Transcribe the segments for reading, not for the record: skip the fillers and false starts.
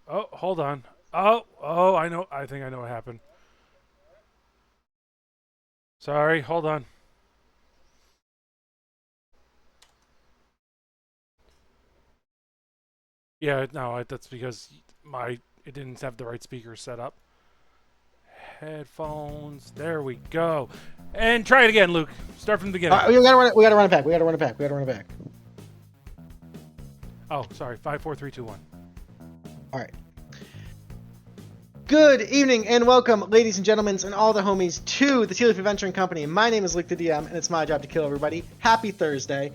Oh, hold on. Oh, I know. I think I know what happened. Sorry, hold on. Yeah, no, that's because my it didn't have the right speaker set up. Headphones. There we go. And try it again, Luke. Start from the beginning. We gotta run it. We gotta run it back. We gotta run it back. We gotta run it back. Oh, sorry. 5, 4, 3, 2, 1. All right. Good evening and welcome, ladies and gentlemen, and all the homies to the Tealeaf Adventuring Company. My name is LukeTheDM, and it's my job to kill everybody. Happy Thursday.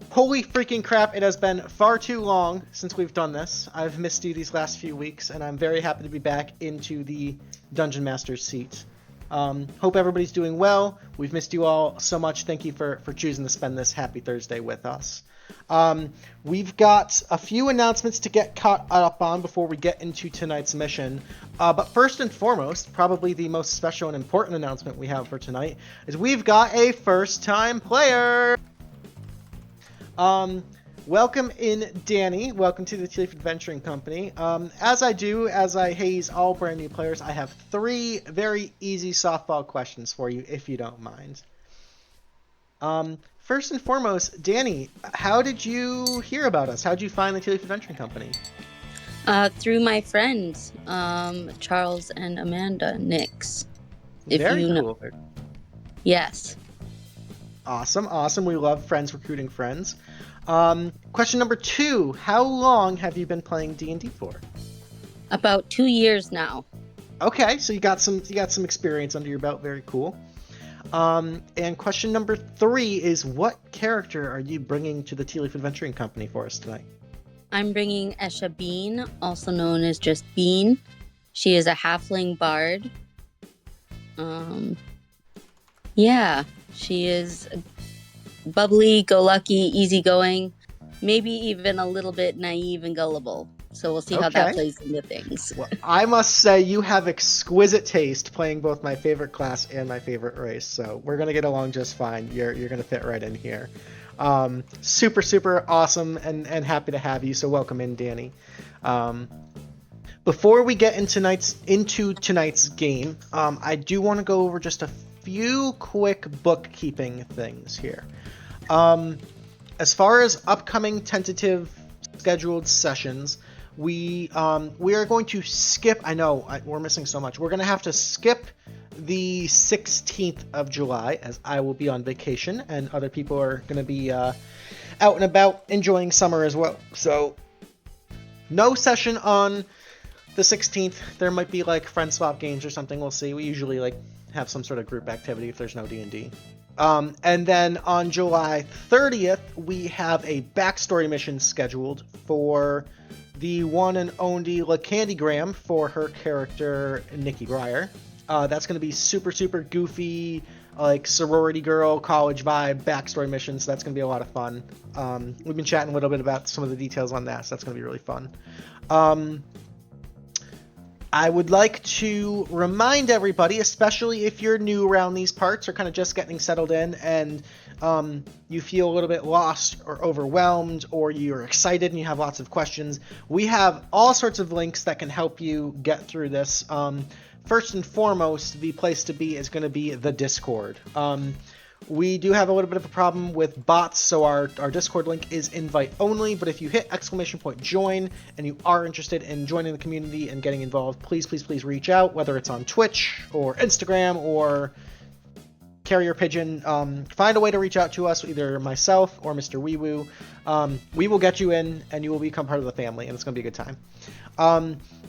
Holy freaking crap, it has been far too long since we've done this. I've missed you these last few weeks, and I'm very happy to be back into the Dungeon Master's seat. Hope everybody's doing well. We've missed you all so much. Thank you for choosing to spend this happy Thursday with us. We've got a few announcements to get caught up on before we get into tonight's mission. But first and foremost, probably the most special and important announcement we have for tonight is we've got a first-time player! Welcome in, Dani. Welcome to the Tealeaf Adventuring Company. As I haze all brand new players, I have 3 very easy softball questions for you, if you don't mind. First and foremost, Dani, how did you hear about us? How did you find the Tealeaf Adventuring Company? Through my friends, Charles and Amanda Nix. Very cool. Yes. Awesome. We love friends recruiting friends. Question number 2: how long have you been playing D&D for? About 2 years now. Okay, so you got some experience under your belt. Very cool. And question number 3 is, what character are you bringing to the Tealeaf Adventuring Company for us tonight? I'm bringing Esha Bean, also known as just Bean. She is a halfling bard. Yeah, she is bubbly, go-lucky, easygoing, maybe even a little bit naive and gullible. So we'll see how that plays into things. Well, I must say you have exquisite taste playing both my favorite class and my favorite race, so we're gonna get along just fine. You're gonna fit right in here. Super awesome and happy to have you. So welcome in, Dani. Before we get into tonight's game, I do want to go over just a few quick bookkeeping things here. As far as upcoming tentative scheduled sessions, we are going to skip. I know we're missing so much. We're going to have to skip the 16th of July, as I will be on vacation and other people are going to be out and about enjoying summer as well. So no session on the 16th. There might be like friend swap games or something. We'll see. We usually like have some sort of group activity if there's no D&D. And then on July 30th, we have a backstory mission scheduled for the one and only LaCandygram for her character, Nikki Breyer. That's going to be super goofy, like sorority girl, college vibe, backstory mission, so that's going to be a lot of fun. We've been chatting a little bit about some of the details on that, so that's going to be really fun. I would like to remind everybody, especially if you're new around these parts or kind of just getting settled in and you feel a little bit lost or overwhelmed, or you're excited and you have lots of questions, we have all sorts of links that can help you get through this. First and foremost, the place to be is going to be the Discord. We do have a little bit of a problem with bots, so our Discord link is invite only, but if you hit !join and you are interested in joining the community and getting involved, please reach out, whether it's on Twitch or Instagram or carrier pigeon. Find a way to reach out to us, either myself or Mr. WeeWoo. We will get you in and you will become part of the family, and it's going to be a good time.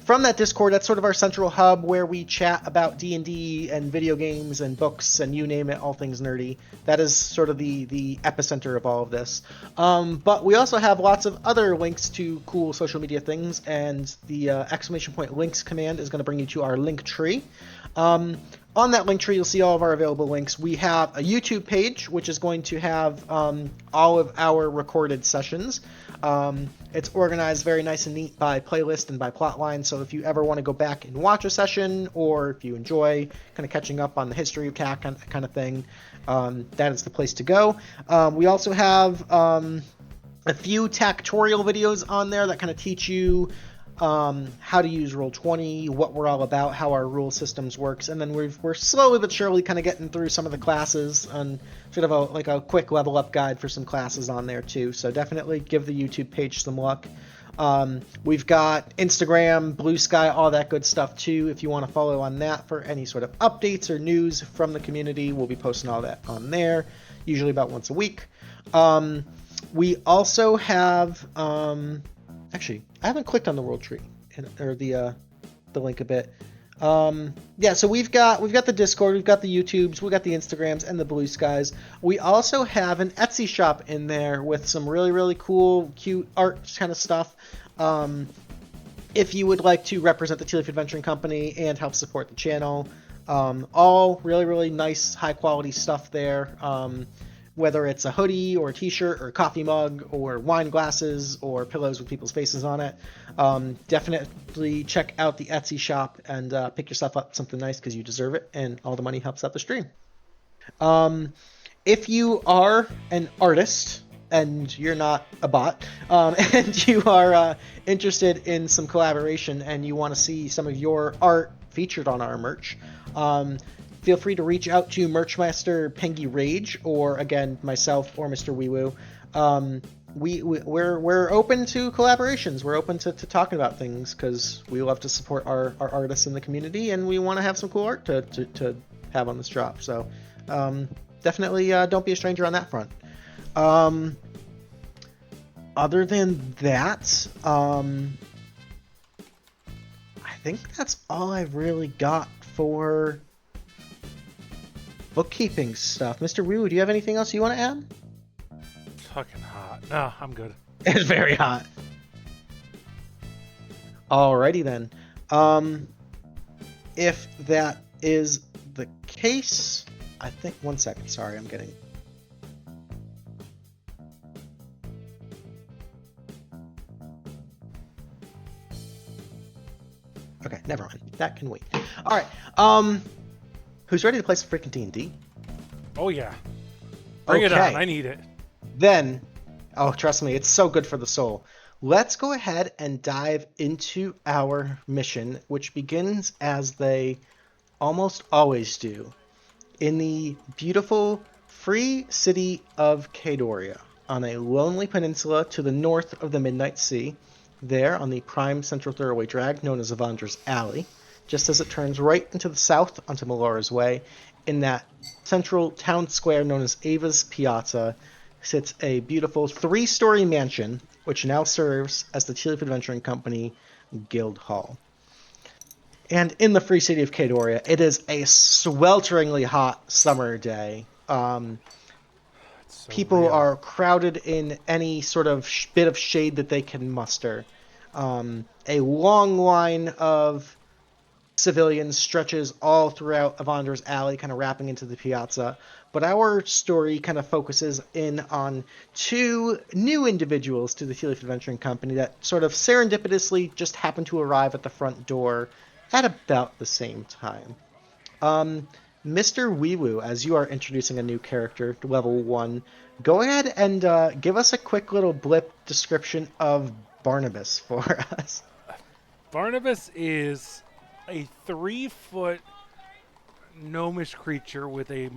From that Discord, that's sort of our central hub where we chat about D&D and video games and books and you name it, all things nerdy. That is sort of the epicenter of all of this. But we also have lots of other links to cool social media things, and the !links command is going to bring you to our link tree. On that link tree, you'll see all of our available links. We have a YouTube page, which is going to have all of our recorded sessions. It's organized very nice and neat by playlist and by plotline, so if you ever want to go back and watch a session, or if you enjoy kind of catching up on the history of CAC kind of thing, that is the place to go. We also have a few tactorial videos on there that kind of teach you how to use Roll20, what we're all about, how our rule systems works, and then we're slowly but surely kind of getting through some of the classes and sort of a quick level up guide for some classes on there too. So definitely give the YouTube page some look. We've got Instagram, Blue Sky, all that good stuff too. If you want to follow on that for any sort of updates or news from the community, we'll be posting all that on there, usually about once a week. We also have, actually, I haven't clicked on the world tree or the link a bit. Yeah, so we've got the Discord, we've got the YouTubes, we've got the Instagrams and the Blue Skies. We also have an Etsy shop in there with some really, really cool, cute art kind of stuff. If you would like to represent the Tealeaf Adventuring Company and help support the channel, all really, really nice, high quality stuff there. Whether it's a hoodie or a t-shirt or a coffee mug or wine glasses or pillows with people's faces on it, definitely check out the Etsy shop and pick yourself up something nice because you deserve it, and all the money helps out the stream. If you are an artist and you're not a bot, and you are interested in some collaboration and you want to see some of your art featured on our merch, feel free to reach out to Merchmaster Pengy Rage, or again myself or Mr. WeeWoo. We're open to collaborations. We're open to talking about things because we love to support our artists in the community, and we want to have some cool art to have on this drop. So definitely don't be a stranger on that front. Other than that, I think that's all I've really got for bookkeeping stuff. Mr. WeeWoo, do you have anything else you want to add? It's fucking hot. No, I'm good. It's very hot. Alrighty then. If that is the case, I think, one second, sorry, I'm getting... Okay, never mind. That can wait. Alright, who's ready to play some freaking D&D? Oh yeah. Bring it on. I need it. Then, oh, trust me, it's so good for the soul. Let's go ahead and dive into our mission, which begins as they almost always do, in the beautiful free city of Cadoria, on a lonely peninsula to the north of the Midnight Sea, there on the prime central thoroughway drag known as Avandra's Alley, just as it turns right into the south onto Melora's Way. In that central town square known as Ava's Piazza sits a beautiful 3-story mansion, which now serves as the Tealeaf Adventuring Company Guild Hall. And in the free city of Cadoria, it is a swelteringly hot summer day. People are crowded in any sort of bit of shade that they can muster. A long line of civilians stretches all throughout Avandra's Alley, kind of wrapping into the piazza. But our story kind of focuses in on 2 new individuals to the Tealeaf Adventuring Company that sort of serendipitously just happen to arrive at the front door at about the same time. Mr. WeeWoo, as you are introducing a new character to level 1, go ahead and give us a quick little blip description of Barnabus for us. Barnabus is a 3-foot gnomish creature with a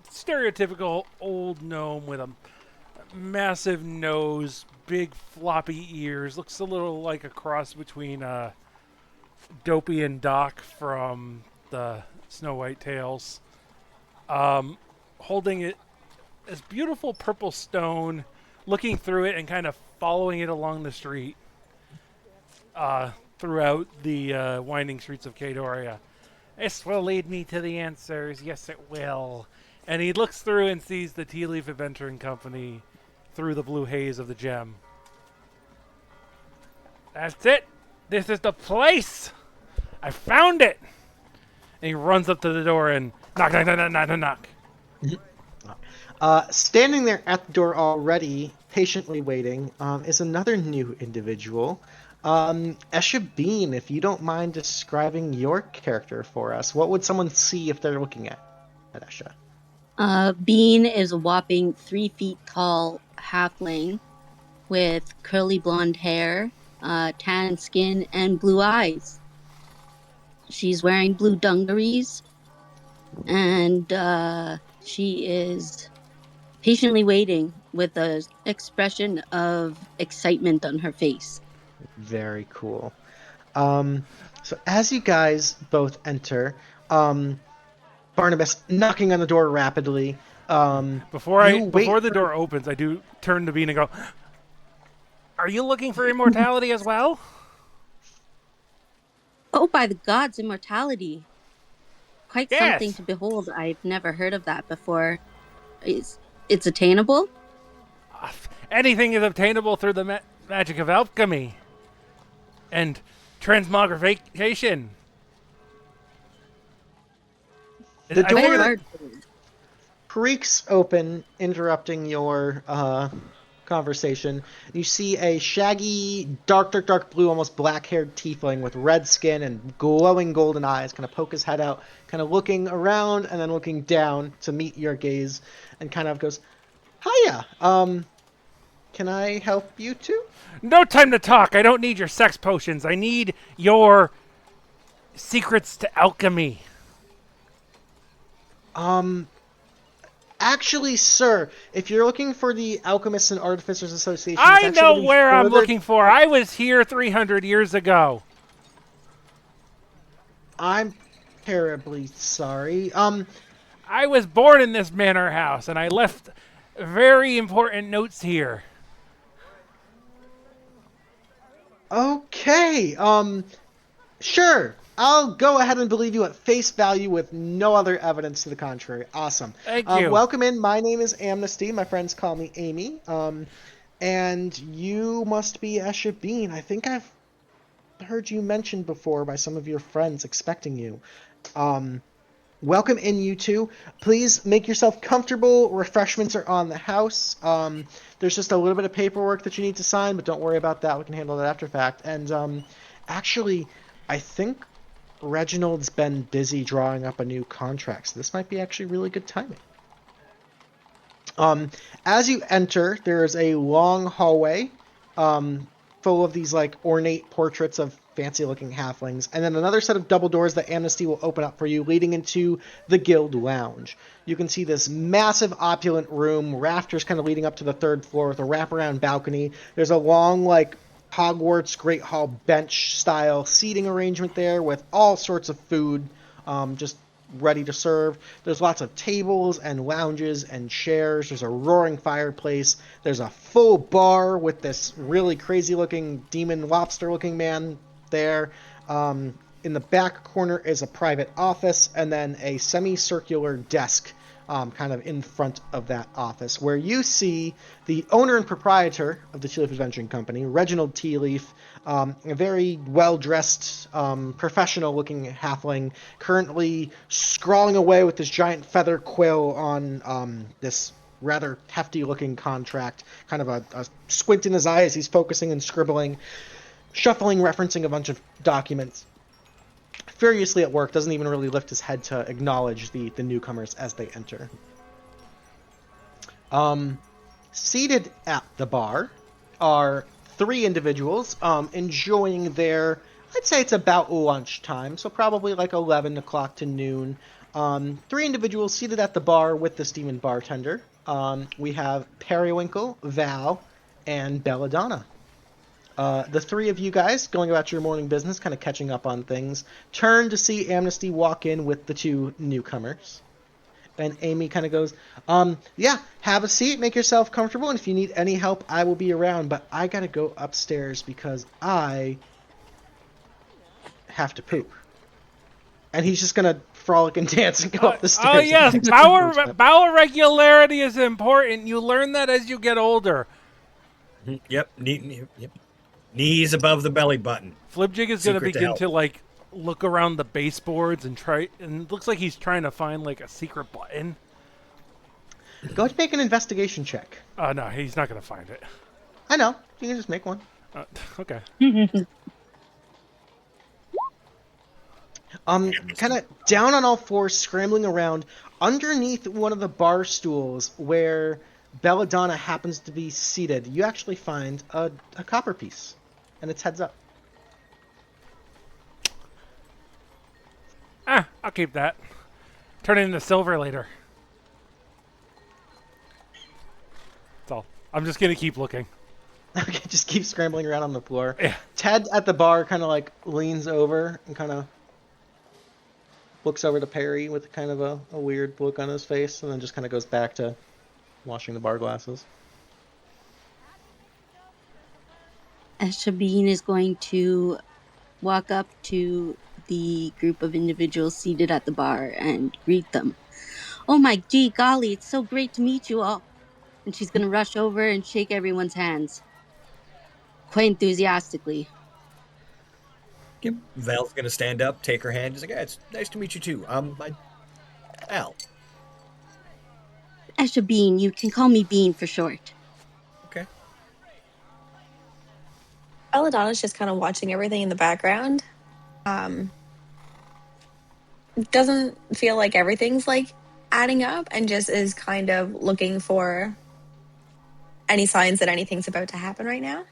stereotypical old gnome with a massive nose, big floppy ears. Looks a little like a cross between Dopey and Doc from the Snow White Tales. Holding it this beautiful purple stone, looking through it and kind of following it along the street throughout the winding streets of Cadoria. This will lead me to the answers. Yes, it will. And he looks through and sees the Tealeaf Adventuring Company through the blue haze of the gem. That's it. This is the place. I found it. And he runs up to the door and knock, knock, knock, knock, knock, knock. Standing there at the door already, patiently waiting, is another new individual. Esha Bean, if you don't mind describing your character for us, what would someone see if they're looking at Esha? Bean is a whopping 3 feet tall halfling with curly blonde hair tan skin, and blue eyes. She's wearing blue dungarees, and she is patiently waiting with an expression of excitement on her face. Very cool. So as you guys both enter, Barnabas knocking on the door rapidly. Before the door opens, I do turn to Bean and go, "Are you looking for immortality as well?" Oh, by the gods, immortality. Quite something Yes. to behold. I've never heard of that before. It's attainable? Anything is obtainable through the magic of alchemy and transmogrification. The door Quite creaks open, interrupting your conversation. You see a shaggy, dark blue, almost black-haired tiefling with red skin and glowing golden eyes kind of poke his head out, kind of looking around and then looking down to meet your gaze, and kind of goes, "Hiya, can I help you too?" No time to talk. I don't need your sex potions. I need your secrets to alchemy. Actually, sir, if you're looking for the Alchemists and Artificers Association, I know where I'm looking for. I was here 300 years ago. I'm terribly sorry. I was born in this manor house, and I left very important notes here. Okay, sure. I'll go ahead and believe you at face value with no other evidence to the contrary. Awesome. Thank you. Welcome in. My name is Amnesty. My friends call me Amy. And you must be Esha Bean. I think I've heard you mentioned before by some of your friends expecting you. Welcome in, you two. Please make yourself comfortable. Refreshments are on the house. There's just a little bit of paperwork that you need to sign, but don't worry about that. We can handle that after fact. And actually, I think Reginald's been busy drawing up a new contract, so this might be actually really good timing. As you enter, there is a long hallway full of these like ornate portraits of fancy-looking halflings, and then another set of double doors that Amnesty will open up for you, leading into the Guild Lounge. You can see this massive, opulent room, rafters kind of leading up to the third floor with a wraparound balcony. There's a long, like, Hogwarts Great Hall bench-style seating arrangement there with all sorts of food just ready to serve. There's lots of tables and lounges and chairs. There's a roaring fireplace. There's a full bar with this really crazy-looking demon lobster-looking man there. In the back corner is a private office, and then a semicircular desk kind of in front of that office, where you see the owner and proprietor of the Tealeaf Adventuring Company, Reginald Tealeaf, a very well-dressed, professional-looking halfling, currently scrawling away with this giant feather quill on this rather hefty-looking contract, kind of a squint in his eye as he's focusing and scribbling, shuffling, referencing a bunch of documents. Furiously at work, doesn't even really lift his head to acknowledge the newcomers as they enter. Seated at the bar are three individuals enjoying their, I'd say it's about lunchtime, so probably like 11 o'clock to noon. Three individuals seated at the bar with the demon bartender. We have Periwinkle, Val, and Belladonna. The three of you guys, going about your morning business, kind of catching up on things, turn to see Amnesty walk in with the two newcomers. And Amy kind of goes, yeah, have a seat, make yourself comfortable, and if you need any help, I will be around, but I gotta go upstairs because I have to poop. And he's just gonna frolic and dance and go up the stairs. Oh, yes, bowel regularity is important. You learn that as you get older. Yep. Knees above the belly button. Flibjig is going to begin to like look around the baseboards and try, and it looks like he's trying to find like a secret button. Go ahead and make an investigation check. No, he's not going to find it. I know. You can just make one. Okay. Kind of down on all fours, scrambling around underneath one of the bar stools where Belladonna happens to be seated. You actually find a copper piece. and it's heads up. I'll keep that. Turn it into silver later. That's all. I'm just gonna keep looking. Okay, just keep scrambling around on the floor. Yeah. Ted at the bar kind of like leans over and kind of looks over to Perry with kind of a weird look on his face, and then just kind of goes back to washing the bar glasses. Esha Bean is going to walk up to the group of individuals seated at the bar and greet them. Oh my gee golly, it's so great to meet you all. And she's going to rush over and shake everyone's hands. Quite enthusiastically. Yep. Val's gonna stand up, take her hand. He's like, "Yeah, it's nice to meet you too. Val." Esha Bean, you can call me Bean for short. Okay. Belladonna's just kind of watching everything in the background. Doesn't feel like everything's like adding up, and just is kind of looking for any signs that anything's about to happen right now.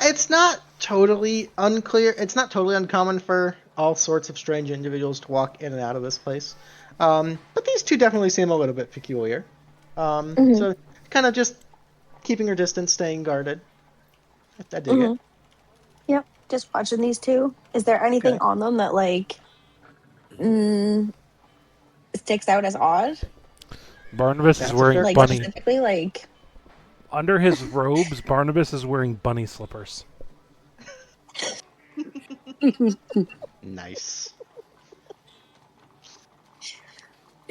It's not totally unclear. It's not totally uncommon for all sorts of strange individuals to walk in and out of this place. But these two definitely seem a little bit peculiar. So kind of just keeping her distance, staying guarded. I dig it. Yep, just watching these two. Is there anything on them that like sticks out as odd? Barnabus is wearing like bunny. specifically like Under his robes, Barnabus is wearing bunny slippers. Nice.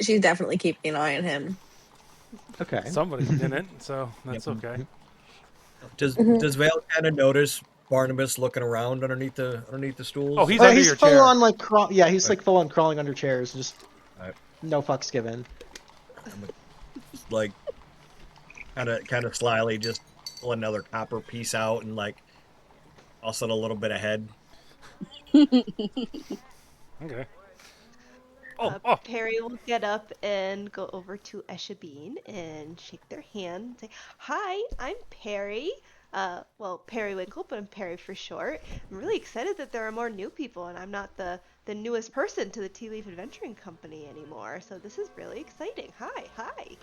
she's definitely keeping an eye on him. Okay. Somebody's in it, so that's okay. Does Val kind of notice Barnabus looking around underneath the stools? Oh, he's under he's your full chair. on like he's like full on crawling under chairs, just Right. no fucks given. Like kind of slyly just pull another copper piece out and like toss it a little bit ahead. Okay. Perry will get up and go over to Esha Bean and shake their hand and say, "Hi, I'm Perry. Periwinkle, but I'm Perry for short. I'm really excited that there are more new people, and I'm not the newest person to the Tealeaf Adventuring Company anymore. So this is really exciting. Hi.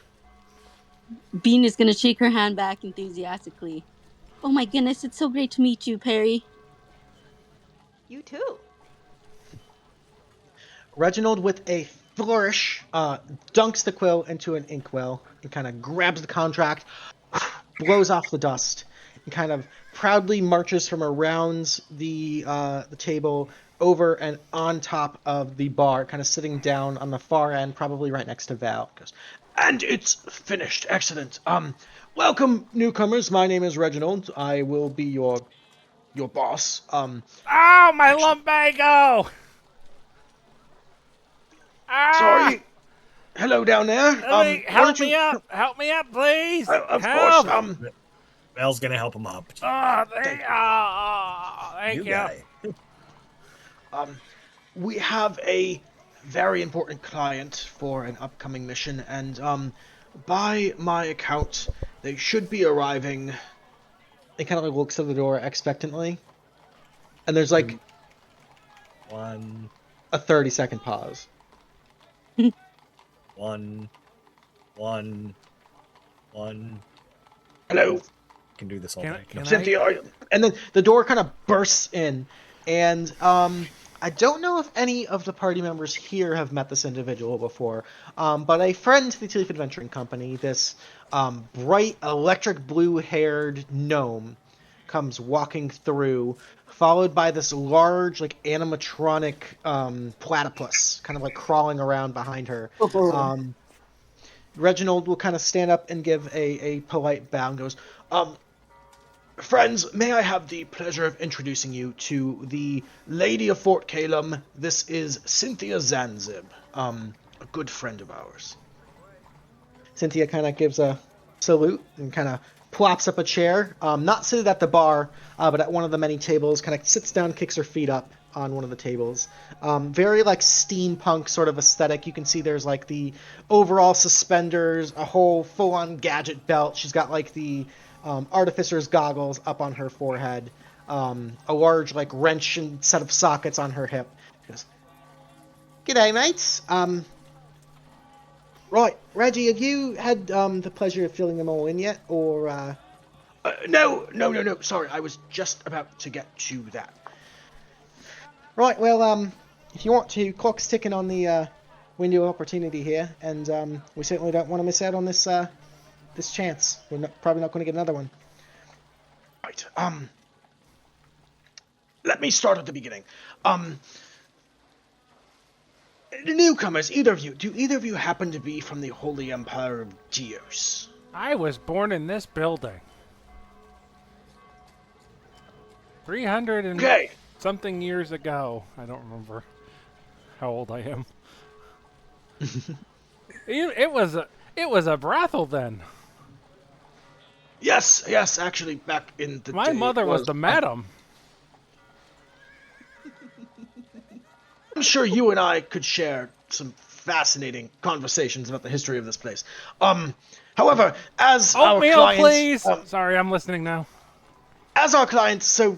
Bean is going to shake her hand back enthusiastically. Oh my goodness, it's so great to meet you, Perry. You too." Reginald, with a flourish, dunks the quill into an inkwell and kind of grabs the contract, blows off the dust, and kind of proudly marches from around the table over and on top of the bar, kind of sitting down on the far end, probably right next to Val. Goes, "And it's finished. Excellent. Welcome, newcomers. My name is Reginald. I will be your boss. Oh, my lumbago! Sorry. Hello down there. Help me up! Help me up, please! Of Help! course. Val's gonna help him up. Thank you. Guy. We have a very important client for an upcoming mission, and by my account, they should be arriving. It kind of like looks at the door expectantly, and there's like a 30-second pause. One. Hello, Can do this all Can day. I- Cynthia. And then the door kind of bursts in, and I don't know if any of the party members here have met this individual before, but a friend to the Tealeaf Adventuring Company, this bright electric blue-haired gnome, comes walking through, followed by this large, like, animatronic platypus, kind of like crawling around behind her. Reginald will kind of stand up and give a polite bow and goes, "Friends, may I have the pleasure of introducing you to the Lady of Fort Calum. This is Cynthia Zanzib, a good friend of ours." Cynthia kind of gives a salute and kind of plops up a chair, not seated at the bar, but at one of the many tables, kind of sits down, kicks her feet up on one of the tables. Very like steampunk sort of aesthetic. You can see there's like the overall suspenders, a whole full-on gadget belt. She's got like the artificer's goggles up on her forehead, a large like wrench and set of sockets on her hip. She goes, "G'day, mates. Right, Reggie, have you had the pleasure of filling them all in yet, or?" No. Sorry, I was just about to get to that. Right, well, if you want to, clock's ticking on the window of opportunity here, and we certainly don't want to miss out on this this chance. We're probably not going to get another one. Right. Let me start at the beginning. The newcomers, do either of you happen to be from the Holy Empire of Dios? I was born in this building. 300 and Okay. something years ago. I don't remember how old I am. It was a brothel then. Yes, actually, back in the My day mother was the madam. I'm sure you and I could share some fascinating conversations about the history of this place. However, as our Oatmeal, clients, please. Sorry, I'm listening now. as our clients so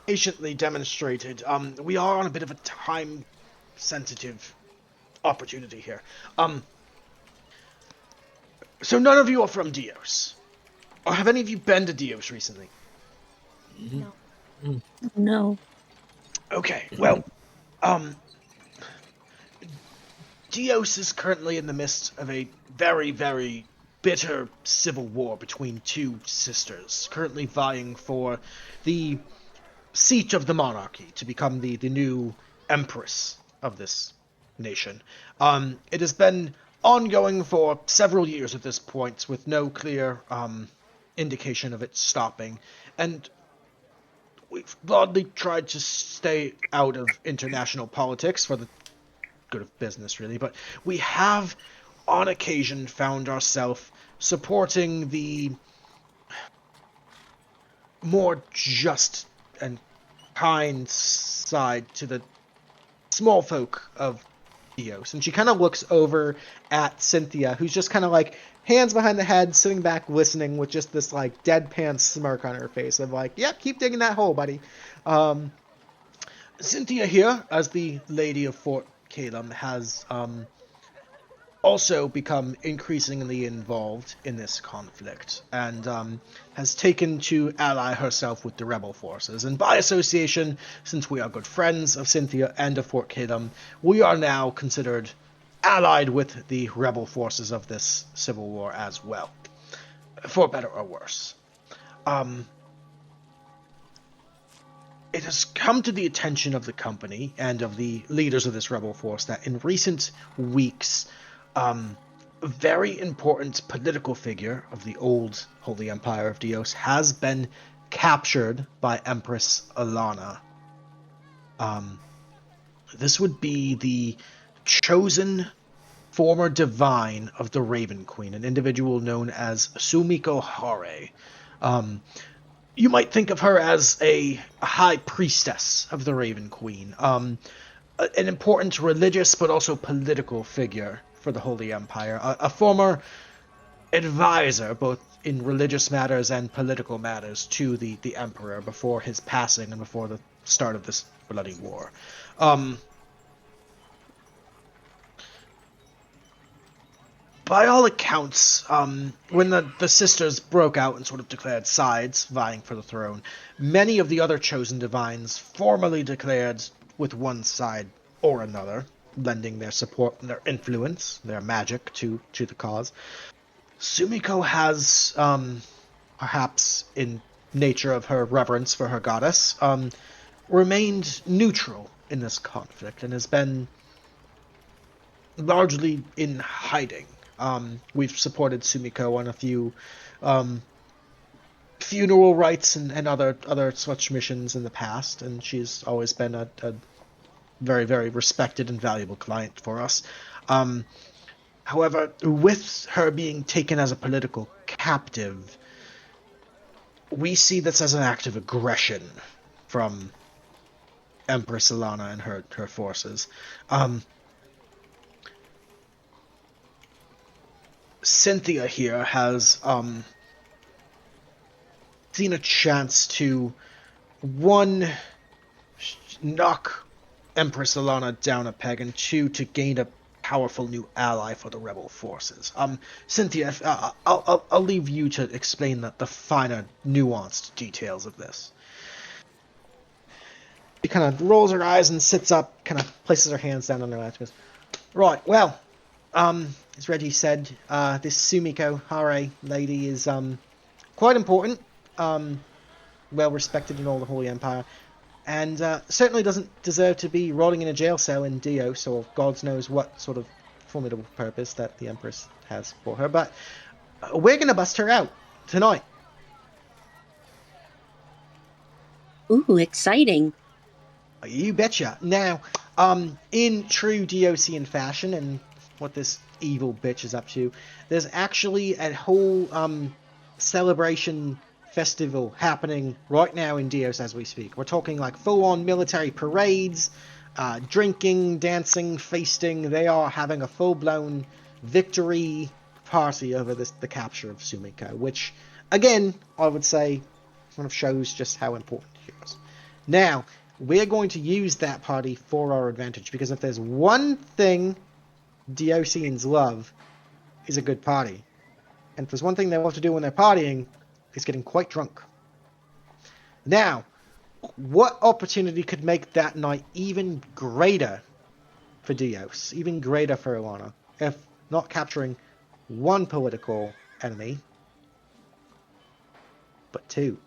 patiently demonstrated, we are on a bit of a time-sensitive opportunity here. So none of you are from Dios, or have any of you been to Dios recently? No. No. Okay, well, Dios is currently in the midst of a very, very bitter civil war between two sisters, currently vying for the seat of the monarchy to become the new Empress of this nation. It has been ongoing for several years at this point, with no clear indication of it stopping, and we've broadly tried to stay out of international politics for the good of business, really, but we have on occasion found ourselves supporting the more just and kind side to the small folk of Dios. And she kind of looks over at Cynthia, who's just kind of like hands behind the head, sitting back listening with just this like deadpan smirk on her face of like, yep, keep digging that hole, buddy. Cynthia here, as the Lady of Fort Calum, has also become increasingly involved in this conflict, and has taken to ally herself with the rebel forces. And by association, since we are good friends of Cynthia and of Fort Calum, we are now considered allied with the rebel forces of this civil war as well, for better or worse. It has come to the attention of the company and of the leaders of this rebel force that in recent weeks, a very important political figure of the old Holy Empire of Dios has been captured by Empress Alana. This would be the chosen former divine of the Raven Queen, an individual known as Sumiko Hare. You might think of her as a high priestess of the Raven Queen, an important religious but also political figure for the Holy Empire, a former advisor both in religious matters and political matters to the Emperor before his passing and before the start of this bloody war. By all accounts, when the sisters broke out and sort of declared sides, vying for the throne, many of the other chosen divines formally declared with one side or another, lending their support and their influence, their magic to the cause. Sumiko has, perhaps in nature of her reverence for her goddess, remained neutral in this conflict and has been largely in hiding. We've supported Sumiko on a few funeral rites and other such missions in the past, and she's always been a very, very respected and valuable client for us. However, with her being taken as a political captive, we see this as an act of aggression from Empress Alana and her forces. Cynthia here has seen a chance to, one, knock Empress Alana down a peg, and two, to gain a powerful new ally for the rebel forces. Cynthia, I'll leave you to explain the finer, nuanced details of this. She kind of rolls her eyes and sits up, kind of places her hands down on her lap, and goes, right, well, as Reggie said, this Sumiko Hare lady is, quite important, well respected in all the Holy Empire, and certainly doesn't deserve to be rotting in a jail cell in Dios, or God knows what sort of formidable purpose that the Empress has for her. But we're going to bust her out tonight. Ooh, exciting. You betcha. Now, in true Diosian fashion, and what this evil bitch is up to, there's actually a whole celebration festival happening right now in Dios as we speak. We're talking like full-on military parades, drinking, dancing, feasting. They are having a full-blown victory party over the capture of Sumiko, which, again, I would say kind of shows just how important it is. Now, we're going to use that party for our advantage, because if there's one thing Diosians love, is a good party. And if there's one thing they love to do when they're partying, it's getting quite drunk. Now, what opportunity could make that night even greater for Dios, even greater for Ilana, if not capturing one political enemy, but two?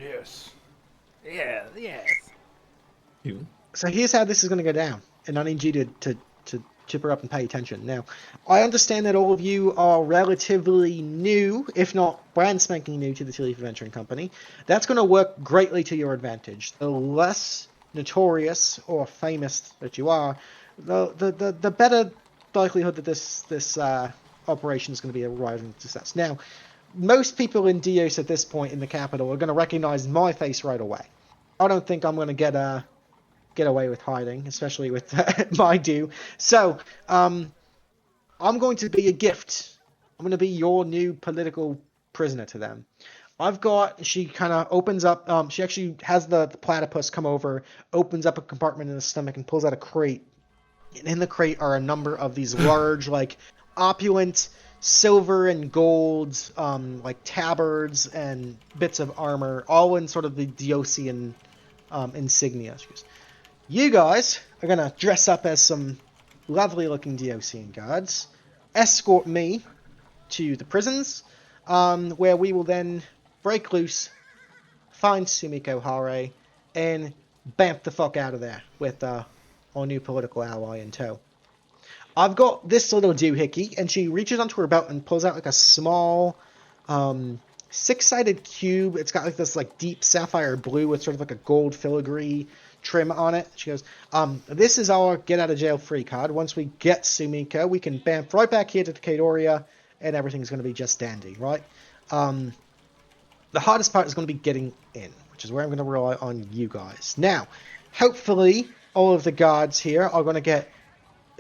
Yes. Yeah, yes. You. So here's how this is going to go down, and I need you to chipper up and pay attention. Now, I understand that all of you are relatively new, if not brand spanking new, to the Tealeaf Adventuring Company. That's going to work greatly to your advantage. The less notorious or famous that you are, the better likelihood that this operation is going to be a rising success. Now, most people in Dios at this point in the capital are going to recognize my face right away. I don't think I'm going to get away with hiding, especially with my due. So, I'm going to be a gift. I'm going to be your new political prisoner to them. She kind of opens up, she actually has the platypus come over, opens up a compartment in the stomach and pulls out a crate. And in the crate are a number of these large, like, opulent silver and gold, like, tabards and bits of armor, all in sort of the Diosian insignia. She goes, you guys are going to dress up as some lovely-looking Diosian guards, escort me to the prisons, where we will then break loose, find Sumiko Hare, and bamf the fuck out of there with our new political ally in tow. I've got this little doohickey, and she reaches onto her belt and pulls out like a small, six-sided cube. It's got like this like deep sapphire blue with sort of like a gold filigree trim on it. She goes, this is our get out of jail free card. Once we get Sumiko, we can bamf right back here to the Kadoria, and everything's going to be just dandy, right? The hardest part is going to be getting in, which is where I'm going to rely on you guys. Now, hopefully, all of the guards here are going to get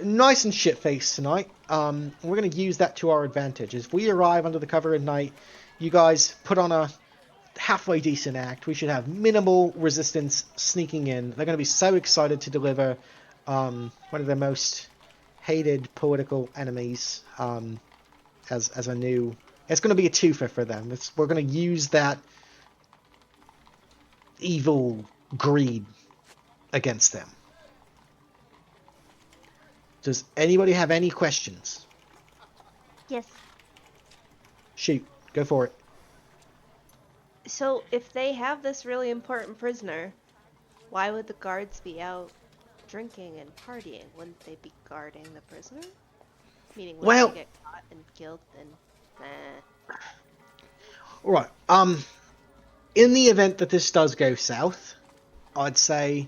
nice and shit-faced tonight. We're going to use that to our advantage. If we arrive under the cover of night, you guys put on a halfway decent act. We should have minimal resistance sneaking in. They're going to be so excited to deliver one of their most hated political enemies as a new... It's going to be a twofer for them. We're going to use that evil greed against them. Does anybody have any questions? Yes. Shoot, go for it. So, if they have this really important prisoner, why would the guards be out drinking and partying? Wouldn't they be guarding the prisoner? Meaning, when they get caught and killed, then Alright, in the event that this does go south, I'd say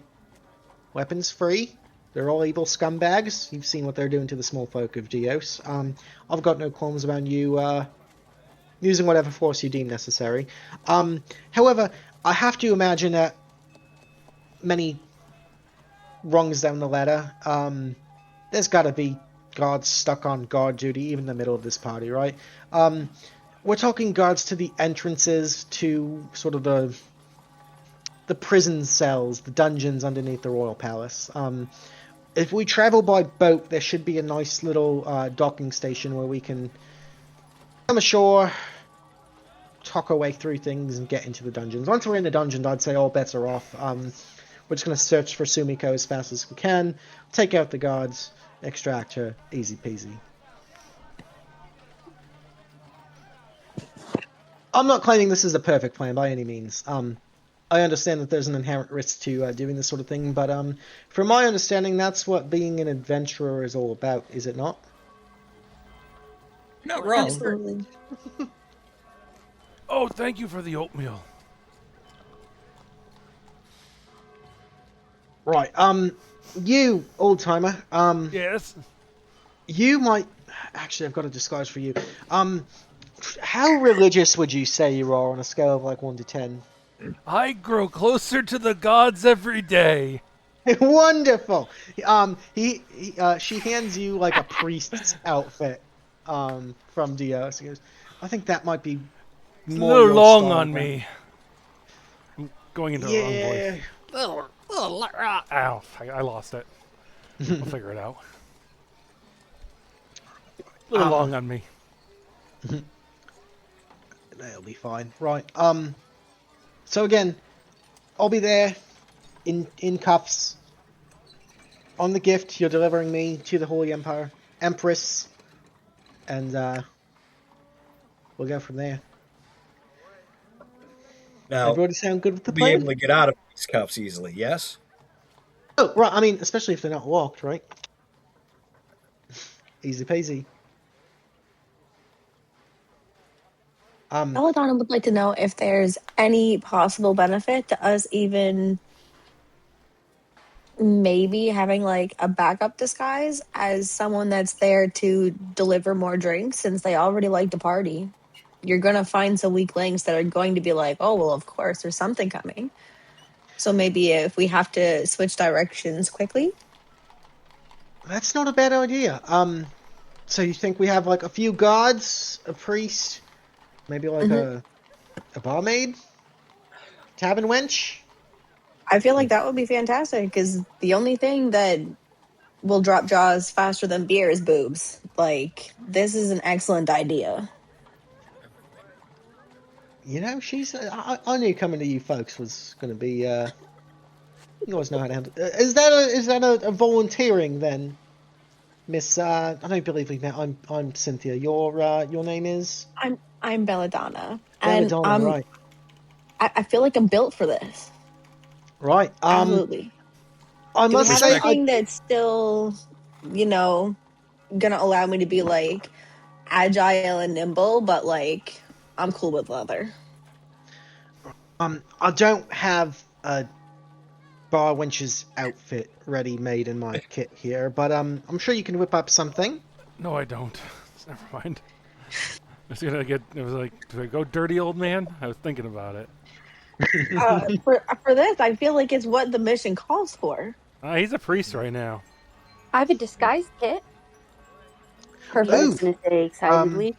weapons free. They're all evil scumbags. You've seen what they're doing to the small folk of Dios. I've got no qualms about you using whatever force you deem necessary. However, I have to imagine that many rungs down the ladder, there's got to be guards stuck on guard duty, even in the middle of this party, right? We're talking guards to the entrances to sort of the prison cells, the dungeons underneath the royal palace. If we travel by boat, there should be a nice little docking station where we can come ashore, talk our way through things, and get into the dungeons. Once we're in the dungeon, I'd say all bets are off. We're just going to search for Sumiko as fast as we can, take out the guards, extract her, easy peasy. I'm not claiming this is a perfect plan by any means. I understand that there's an inherent risk to doing this sort of thing, but from my understanding, that's what being an adventurer is all about, is it not? Not wrong. Absolutely. Oh, thank you for the oatmeal. Right. You old timer. Yes. You might actually. I've got a disguise for you. How religious would you say you are on a scale of like 1 to 10? I grow closer to the gods every day. Wonderful. She hands you like a priest's outfit. From Dios. He goes, I think that might be It's a more little your long style, on man." me. I'm going into Yeah. the wrong voice. Ow, I lost it. We'll figure it out. A little long on me. That'll be fine. Right. So again, I'll be there in cuffs. On the gift you're delivering me to the Holy Empire, Empress, and we'll go from there. Now, Everybody sound good with the you'll be able plan? to get out of these cuffs easily, yes? Oh, right. I mean, especially if they're not locked, right? Easy peasy. Belladonna would like to know if there's any possible benefit to us even maybe having like a backup disguise as someone that's there to deliver more drinks since they already like to party. You're going to find some weak links that are going to be like, oh, well, of course, there's something coming. So maybe if we have to switch directions quickly. That's not a bad idea. So you think we have like a few gods, a priest, maybe like Mhm. a barmaid, tavern wench? I feel like that would be fantastic because the only thing that will drop jaws faster than beer is boobs. Like, this is an excellent idea. You know, she's. I knew coming to you folks was going to be. You always know how to handle. Is that a volunteering then, Miss? I don't believe we met. I'm Cynthia. Your name is I'm Belladonna, and Belladonna, right? I feel like I'm built for this. Right. Absolutely. I Do we must have say, anything that's still, you know, gonna allow me to be like agile and nimble, but like I'm cool with leather. I don't have a bar wench's outfit ready made in my kit here, but I'm sure you can whip up something. No, I don't. Never mind. I was gonna get. It was like, do I go dirty old man? I was thinking about it. For this, I feel like it's what the mission calls for. He's a priest right now. I have a disguise kit. Perfect. I Ooh, was gonna say excitedly.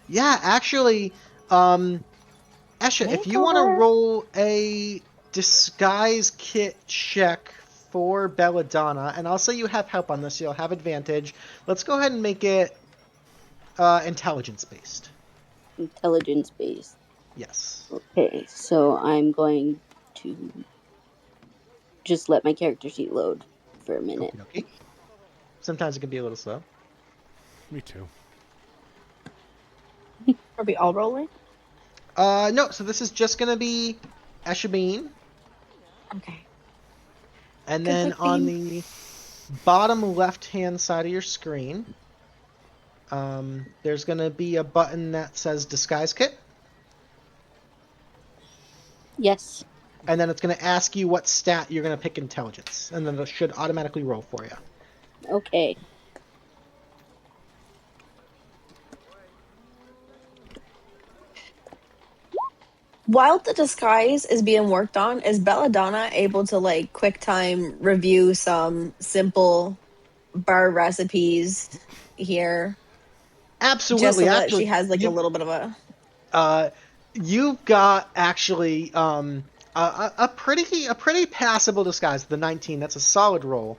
yeah, actually, Esha, if you want to Makeover. roll a disguise kit check for Belladonna, and I'll say you have help on this, you'll have advantage. Let's go ahead and make it intelligence based. Intelligence based. Yes. Okay, so I'm going to just let my character sheet load for a minute. Okay. Sometimes it can be a little slow. Me too. Are we all rolling? No, so this is just going to be Esha Bean. Okay. And Good then luck, on Bean. the bottom left-hand side of your screen, there's going to be a button that says Disguise Kit. Yes. And then it's going to ask you what stat you're going to pick intelligence. And then it should automatically roll for you. Okay. While the disguise is being worked on, is Belladonna able to like quick time review some simple bar recipes here? Just so Absolutely. that she Actually, has like a you little bit of a. uh, you've got actually a pretty passable disguise. The 19. That's a solid roll.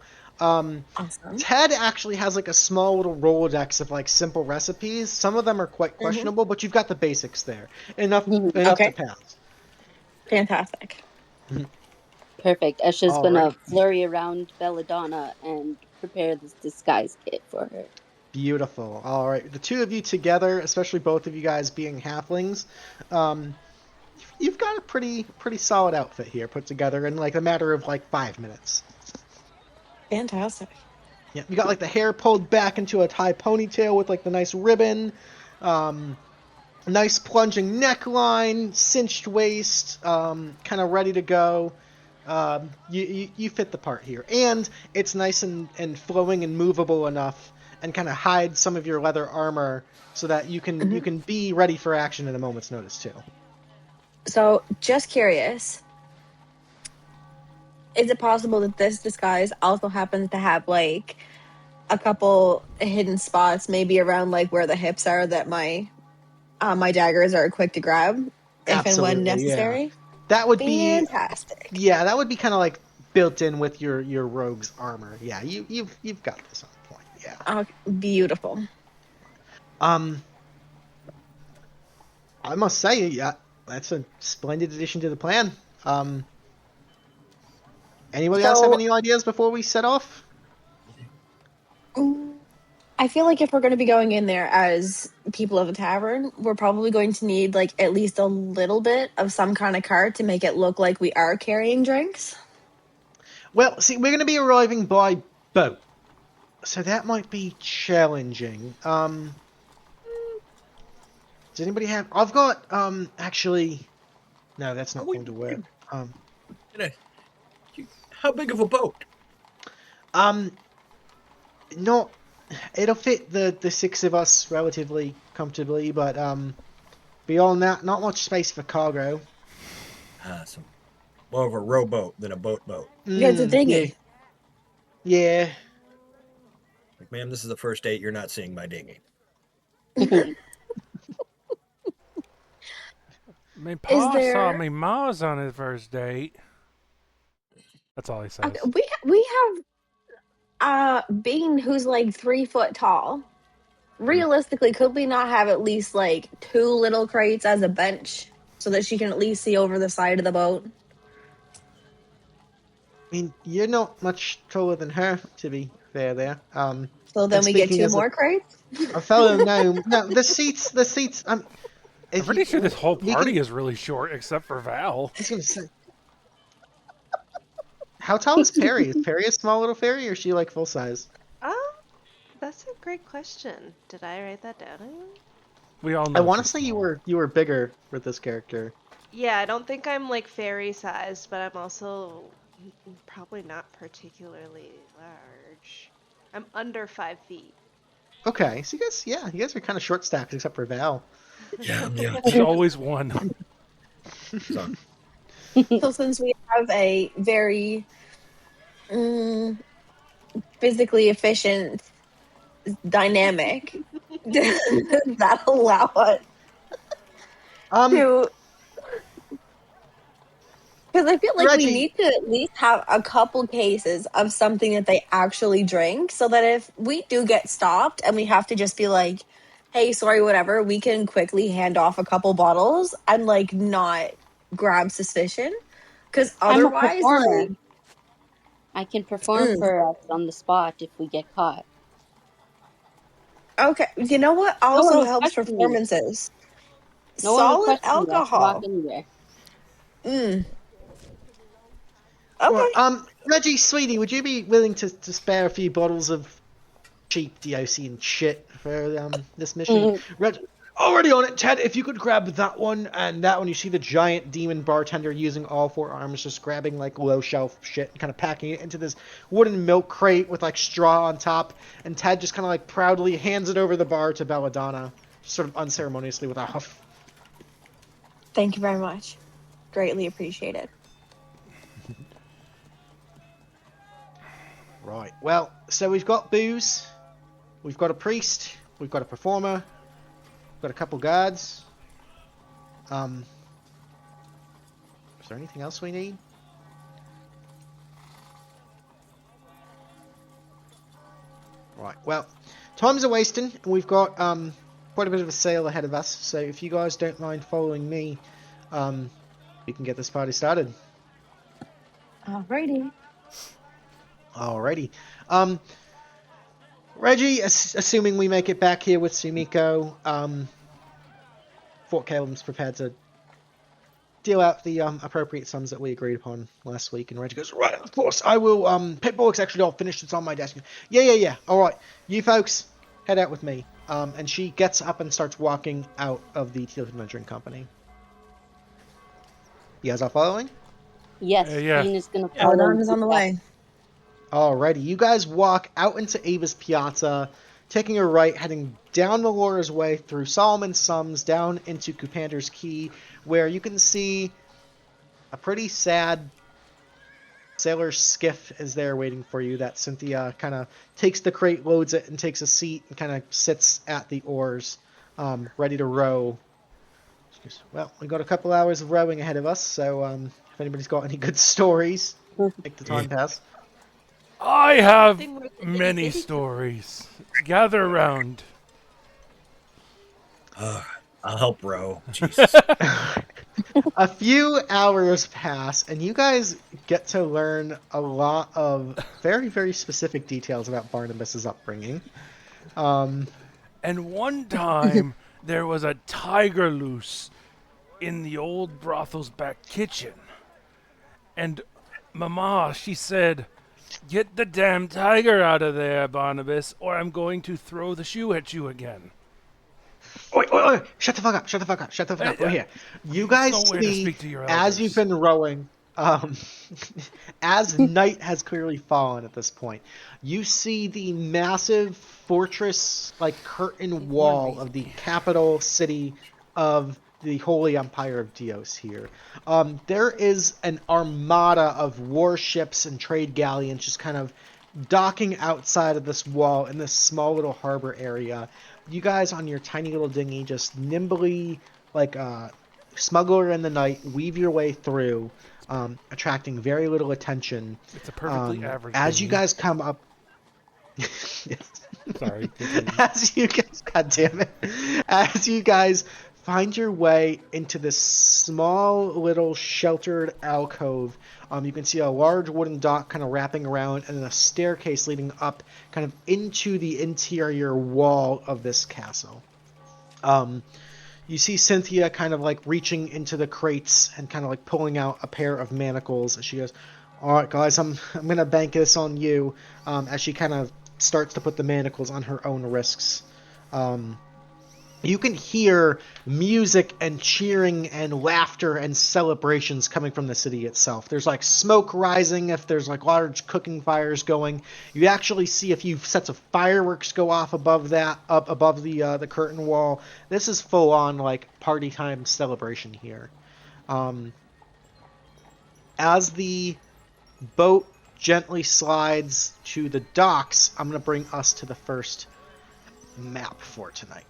Awesome. Ted actually has like a small little Rolodex of like simple recipes. Some of them are quite Hmm. questionable, but you've got the basics there. Enough to Okay, pass. fantastic. Perfect. Esha's All right. gonna flurry around Belladonna and prepare this disguise kit for her. Beautiful. All right. The two of you together, especially both of you guys being halflings, um, you've got a pretty solid outfit here put together in like a matter of like 5 minutes. Fantastic. Yeah, you got like the hair pulled back into a high ponytail with like the nice ribbon, um, nice plunging neckline, cinched waist, kind of ready to go. You fit the part here, and it's nice and flowing and movable enough, and kind of hides some of your leather armor so that you can Hmm. you can be ready for action at a moment's notice too. So, just curious, is it possible that this disguise also happens to have like a couple hidden spots, maybe around like where the hips are, that my daggers are quick to grab if and when Absolutely, yeah. necessary? That would be Fantastic. Yeah, that would be kind of like built in with your rogue's armor. Yeah, you've got this on point. Yeah. Oh, beautiful. Um, I must say, yeah, that's a splendid addition to the plan. Um, anybody else have So, any ideas before we set off? mm, I feel like if we're going to be going in there as people of a tavern, we're probably going to need like at least a little bit of some kind of cart to make it look like we are carrying drinks. Well, see, we're going to be arriving by boat, so that might be challenging. Does anybody have? I've got actually, no, that's Are not we going to work. Um, gonna- How big of a boat? um, not. It'll fit the six of us relatively comfortably, but beyond that, not much space for cargo. Some more of a rowboat than a boat. Yeah, it's a Yeah, dinghy. yeah. Like, ma'am, this is the first date. You're not seeing my dinghy. My Is pa saw there? me Mars on his first date. That's all he Okay, says. we have Bean who's like 3 foot tall. Realistically, could we not have at least like two little crates as a bench so that she can at least see over the side of the boat? I mean, you're not much taller than her, to be fair. There. So And then we get speaking two as more crates. a fellow gnome, no, the seats. I'm If you, pretty sure this whole we can. party is really short, except for Val. I was gonna say, how tall is Perry? Is Perry a small little fairy, or is she like full size? Um, that's a great question. Did I write that down anywhere? We all I know want to she's say small. you were bigger with this character. Yeah, I don't think I'm like fairy sized, but I'm also probably not particularly large. I'm under 5 feet. Okay, so you guys are kind of short stacks except for Val. Yeah, yeah. There's always one. So, So since we have a very mm, physically efficient dynamic, does that allow us Um, to? Because I feel like we Reggie, need to at least have a couple cases of something that they actually drink so that if we do get stopped and we have to just be like, hey, sorry, whatever, we can quickly hand off a couple bottles and like not grab suspicion. Because I'm a otherwise, performer. like, I can perform mm, for us on the spot if we get caught. okay, you know what No one also will helps question me. performances? No one will Solid question me. I can walk alcohol. anywhere. Mm, well, okay. Reggie, sweetie, would you be willing to spare a few bottles of cheap DOC and shit for this mission? Reg, already on it, Ted. If you could grab that one and that one, you see the giant demon bartender using all four arms, just grabbing like low shelf shit and kind of packing it into this wooden milk crate with like straw on top, and Ted just kind of like proudly hands it over the bar to Belladonna, sort of unceremoniously with a huff. Thank you very much. Greatly appreciated. Right. Well, so we've got booze, we've got a priest, We've got a performer. We've got a couple guards. Is there anything else we need? Right, well, times are wasting, and we've got quite a bit of a sale ahead of us, so if you guys don't mind following me, we can get this party started. Alrighty. Alrighty. Reggie, assuming we make it back here with Sumiko, Fort Caleb's prepared to deal out the appropriate sums that we agreed upon last week, and Reggie goes, right, of course, I will, paperwork's actually all finished, it's on my desk. Yeah, alright, you folks, head out with me. And she gets up and starts walking out of the Tealeaf Adventuring Company. You guys are following? Yes, Yeah. Bean is going to follow. Belladonna's on the way. Alrighty, you guys walk out into Ava's Piazza, taking a right, heading down Melora's Way through Solomon's Sums, down into Coupander's Key, where you can see a pretty sad sailor's skiff is there waiting for you, that Cynthia kind of takes the crate, loads it, and takes a seat and kind of sits at the oars, ready to row. Well, we've got a couple hours of rowing ahead of us, so if anybody's got any good stories, make the time pass. I have Thing where the many itty-bitty- stories. Gather around. I'll help row. Jesus. A few hours pass, and you guys get to learn a lot of very, very specific details about Barnabas's upbringing. And one time, there was a tiger loose in the old brothel's back kitchen. And Mama, she said, "Get the damn tiger out of there, Barnabas, or I'm going to throw the shoe at you again." Oi, shut the fuck up, We're here. You guys no way to see, speak to your as elders. you've been rowing, as night has clearly fallen at this point, you see the massive fortress, like, curtain wall of the capital city of the Holy Empire of Dios here. There is an armada of warships and trade galleons just kind of docking outside of this wall in this small little harbor area. You guys on your tiny little dinghy just nimbly, like a smuggler in the night, weave your way through, attracting very little attention. It's a perfectly average As you dinghy. guys come up... Sorry. continue. As you guys... God damn it. As you guys find your way into this small little sheltered alcove, you can see a large wooden dock kind of wrapping around and then a staircase leading up kind of into the interior wall of this castle. You see Cynthia kind of like reaching into the crates and kind of like pulling out a pair of manacles as she goes, "Alright guys, I'm going to bank this on you," as she kind of starts to put the manacles on her own wrists. You can hear music and cheering and laughter and celebrations coming from the city itself. There's like smoke rising if there's like large cooking fires going. You actually see a few sets of fireworks go off above that, up above the curtain wall. This is full on like party time celebration here. As the boat gently slides to the docks, I'm going to bring us to the first map for tonight.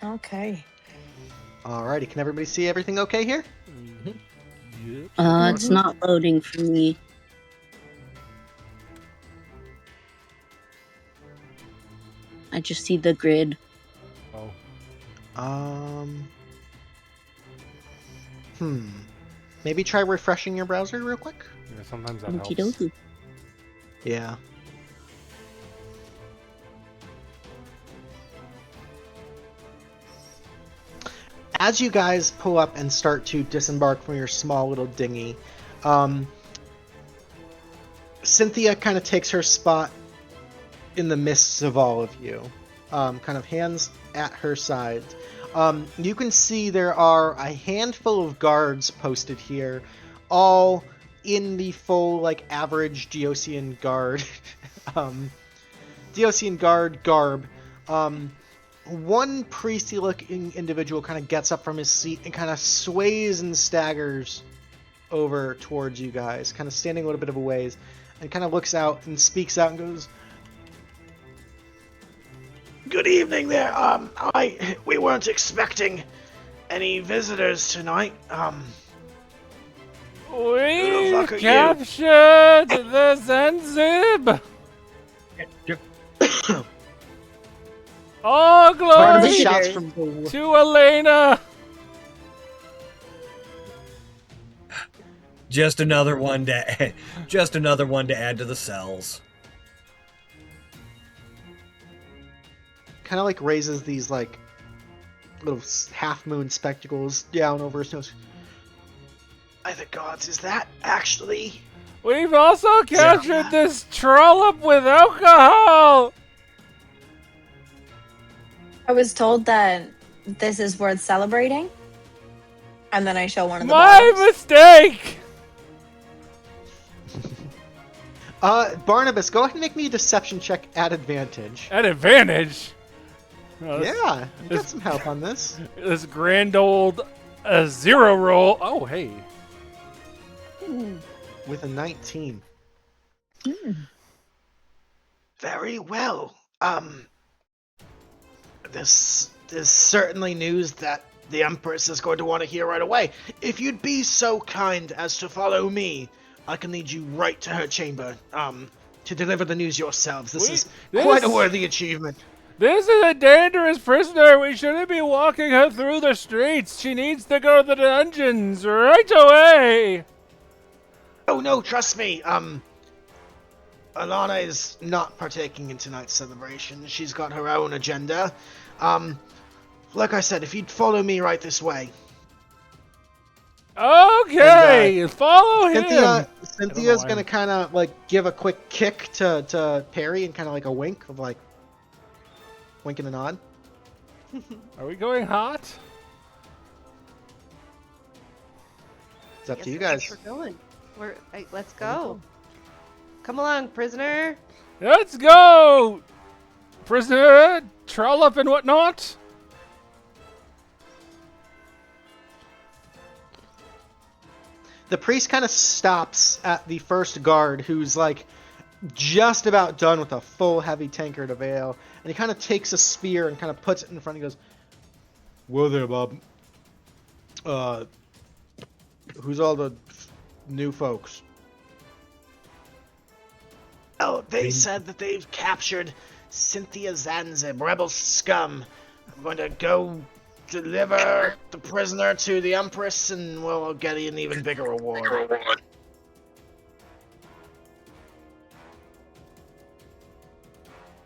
Okay. Alrighty, can everybody see everything okay here? Yep. It's not loading for me. I just see the grid. Oh. Maybe try refreshing your browser real quick? Yeah, sometimes that Okie helps. dokie. Yeah. As you guys pull up and start to disembark from your small little dinghy, Cynthia kind of takes her spot in the midst of all of you, kind of hands at her side. You can see there are a handful of guards posted here, all in the full, like, average Diosian guard, Diosian guard garb. One priesty-looking individual kind of gets up from his seat and kind of sways and staggers over towards you guys, kind of standing a little bit of a ways, and kind of looks out and speaks out and goes, "Good evening there. We weren't expecting any visitors tonight. We fuck are you?" captured the Zanzib! All Barnabas glory shouts from the to Elena! Just another one to add to the cells. kind of like raises these like little half moon spectacles down over his nose. By the gods, is that actually? We've also captured this trollop with alcohol! I was told that this is worth celebrating. And then I show one of the My bottles. mistake! Barnabas, go ahead and make me a deception check at advantage. At advantage? Oh, Yeah, you got some help on this. This grand old 0 roll. Oh, hey. With a 19. Very well. This is certainly news that the Empress is going to want to hear right away. If you'd be so kind as to follow me, I can lead you right to her chamber, to deliver the news yourselves. This is quite a worthy achievement. This is a dangerous prisoner. We shouldn't be walking her through the streets. She needs to go to the dungeons right away. Oh no, trust me. Alana is not partaking in tonight's celebration. She's got her own agenda. Like I said, if you'd follow me right this way. Okay, follow him. Cynthia's gonna kind of like give a quick kick to Perry and kind of like a wink of like wink and a nod. Are we going hot? It's up to you guys. We're going. Let's go. Come along, prisoner. Let's go, prisoner, trollop and whatnot. The priest kind of stops at the first guard, who's like just about done with a full heavy tankard of ale, and he kind of takes a spear and kind of puts it in front. He goes, "Well there, Bob. Who's all the new folks?" "Oh, they said that they've captured Cynthia Zanzib, rebel scum. I'm going to go deliver the prisoner to the Empress, and we'll get an even bigger reward."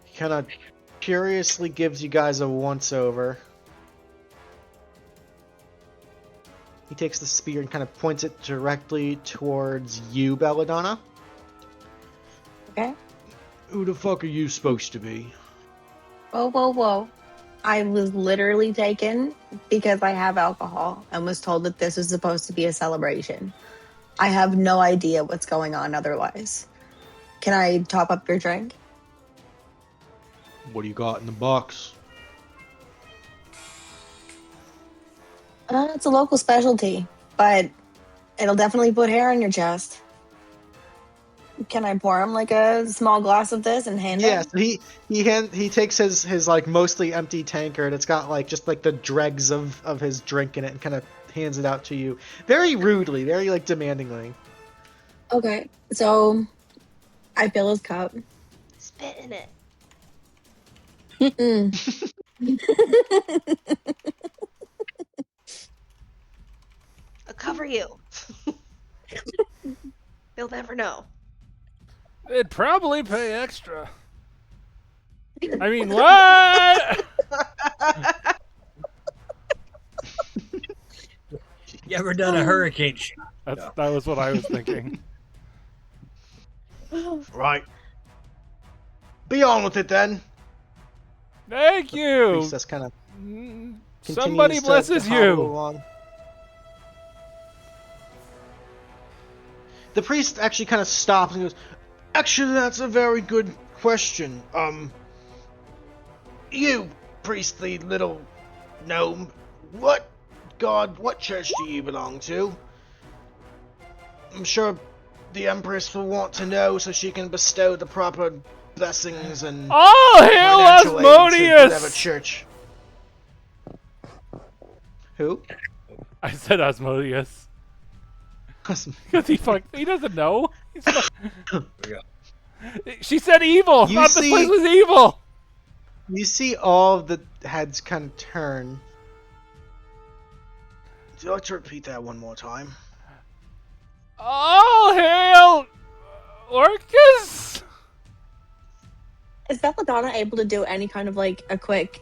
He kind of curiously gives you guys a once-over. He takes the spear and kind of points it directly towards you, Belladonna. Okay. Who the fuck are you supposed to be? Whoa, whoa, whoa. I was literally taken because I have alcohol and was told that this is supposed to be a celebration. I have no idea what's going on otherwise. Can I top up your drink? What do you got in the box? It's a local specialty, but it'll definitely put hair on your chest. Can I pour him like a small glass of this and hand it? Yeah, so he takes his like mostly empty tankard. It's got like just like the dregs of his drink in it and kind of hands it out to you. Very rudely, very like demandingly. Okay, so I fill his cup. Spit in it. I'll cover you. They'll never know. They'd probably pay extra. I mean, what? You ever done a hurricane shot? That was what I was thinking. Right. Be on with it then. Thank you. Priestess kind of Somebody blesses you. Along. The priest actually kind of stops and goes, "Actually, that's a very good question. You, priestly little gnome, what church do you belong to?" I'm sure the Empress will want to know so she can bestow the proper blessings and Oh, hail financial aid to whatever Asmodeus! church. Who? I said Asmodeus. Because he doesn't know. She said evil. You Not this see- place was evil. You see all of the heads kind of turn. Would you like to repeat that one more time? Oh, hail Orcus! Is Belladonna able to do any kind of like a quick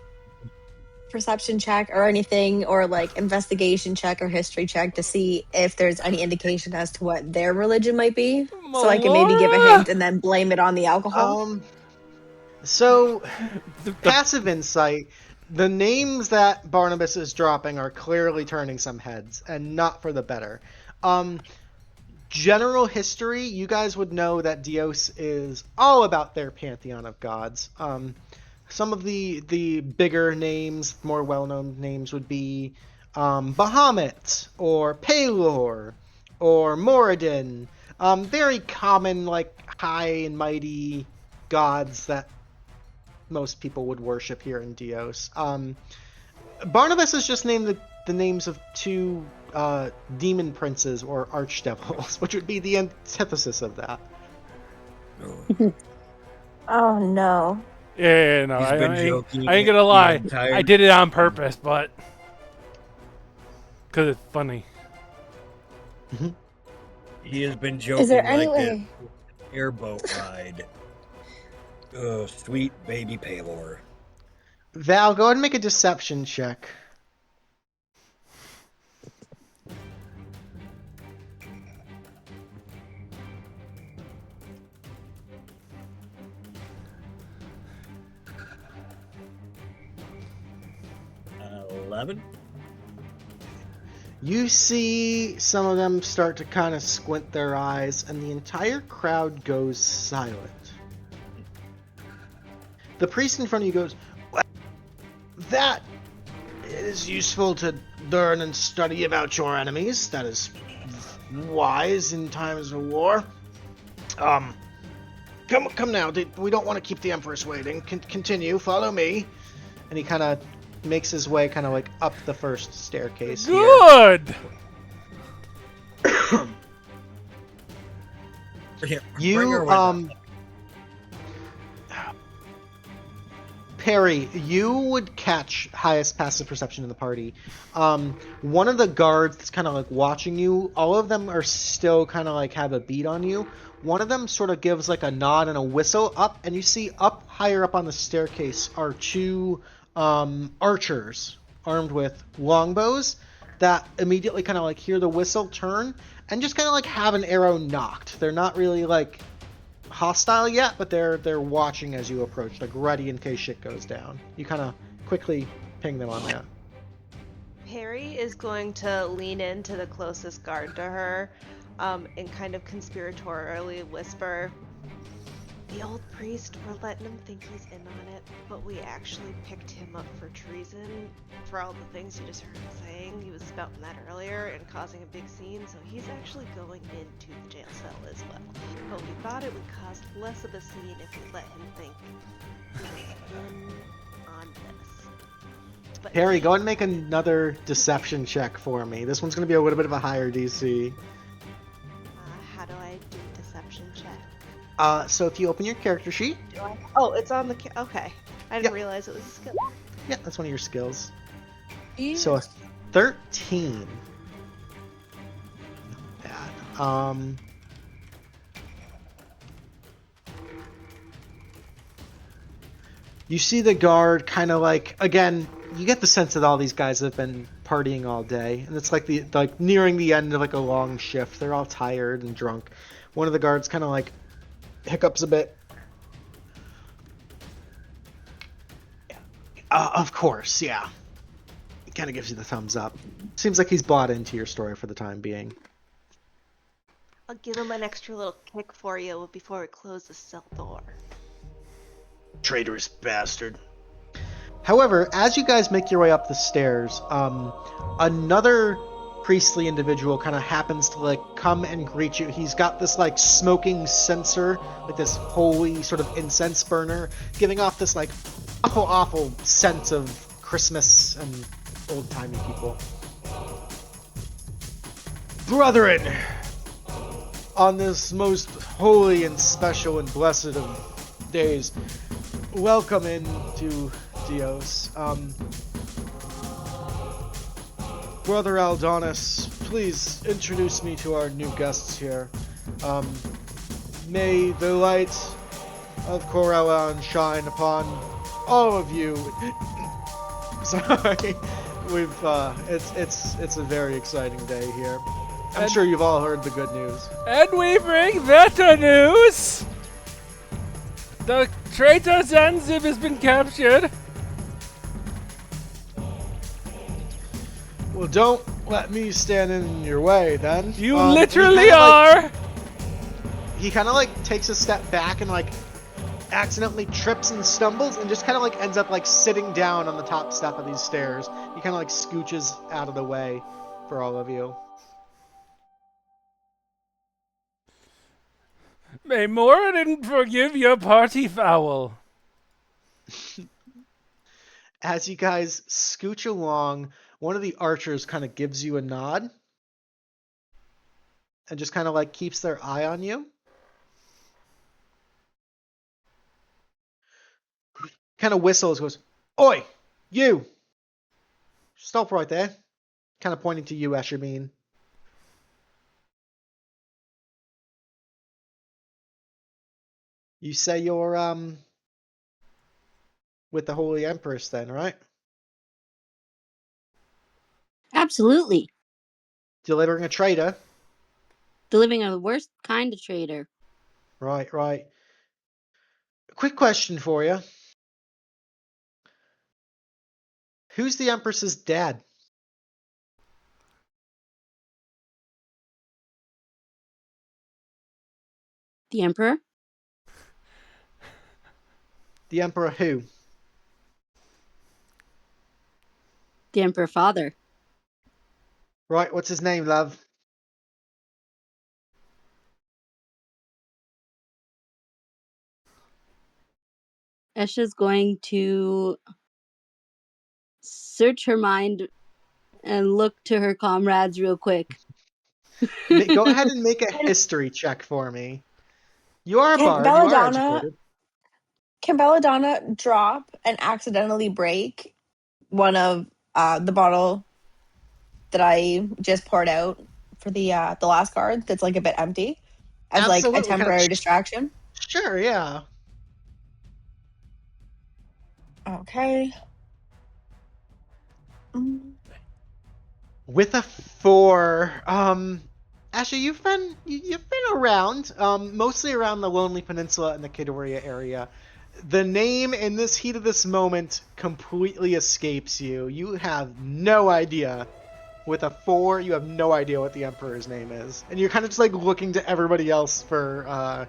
perception check or anything, or like investigation check or history check to see if there's any indication as to what their religion might be? So I can maybe give a Melora? hint and then blame it on the alcohol. So The- passive insight. The names that Barnabas is dropping are clearly turning some heads, and not for the better. General history, you guys would know that Dios is all about their pantheon of gods. Some of the bigger names, more well-known names, would be Bahamut, or Pelor, or Moradin. Very common, like, high and mighty gods that most people would worship here in Dios. Barnabas has just named the names of two demon princes or archdevils, which would be the antithesis of that. Oh no. Yeah, no, He's I been ain't joking gonna the lie. entire- I did it on purpose, but because it's funny. He has been joking Is there like any this way? airboat ride. Oh, sweet baby Pelor. Val, go ahead and make a deception check. Uh, 11? You see some of them start to kind of squint their eyes, and the entire crowd goes silent. The priest in front of you goes, "Well, that is useful to learn and study about your enemies. That is wise in times of war. Come now. We don't want to keep the Empress waiting. Continue. Follow me." And he kind of makes his way kind of like up the first staircase here. Good. Bring her You, with Perry, you would catch highest passive perception in the party. One of the guards that's kind of like watching you, all of them are still kind of like have a beat on you. One of them sort of gives like a nod and a whistle up, and you see up higher up on the staircase are two archers armed with longbows that immediately kind of like hear the whistle, turn, and just kind of like have an arrow knocked. They're not really like hostile yet, but they're watching as you approach, like ready in case shit goes down. You kind of quickly ping them on that. Perry is going to lean into the closest guard to her and kind of conspiratorially whisper, "The old priest, we're letting him think he's in on it, but we actually picked him up for treason for all the things you just heard him saying. He was spouting that earlier and causing a big scene, so he's actually going into the jail cell as well. But we thought it would cause less of a scene if we let him think he was in on this." But Perry, go ahead and make another deception check for me. This one's going to be a little bit of a higher DC. how do I do deception check? So if you open your character sheet, Oh, it's on the okay. I didn't Yep. realize it was a skill. yeah, that's one of your skills. Yeah. So a 13. Not bad. You see the guard kind of like, again, you get the sense that all these guys have been partying all day, and it's like nearing the end of like a long shift. They're all tired and drunk. One of the guards kind of like hiccups a bit. Of course, yeah. He kind of gives you the thumbs up. Seems like he's bought into your story for the time being. I'll give him an extra little kick for you before we close the cell door. Traitorous bastard. However, as you guys make your way up the stairs, another priestly individual kind of happens to like come and greet you. He's got this like smoking censer, like this holy sort of incense burner, giving off this like awful sense of Christmas and old-timey people. Brethren, on this most holy and special and blessed of days, welcome into Dios. Brother Aldonis, please introduce me to our new guests here. May the light of Corellan shine upon all of you. Sorry, it's a very exciting day here. I'm sure you've all heard the good news. And we bring better news! The traitor Zanzib has been captured. Well, don't let me stand in your way, then. You literally are! He kind of, like, takes a step back and, like, accidentally trips and stumbles and just kind of, like, ends up, like, sitting down on the top step of these stairs. He kind of, like, scooches out of the way for all of you. May Moradin forgive your party foul. As you guys scooch along, one of the archers kind of gives you a nod and just kind of like keeps their eye on you. Kind of whistles, goes, "Oi, you! Stop right there." Kind of pointing to you, Esha. You say you're with the Holy Empress then, right? Absolutely. Delivering a traitor. Delivering the worst kind of traitor. Right, right. Quick question for you. Who's the Empress's dad? The Emperor? The Emperor who? The Emperor Father. Right, what's his name, love? Esha's going to search her mind and look to her comrades real quick. Go ahead and make a history check for me. You are a Can bard, you are Belladonna, educated. can Belladonna drop and accidentally break one of the bottle that I just poured out for the last card that's like a bit empty as like Absolutely, a temporary distraction? Sure, yeah. Okay. With a 4, Asha, you've been around, mostly around the Lonely Peninsula and the Kidoria area. The name in this heat of this moment completely escapes you. You have no idea. With a 4, you have no idea what the Emperor's name is, and you're kind of just like looking to everybody else for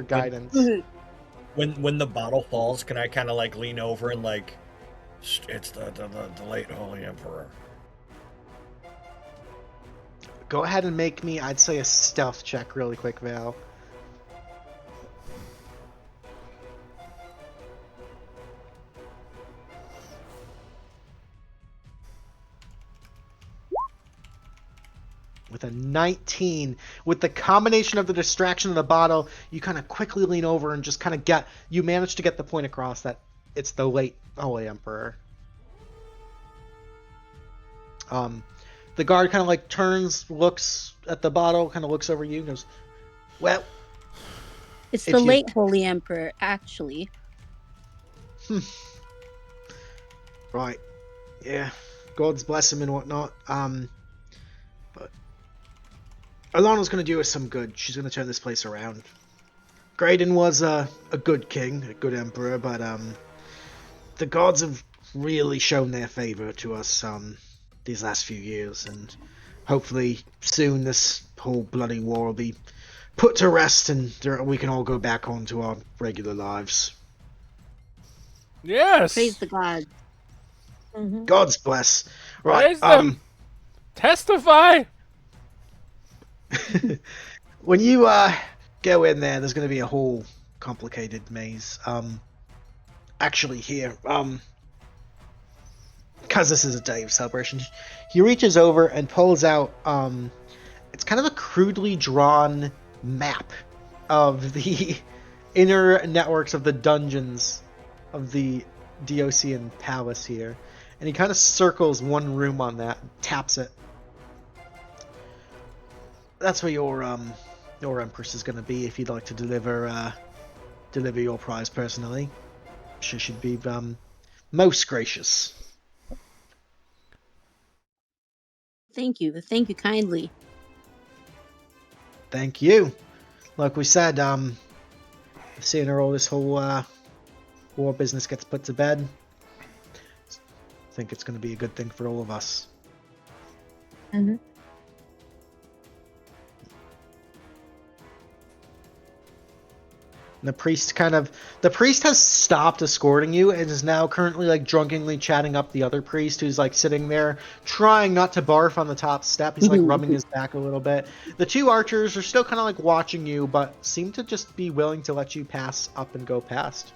guidance. When the bottle falls, can I kind of like lean over and like, it's the late Holy Emperor. Go ahead and make me, I'd say, a stealth check really quick, Val. With a 19, with the combination of the distraction of the bottle, you kind of quickly lean over and just kind of you manage to get the point across that it's the late Holy Emperor. The guard kind of like turns, looks at the bottle, kind of looks over you, and goes, "Well, it's the late Holy Emperor, actually." Right. Yeah. God's bless him and whatnot. But Alana's going to do us some good. She's going to turn this place around. Graydon was a good king, a good emperor, but the gods have really shown their favor to us these last few years, and hopefully soon this whole bloody war will be put to rest and we can all go back on to our regular lives. Yes. Praise the gods. Mm-hmm. God's bless. Right. Praise them. Testify! When you go in there, there's going to be a whole complicated maze. Actually, here, because this is a day of celebration, he reaches over and pulls out. It's kind of a crudely drawn map of the inner networks of the dungeons of the Diosian palace here, and he kind of circles one room on that, and taps it. That's where your Empress is going to be if you'd like to deliver your prize personally. She should be most gracious. Thank you kindly. Thank you. Like we said, the sooner all this whole war business gets put to bed, I think it's going to be a good thing for all of us. Mm-hmm. The priest has stopped escorting you and is now currently like drunkenly chatting up the other priest who's like sitting there trying not to barf on the top step. He's like rubbing his back a little bit. The two archers are still kind of like watching you, but seem to just be willing to let you pass up and go past.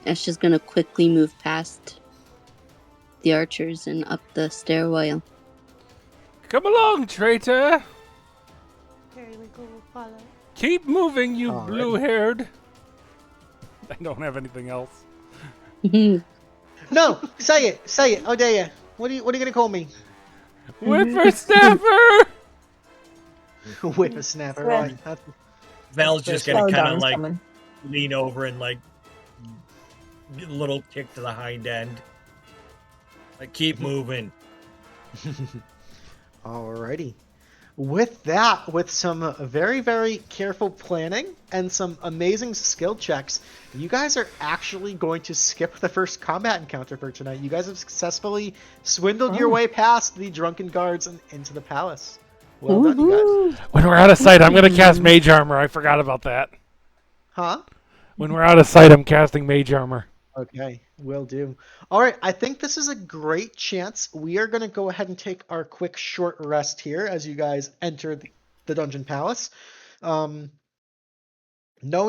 Esha's gonna quickly move past the archers and up the stairwell. Come along, traitor! Periwinkle will follow. Keep moving, you Alright. blue-haired. I don't have anything else. No, say it. Oh, dare you? What are you gonna call me? Whippersnapper! Whippersnapper, Yeah. right? That's- Val's just Slow gonna kind of Belladonna's like coming. lean over and like get a little kick to the hind end. Like keep moving. Alrighty. With that, with some very, very careful planning and some amazing skill checks, you guys are actually going to skip the first combat encounter for tonight. You guys have successfully swindled your way past the drunken guards and into the palace. Well done, you guys. When we're out of sight, I'm going to cast Mage Armor. I forgot about that. Huh? When we're out of sight, I'm casting Mage Armor. Okay, will do. All right, I think this is a great chance. We are going to go ahead and take our quick short rest here as you guys enter the Dungeon Palace. No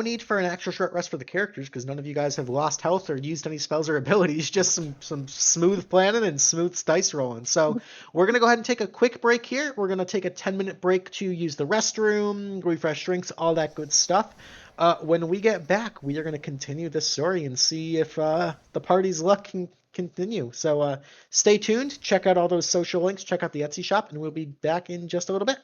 need for an extra short rest for the characters because none of you guys have lost health or used any spells or abilities. Just some smooth planning and smooth dice rolling. So we're going to go ahead and take a quick break here. We're going to take a 10-minute break to use the restroom, refresh drinks, all that good stuff. When we get back, we are going to continue this story and see if the party's luck can continue. So stay tuned. Check out all those social links. Check out the Etsy shop, and we'll be back in just a little bit.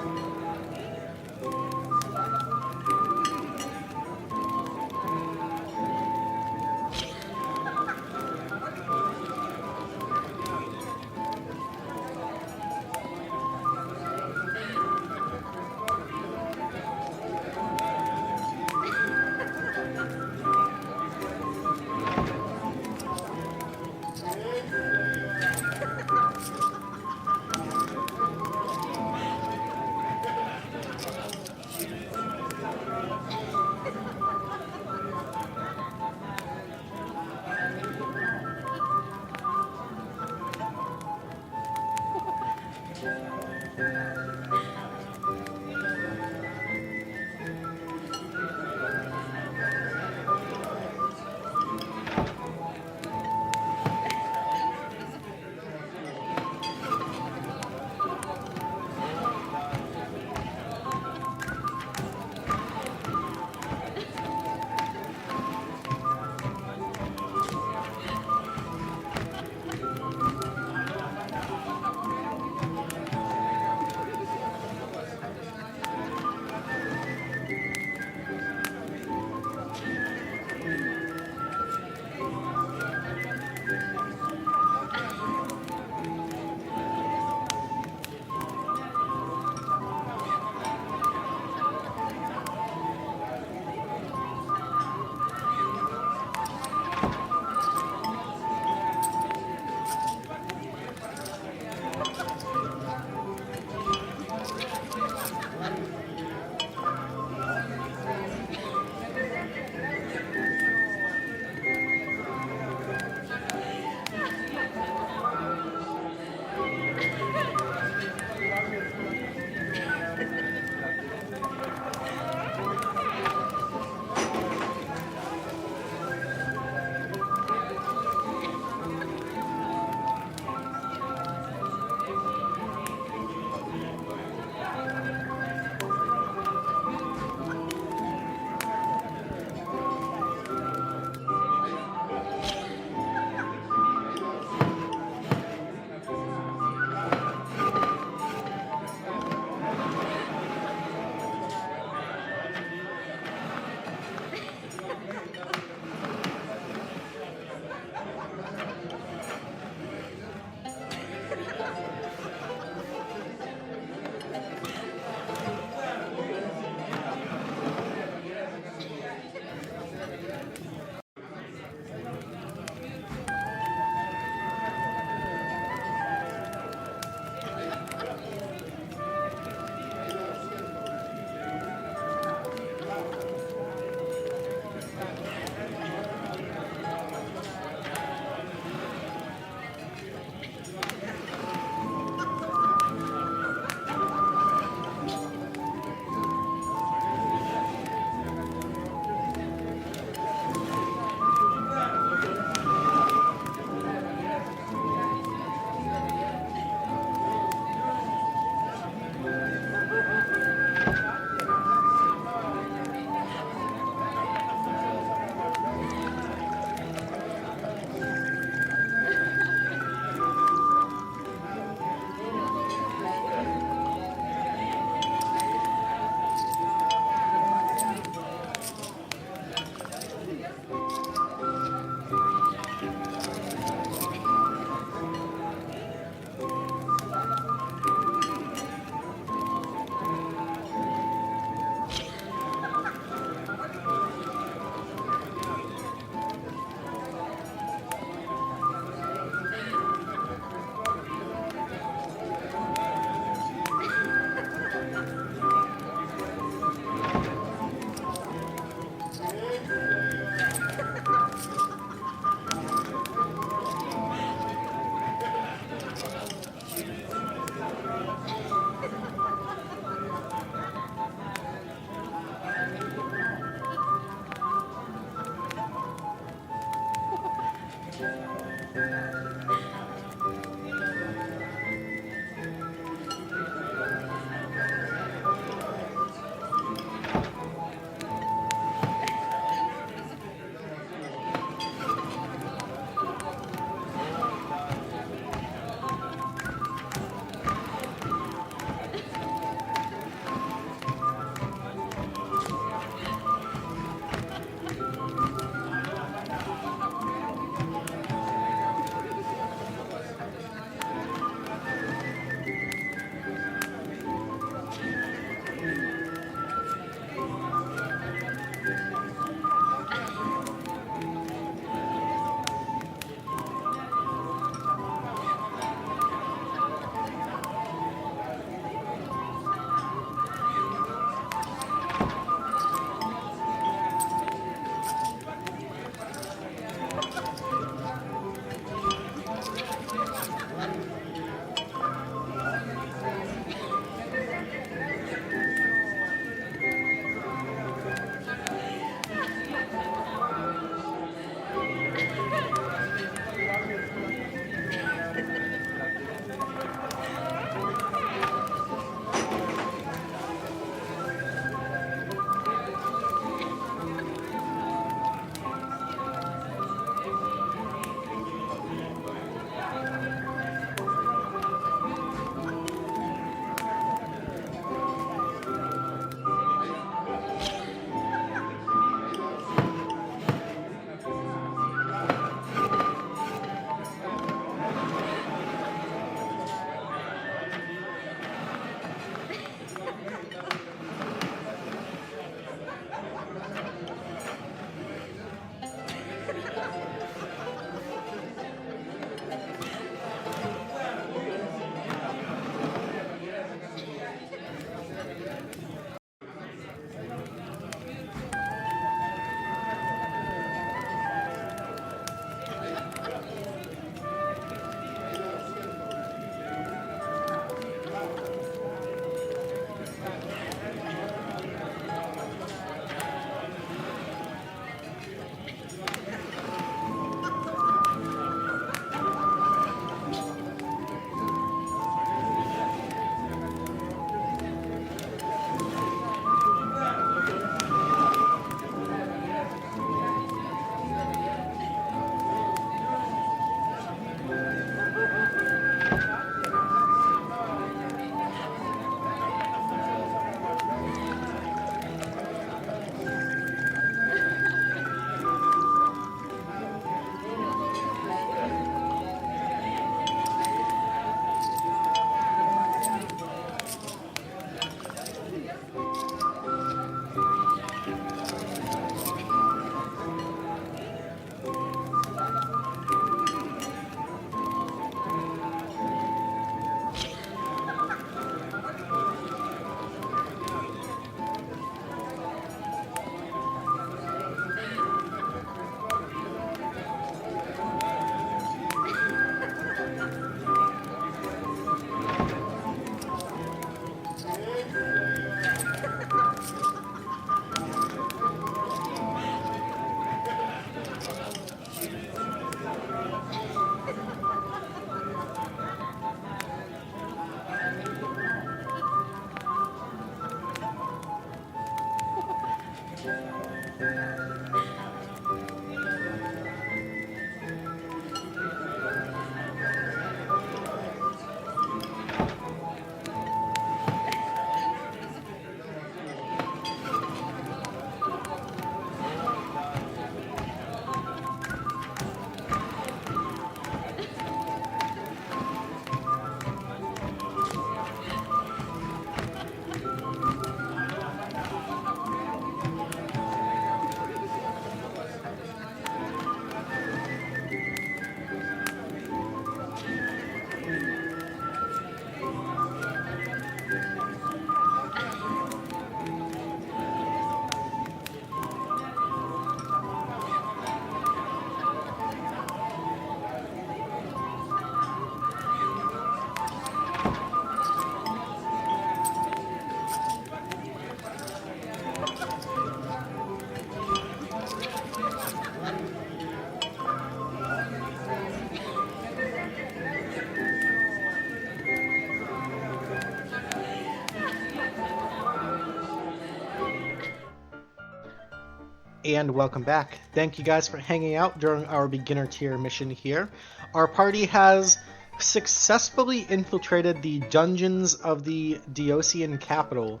And welcome back. Thank you guys for hanging out during our beginner tier mission here. Our party has successfully infiltrated the dungeons of the Diosian capital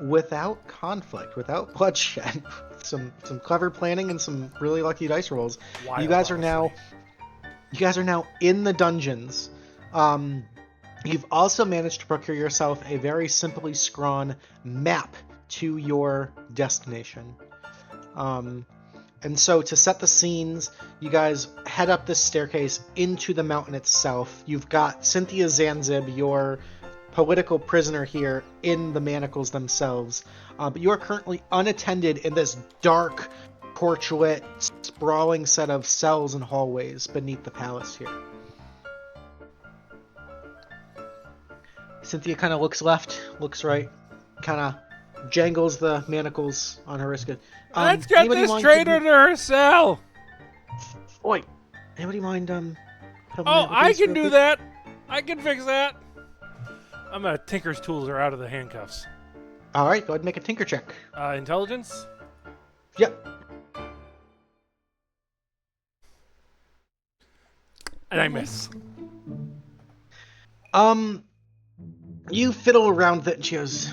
without conflict, without bloodshed. some clever planning and some really lucky dice rolls. Wild, You guys honestly. are now in the dungeons. You've also managed to procure yourself a very simply scrawn map to your destination. And so to set the scenes, you guys head up this staircase into the mountain itself. You've got Cynthia Zanzib, your political prisoner here, in the manacles themselves. But you are currently unattended in this dark, torchlit, sprawling set of cells and hallways beneath the palace here. Cynthia kind of looks left, looks right, kind of jangles the manacles on her wrist. Let's get this traitor to her cell! Oi, anybody mind helping me Oh, with I these can real do quick? that! I can fix that! Tinker's tools are out of the handcuffs. Alright, go ahead and make a tinker check. Intelligence? Yep. And I miss. You fiddle around that and she goes,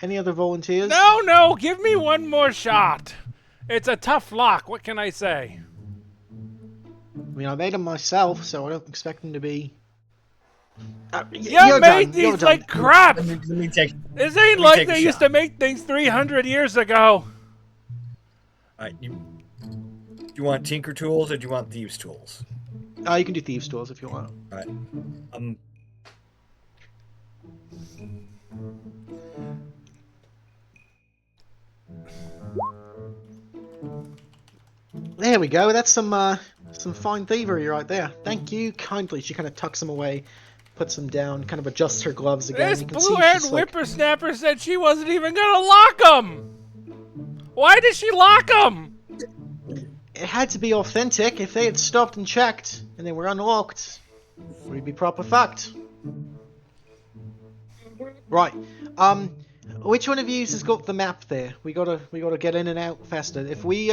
any other volunteers? No, give me one more shot. It's a tough lock, what can I say? I mean, I made them myself, so I don't expect them to be... You made You're these done. like crap! Let me take. This ain't Let me like take a they used shot. to make things 300 years ago. Alright, do you want tinker tools or do you want thieves tools? You can do thieves' tools if you want. Alright. There we go. That's some fine thievery right there. Thank you kindly. She kind of tucks them away, puts them down, kind of adjusts her gloves again. This You can see blue-haired she's like, whippersnapper said she wasn't even gonna lock them. Why did she lock them? it had to be authentic. If they had stopped and checked and they were unlocked, we'd be proper fucked. Right. Which one of you has got the map there? We gotta get in and out faster. If we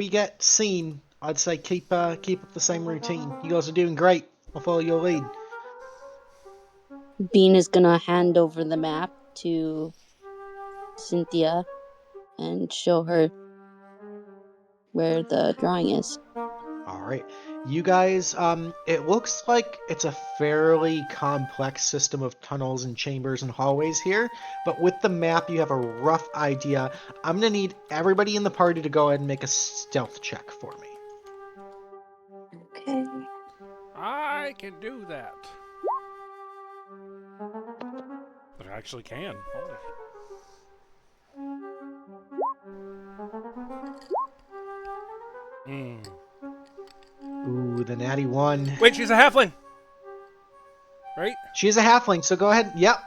get seen, I'd say keep up the same routine. You guys are doing great. I'll follow your lead. Bean is gonna hand over the map to Cynthia and show her where the drawing is. Alright. You guys, it looks like it's a fairly complex system of tunnels and chambers and hallways here, but with the map you have a rough idea. I'm gonna need everybody in the party to go ahead and make a stealth check for me. Okay. I can do that. But I actually can. Ooh, the natty one. Wait, she's a halfling! Right? She's a halfling, so go ahead. Yep.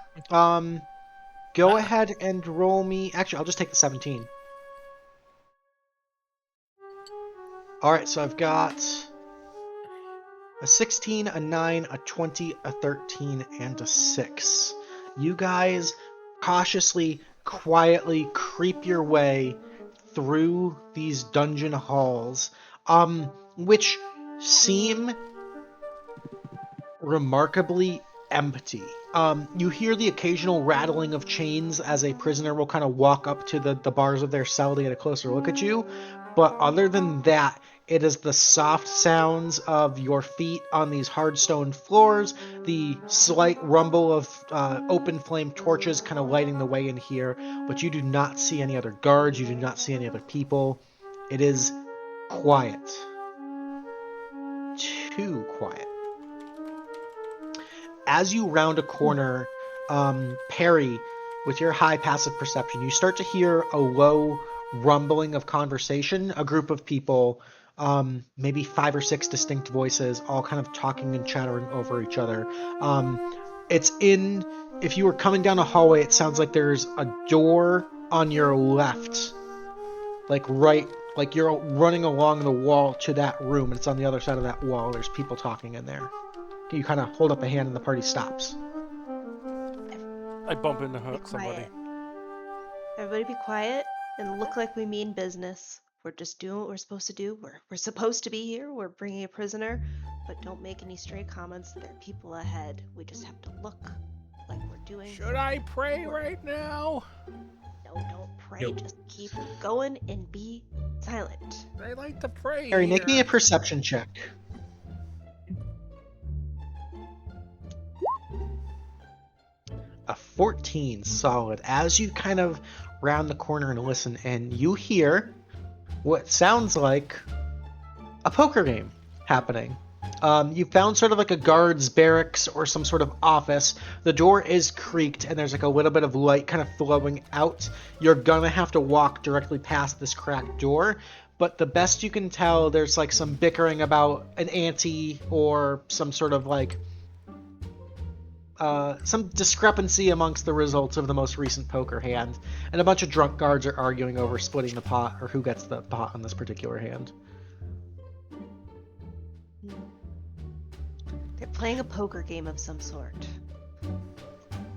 Go ahead and roll me. Actually, I'll just take the 17. Alright, so I've got a 16, a 9, a 20, a 13, and a 6. You guys cautiously, quietly creep your way through these dungeon halls, which seem remarkably empty. You hear the occasional rattling of chains as a prisoner will kind of walk up to the bars of their cell to get a closer look at you, but other than that, it is the soft sounds of your feet on these hard stone floors, the slight rumble of open flame torches kind of lighting the way in here, but you do not see any other guards, you do not see any other people. It is quiet. Too quiet. As you round a corner, Perry, with your high passive perception, you start to hear a low rumbling of conversation, a group of people, maybe 5 or 6 distinct voices, all kind of talking and chattering over each other. If you were coming down a hallway, it sounds like there's a door on your left, like you're running along the wall to that room, and it's on the other side of that wall. There's people talking in there. You kind of hold up a hand and the party stops. I bump into somebody. Everybody be quiet and look like we mean business. We're just doing what we're supposed to do. We're supposed to be here. We're bringing a prisoner. But don't make any stray comments. There are people ahead. We just have to look like we're doing. Should I pray right now? No, don't pray. Nope. Just keep going and be silent. I like to pray. Harry, make me a here. perception check. A 14, solid. As you kind of round the corner and listen, and you hear what sounds like a poker game happening. You found sort of like a guard's barracks or some sort of office. The door is creaked, and there's like a little bit of light kind of flowing out. You're gonna have to walk directly past this cracked door, but the best you can tell, there's like some bickering about an ante or some sort of like some discrepancy amongst the results of the most recent poker hand, and a bunch of drunk guards are arguing over splitting the pot or who gets the pot on this particular hand. They're playing a poker game of some sort.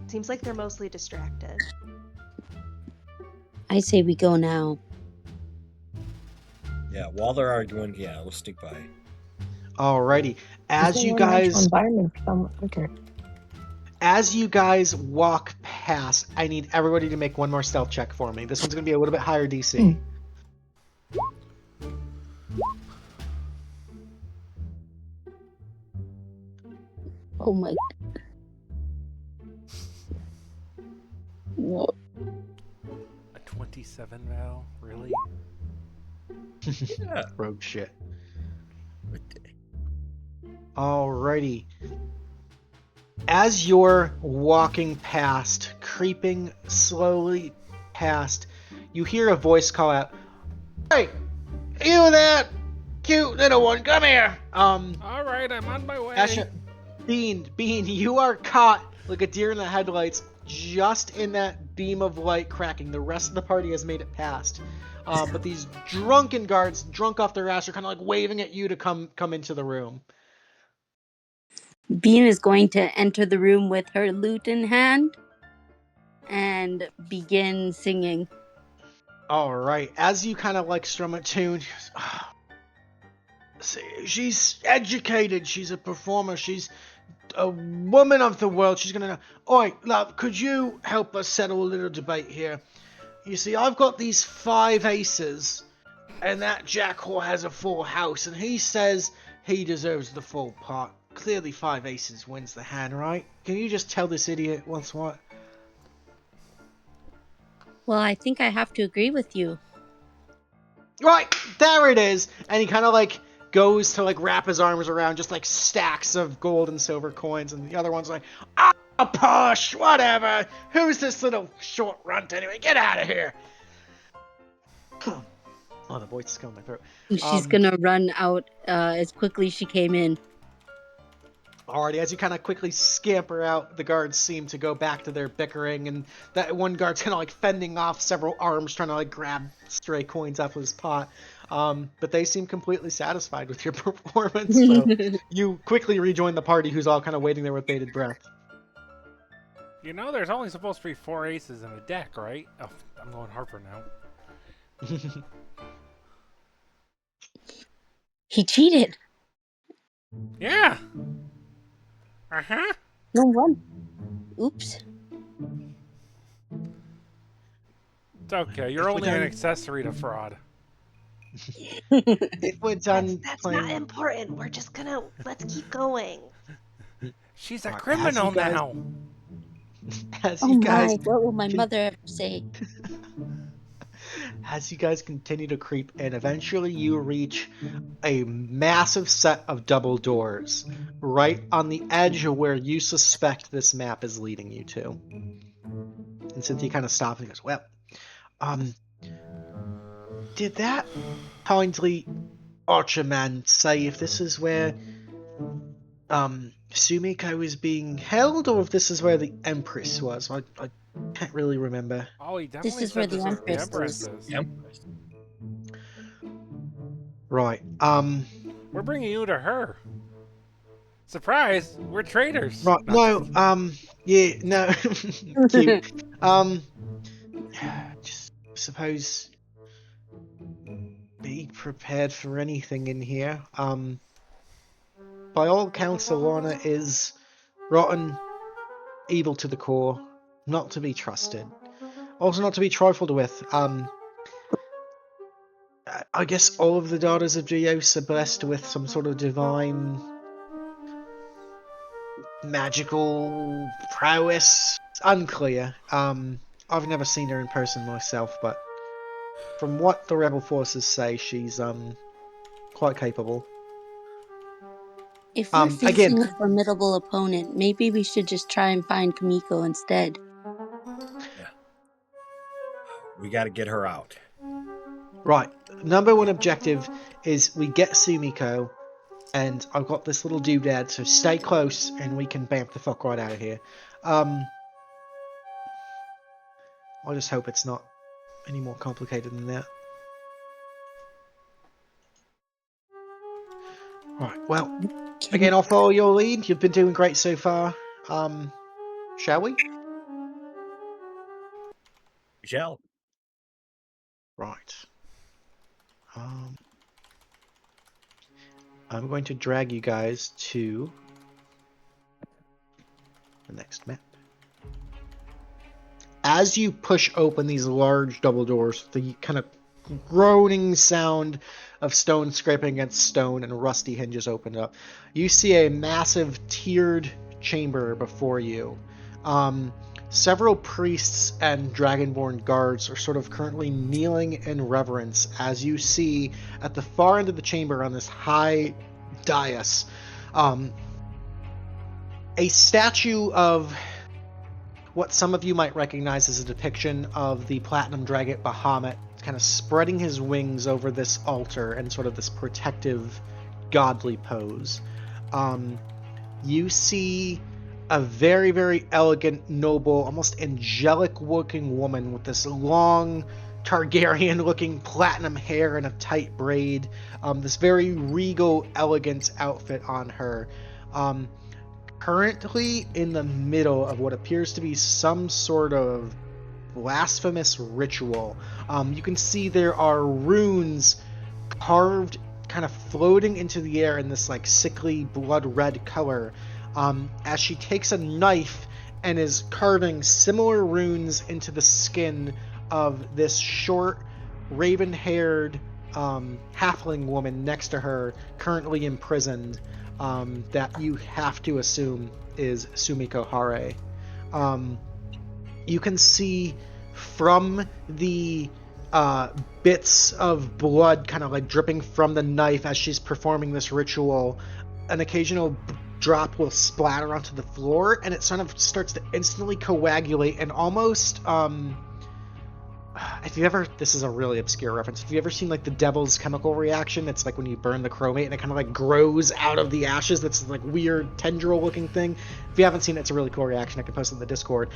Seems like they're mostly distracted. I say we go now. Yeah, while they're arguing, yeah, we'll sneak by. Alrighty, as It's a you natural guys environment for them. Okay. As you guys walk past, I need everybody to make one more stealth check for me. This one's going to be a little bit higher DC. Oh my. No. A 27, Val? Really? Yeah. Rogue shit. Alrighty. As you're walking past, creeping slowly past, you hear a voice call out, "Hey, you that cute little one, come here!" Alright, I'm on my way. Esha, Bean, you are caught like a deer in the headlights, just in that beam of light cracking. The rest of the party has made it past. But these drunken guards, drunk off their ass, are kind of like waving at you to come into the room. Bean is going to enter the room with her lute in hand and begin singing. All right. As you kind of like strum a tune, she goes, see, she's educated. She's a performer. She's a woman of the world. She's gonna know. Oi, love, could you help us settle a little debate here? You see, I've got these 5 aces, and that jackhole has a full house, and he says he deserves the full pot. Clearly 5 aces wins the hand, right? Can you just tell this idiot what's what? Well, I think I have to agree with you. Right, there it is. And he kind of like goes to like wrap his arms around just like stacks of gold and silver coins, and the other one's like, ah, push, whatever. Who's this little short runt anyway? Get out of here. Oh, the voice is coming in my throat. She's gonna run out as quickly as she came in. Alrighty, as you kind of quickly scamper out, the guards seem to go back to their bickering, and that one guard's kind of like fending off several arms trying to like grab stray coins off of his pot. But they seem completely satisfied with your performance, so you quickly rejoin the party, who's all kind of waiting there with bated breath. You know, there's only supposed to be 4 aces in a deck, right? Oh, I'm going Harper now. He cheated. Yeah. Uh-huh. No one. Oops. It's okay. You're only an accessory to fraud. If we're done That's playing... not important. We're just gonna let's keep going. She's a Alright, criminal as you guys- now. As Oh you guys my, what will my can- mother ever say? As you guys continue to creep in, eventually you reach a massive set of double doors right on the edge of where you suspect this map is leading you to. And Cynthia kind of stops and goes, well, did that kindly archerman say if this is where Sumiko was being held, or if this is where the Empress was? I can't really remember. Oh, he definitely This is said where the this is Empress is. Empress. Right. We're bringing you to her. Surprise! We're traitors. Right. No. Yeah. No. Cute. Just suppose be prepared for anything in here. By all accounts, Alana is rotten, evil to the core, not to be trusted. Also not to be trifled with. I guess all of the daughters of Dios are blessed with some sort of divine magical prowess. It's unclear. I've never seen her in person myself, but from what the rebel forces say, she's quite capable. If we're Again, facing a formidable opponent, maybe we should just try and find Kamiko instead. Yeah. We got to get her out. right. Number one objective is we get Sumiko, and I've got this little doodad, so stay close, and we can bamf the fuck right out of here. I just hope it's not any more complicated than that. Right, well, again, I'll follow your lead. You've been doing great so far. Shall we? Shall. Right. I'm going to drag you guys to the next map. As you push open these large double doors, the kind of groaning sound of stone scraping against stone and rusty hinges open up, you see a massive tiered chamber before you. Several priests and dragonborn guards are sort of currently kneeling in reverence as you see at the far end of the chamber on this high dais a statue of what some of you might recognize as a depiction of the platinum dragon Bahamut, kind of spreading his wings over this altar in sort of this protective, godly pose. You see a very, very elegant, noble, almost angelic-looking woman with this long, Targaryen-looking platinum hair and a tight braid. This very regal, elegant outfit on her. Currently in the middle of what appears to be some sort of blasphemous ritual. You can see there are runes carved, kind of floating into the air in this like sickly blood red color, as she takes a knife and is carving similar runes into the skin of this short, raven-haired halfling woman next to her, currently imprisoned, that you have to assume is Sumiko Hare. You can see from the bits of blood kind of like dripping from the knife as she's performing this ritual, an occasional drop will splatter onto the floor, and it sort of starts to instantly coagulate and almost if you ever, this is a really obscure reference, if you ever seen like the devil's chemical reaction, it's like when you burn the chromate and it kind of like grows out of the ashes, that's like weird tendril looking thing. If you haven't seen it, it's a really cool reaction. I can post it in the Discord.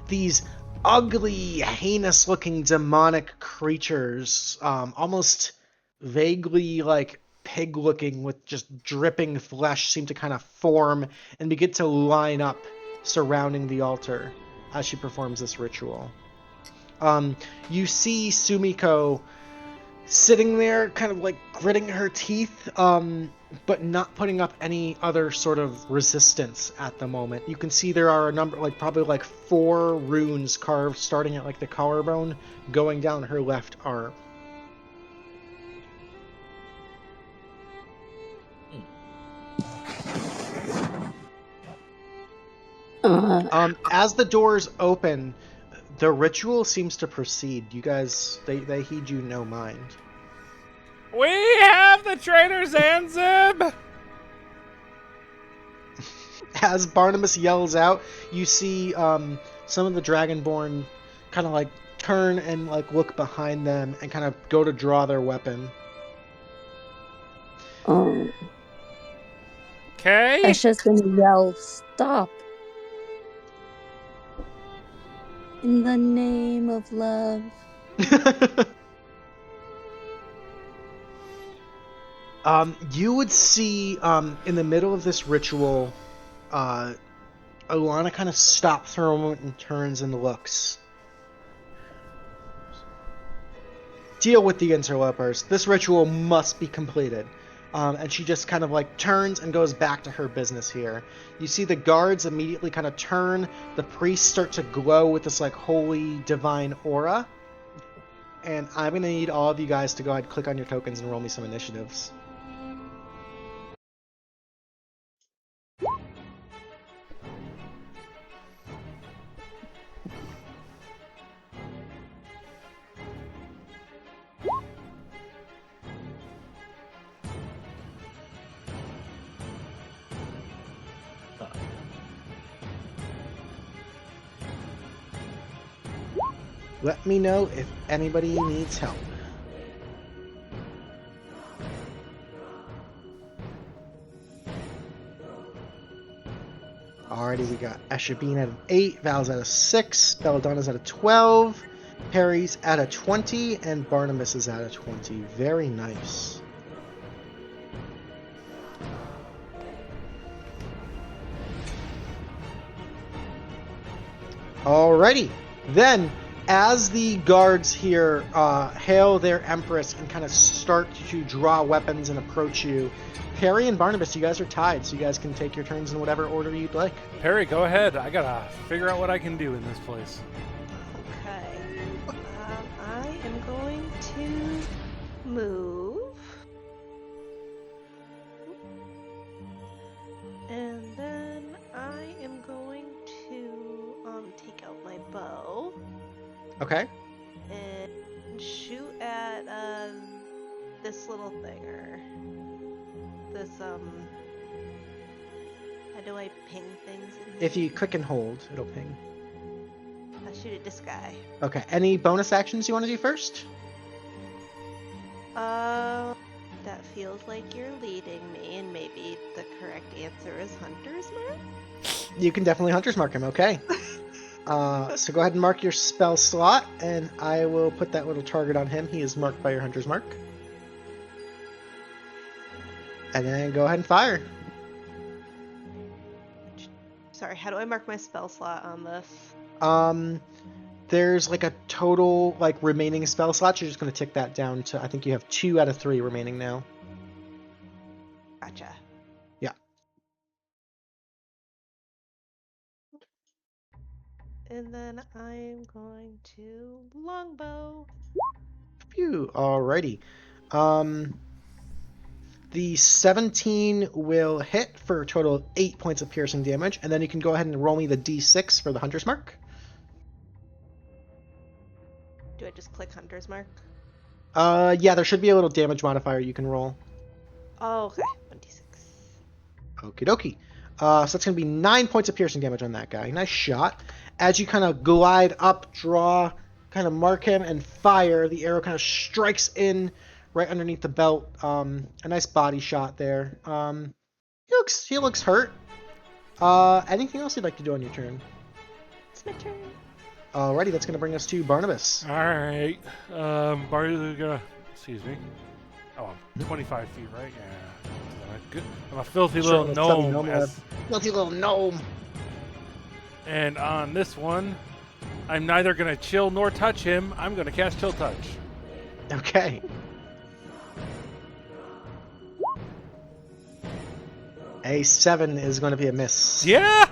These ugly, heinous looking demonic creatures, almost vaguely like pig looking with just dripping flesh, seem to kind of form and begin to line up surrounding the altar as she performs this ritual. You see Sumiko sitting there, kind of like gritting her teeth, but not putting up any other sort of resistance at the moment. You can see there are a number, like probably like 4 runes carved, starting at like the collarbone, going down her left arm. As the doors open, the ritual seems to proceed. You guys, they heed you no mind. We have the traitor Zanzib! As Barnabus yells out, you see some of the Dragonborn kind of like turn and like look behind them and kind of go to draw their weapon. Okay. Esha's gonna yell, "Stop! In the name of love." You would see in the middle of this ritual, Alana kind of stops for a moment and turns and looks. deal with the interlopers. This ritual must be completed. And she just kind of like turns and goes back to her business here. You see the guards immediately kind of turn. The priests start to glow with this like holy divine aura. And I'm going to need all of you guys to go ahead, click on your tokens, and roll me some initiatives. Let me know if anybody needs help. Alrighty, we got Esha Bean at an 8, Val's at a 6, Belladonna's at a 12, Perry's at a 20, and Barnabus is at a 20. Very nice. Alrighty, then as the guards here hail their Empress and kind of start to draw weapons and approach you, Perry and Barnabus, you guys are tied, so you guys can take your turns in whatever order you'd like. Perry, go ahead. I gotta figure out what I can do in this place. Okay. I am going to move. And then I am going to take out my bow Okay. and shoot at this little thinger. This how do I ping things in here? If you click and hold, it'll ping. I'll shoot at this guy. Okay, any bonus actions you want to do first? That feels like you're leading me, and maybe the correct answer is Hunter's Mark? You can definitely Hunter's Mark him, okay. So go ahead and mark your spell slot, and I will put that little target on him. He is marked by your Hunter's Mark. And then go ahead and fire. Sorry, how do I mark my spell slot on this? There's like a total like remaining spell slots. You're just going to tick that down to, I think you have 2 out of 3 remaining now. Gotcha. Yeah. And then I'm going to longbow. Phew, alrighty. The 17 will hit for a total of 8 points of piercing damage, and then you can go ahead and roll me the d6 for the Hunter's Mark. Do I just click Hunter's Mark? Yeah, there should be a little damage modifier you can roll. Oh, okay. 1d6. Okie dokie. So that's going to be 9 points of piercing damage on that guy. Nice shot. As you kind of glide up, draw, kind of mark him, and fire, the arrow kind of strikes in right underneath the belt. A nice body shot there. He looks hurt. Anything else you'd like to do on your turn? It's my turn. Alrighty, that's going to bring us to Barnabas. Alright. Barnabas is gonna... Excuse me. Oh, I'm 25 feet, right? Yeah. I'm a filthy Sure, little let's tell the gnome. gnome filthy little gnome. And on this one, I'm neither going to chill nor touch him. I'm going to cast Chill Touch. Okay. A 7 is going to be a miss. Yeah?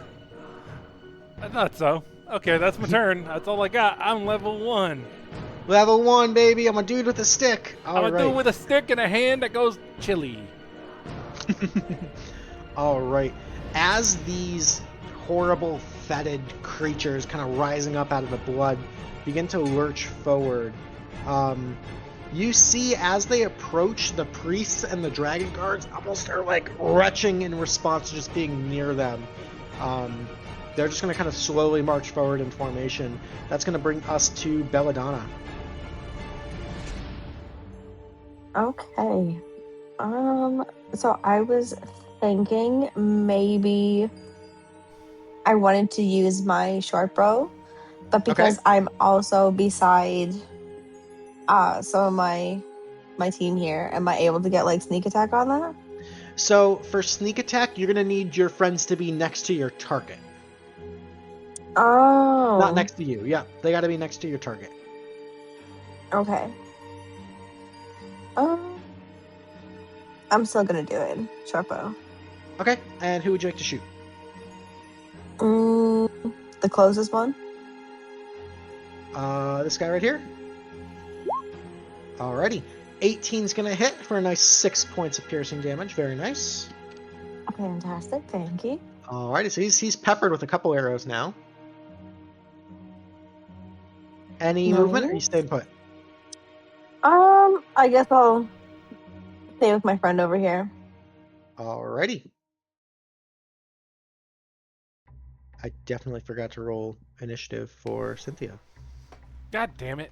I thought so. Okay, that's my turn. That's all I got. I'm level 1. Level 1, baby. I'm a dude with a stick. I'm a dude with a stick and a hand that goes chilly. All right. As these horrible fetid creatures kind of rising up out of the blood begin to lurch forward, you see as they approach, the priests and the dragon guards almost are like retching in response to just being near them. They're just going to kind of slowly march forward in formation. That's going to bring us to Belladonna. Okay. So I was thinking maybe I wanted to use my short bow, but because I'm also beside some of my team here, am I able to get like sneak attack on that? So for sneak attack, you're going to need your friends to be next to your target. Oh. Not next to you. Yeah, they got to be next to your target. Okay. I'm still gonna do it. Short bow. Okay, and who would you like to shoot? The closest one. This guy right here. Alrighty. 18's gonna hit for a nice 6 points of piercing damage. Very nice. Fantastic. Thank you. Alrighty, so he's peppered with a couple arrows now. Any movement, or are you staying put? I guess I'll stay with my friend over here. Alrighty. I definitely forgot to roll initiative for Cynthia. God damn it.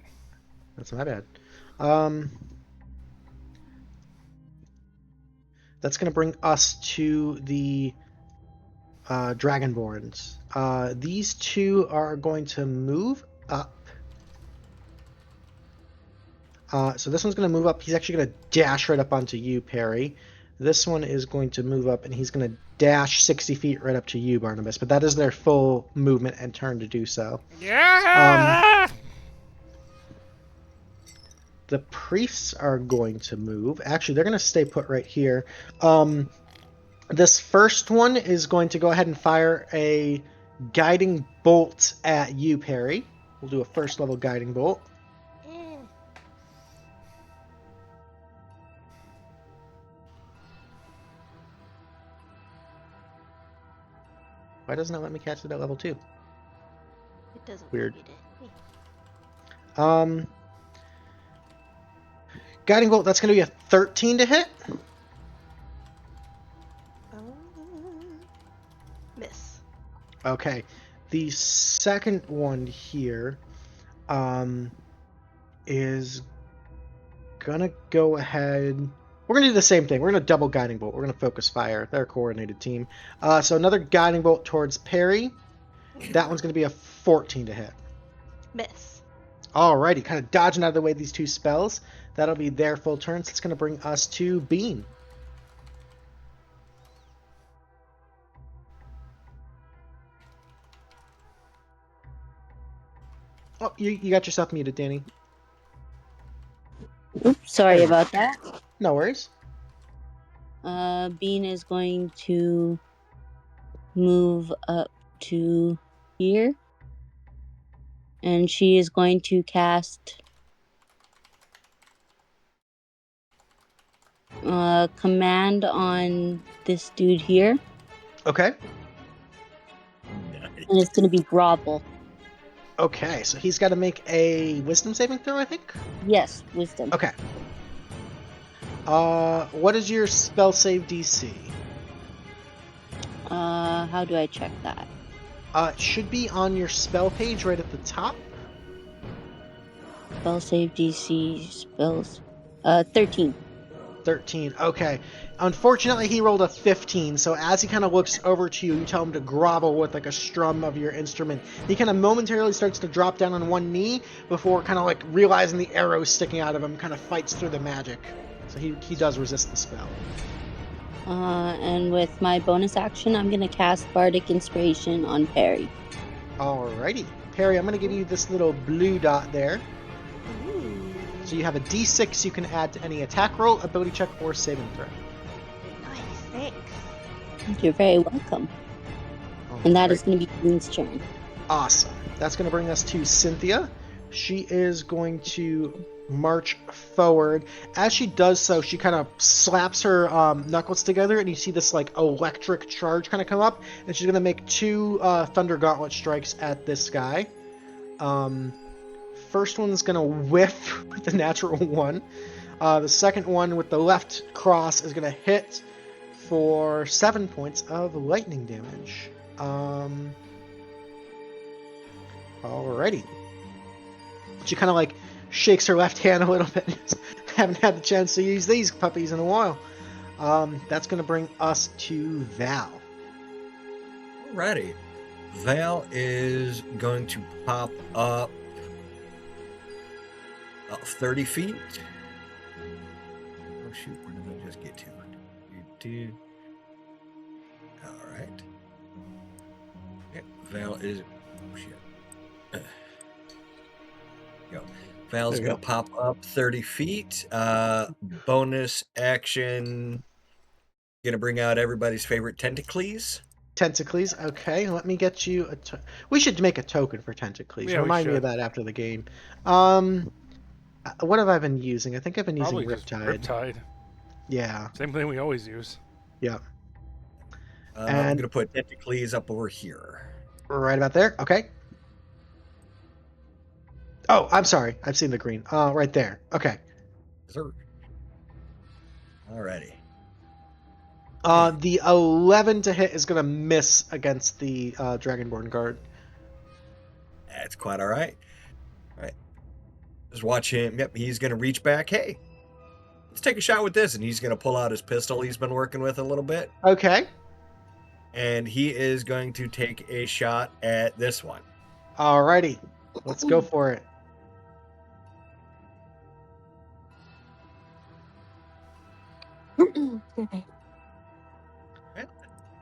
That's my bad. That's going to bring us to the Dragonborns. These two are going to move up. So this one's going to move up. He's actually going to dash right up onto you, Perry. This one is going to move up, and he's going to dash 60 feet right up to you, Barnabas. But that is their full movement and turn to do so. Yeah! The priests are going to move. Actually, they're going to stay put right here. This first one is going to go ahead and fire a guiding bolt at you, Perry. We'll do a first level guiding bolt. Why doesn't it let me catch it at level 2? It doesn't Weird. need it. Guiding bolt, that's going to be a 13 to hit. Miss. Okay. The second one here is going to go ahead... We're going to do the same thing. We're going to double guiding bolt. We're going to focus fire. They're a coordinated team. So another guiding bolt towards Perry. That one's going to be a 14 to hit. Miss. Alrighty, kind of dodging out of the way these two spells. That'll be their full turn. So it's going to bring us to Bean. Oh, you got yourself muted, Dani. Oops, sorry about that. No worries. Bean is going to move up to here. And she is going to cast command on this dude here. Okay. And it's going to be grovel. Okay, so he's got to make a wisdom saving throw, I think? Yes, wisdom. Okay. What is your spell save DC? How do I check that? It should be on your spell page right at the top. Spell save DC spells. 13. 13. Okay. Unfortunately, he rolled a 15, so as he kind of looks over to you, you tell him to grovel with like a strum of your instrument. He kind of momentarily starts to drop down on one knee before kind of like realizing the arrow sticking out of him, kind of fights through the magic. So he does resist the spell. And with my bonus action, I'm going to cast Bardic Inspiration on Perry. Alrighty. Perry, I'm going to give you this little blue dot there. Ooh. So you have a d6 you can add to any attack roll, ability check, or saving throw. Nice, thanks. You're very welcome. And that is going to be Bean's turn. Awesome. That's going to bring us to Cynthia. She is going to march forward. As she does so, she kind of slaps her knuckles together, and you see this like electric charge kind of come up, and she's going to make 2 Thunder Gauntlet strikes at this guy. First one's going to whiff with the natural 1. The second one with the left cross is going to hit for 7 points of lightning damage. Alrighty. She kind of like shakes her left hand a little bit. Haven't had the chance to use these puppies in a while. That's going to bring us to Val. Alrighty. Val is going to pop up 30 feet. Oh shoot, where did I just get to? Alright. Yeah, Val is... Oh shit. Go. Val's There you gonna pop up 30 feet. Bonus action. Gonna bring out everybody's favorite tentacles. Tentacles. Okay, let me get you a. We should make a token for Tentacles. Yeah, we Remind me of should. that after the game. What have I been using? I think I've been using Probably just Riptide. Riptide. Yeah. Same thing we always use. Yeah. I'm And gonna put tentacles up over here. right about there. Okay. Oh, I'm sorry. I've seen the green. Right there. Okay. Sir. Alrighty. The 11 to hit is gonna miss against the Dragonborn guard. That's quite all right. All right. Just watch him. Yep, he's gonna reach back. Hey, let's take a shot with this, and he's gonna pull out his pistol he's been working with a little bit, Okay. and he is going to take a shot at this one. Alrighty. Let's go for it.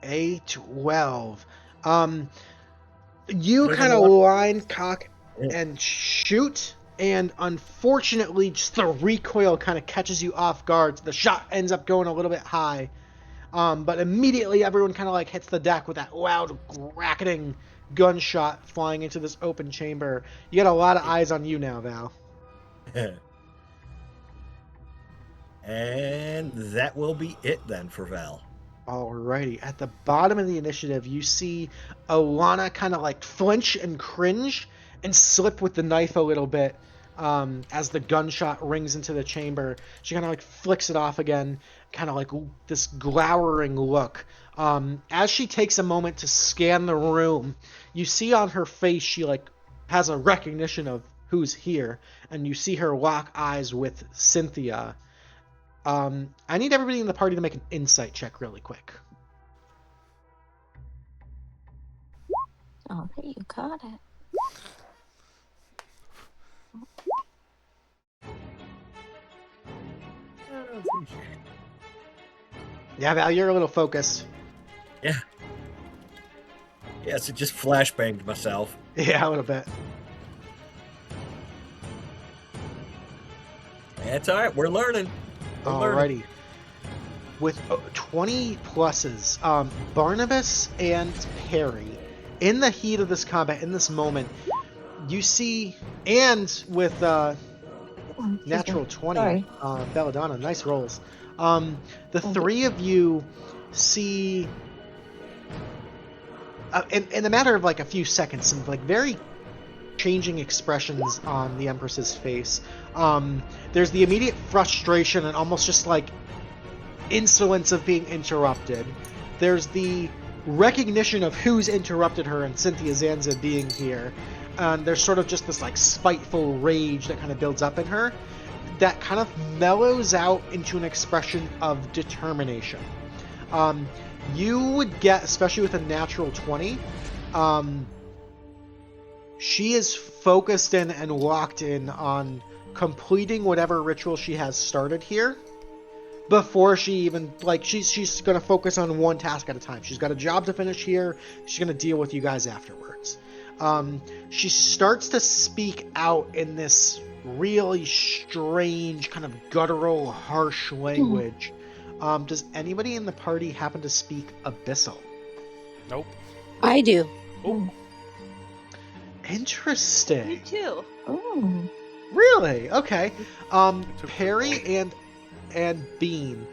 A 12. You There's kind of a lot- line, cock, and shoot, and unfortunately, just the recoil kind of catches you off guard. So the shot ends up going a little bit high, but immediately everyone kind of like hits the deck with that loud, racketing gunshot flying into this open chamber. You got a lot of eyes on you now, Val. And that will be it then for Val. Alrighty, at the bottom of the initiative, you see Alana kind of like flinch and cringe and slip with the knife a little bit as the gunshot rings into the chamber. She kind of like flicks it off again, kind of like this glowering look. As she takes a moment to scan the room, you see on her face she like has a recognition of who's here, and you see her lock eyes with Cynthia. I need everybody in the party to make an insight check really quick. Oh, there you got it. Yeah, Val, you're a little focused. Yeah. Yes, it just flashbanged myself. Yeah, a little bit. That's all right. We're learning. We're learning. Alrighty. With 20 pluses, Barnabus and Perry, in the heat of this combat, in this moment, you see, and with natural 20, Sorry. Belladonna, nice rolls. The three of you see, in a matter of like a few seconds, some like very changing expressions on the Empress's face. There's the immediate frustration and almost just like insolence of being interrupted. There's the recognition of who's interrupted her and Cynthia Zanza being here. And there's sort of just this like spiteful rage that kind of builds up in her that kind of mellows out into an expression of determination. You would get, especially with a natural 20, she is focused in and locked in on completing whatever ritual she has started here before she even, like, she's going to focus on one task at a time. She's got a job to finish here. She's going to deal with you guys afterwards. She starts to speak out in this really strange, kind of guttural, harsh language. Does anybody in the party happen to speak Abyssal? Nope. I do. Oh, Interesting. Me too. Oh. Really? Okay. took Perry the and Bean,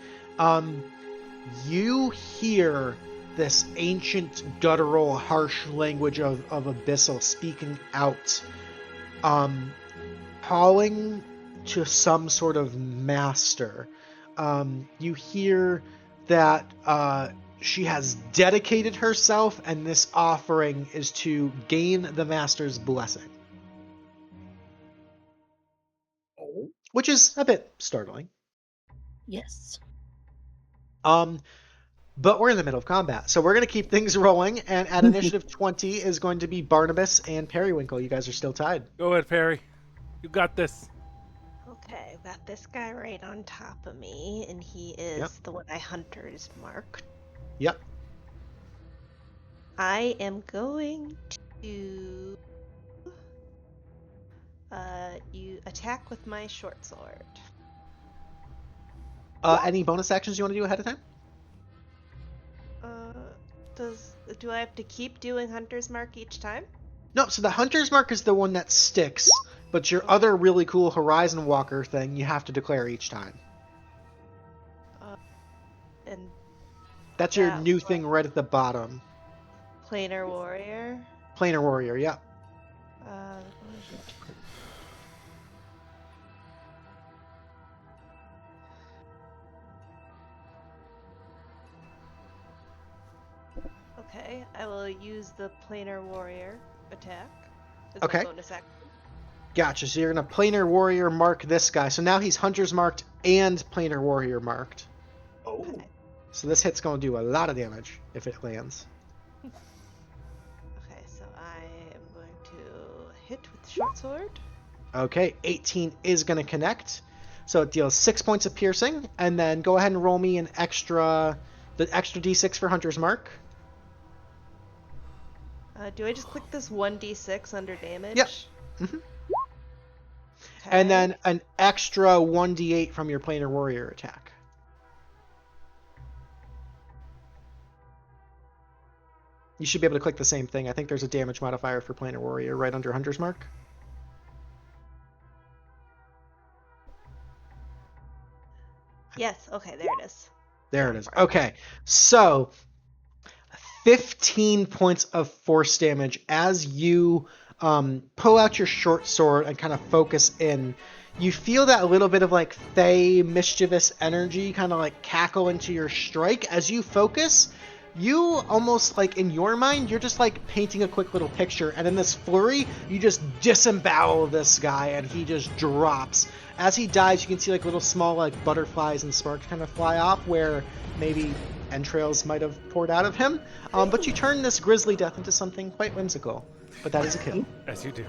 you hear this ancient, guttural, harsh language of Abyssal speaking out, calling to some sort of master. You hear that she has dedicated herself, and this offering is to gain the master's blessing. Which is a bit startling. Yes. But we're in the middle of combat, so we're going to keep things rolling, and at initiative 20 is going to be Barnabus and Periwinkle. You guys are still tied. go ahead, Perry. You got this. Okay, got this guy right on top of me, and he is Yep. the one I hunter's marked. Yep. I am going to You attack with my short sword. Any bonus actions you want to do ahead of time? Do I have to keep doing Hunter's Mark each time? No, so the Hunter's Mark is the one that sticks, but your other really cool Horizon Walker thing you have to declare each time. And That's your that new one. thing right at the bottom. Planar Warrior. Planar Warrior, yeah. Okay, I will use the Planar Warrior attack. As Okay. my bonus action. Gotcha. So you're going to Planar Warrior mark this guy. So now he's Hunter's marked and Planar Warrior marked. Oh. Okay. So this hit's going to do a lot of damage if it lands. Okay, so I am going to hit with short sword. Okay, 18 is going to connect. So it deals 6 points of piercing. And then go ahead and roll me the extra d6 for Hunter's mark. Do I just click this 1d6 under damage? Yep. Mm-hmm. Okay. And then an extra 1d8 from your Planar Warrior attack. You should be able to click the same thing. I think there's a damage modifier for Planar Warrior right under Hunter's mark. Yes, okay, there it is. There it is. Okay, so 15 points of force damage as you pull out your short sword and kind of focus in. You feel that little bit of like fey mischievous energy kind of like cackle into your strike as you focus. You almost like in your mind, you're just like painting a quick little picture, and in this flurry, you just disembowel this guy and he just drops. As he dies, you can see like little small like butterflies and sparks kind of fly off where maybe entrails might have poured out of him. But you turn this grisly death into something quite whimsical. But that is a kill. As you do.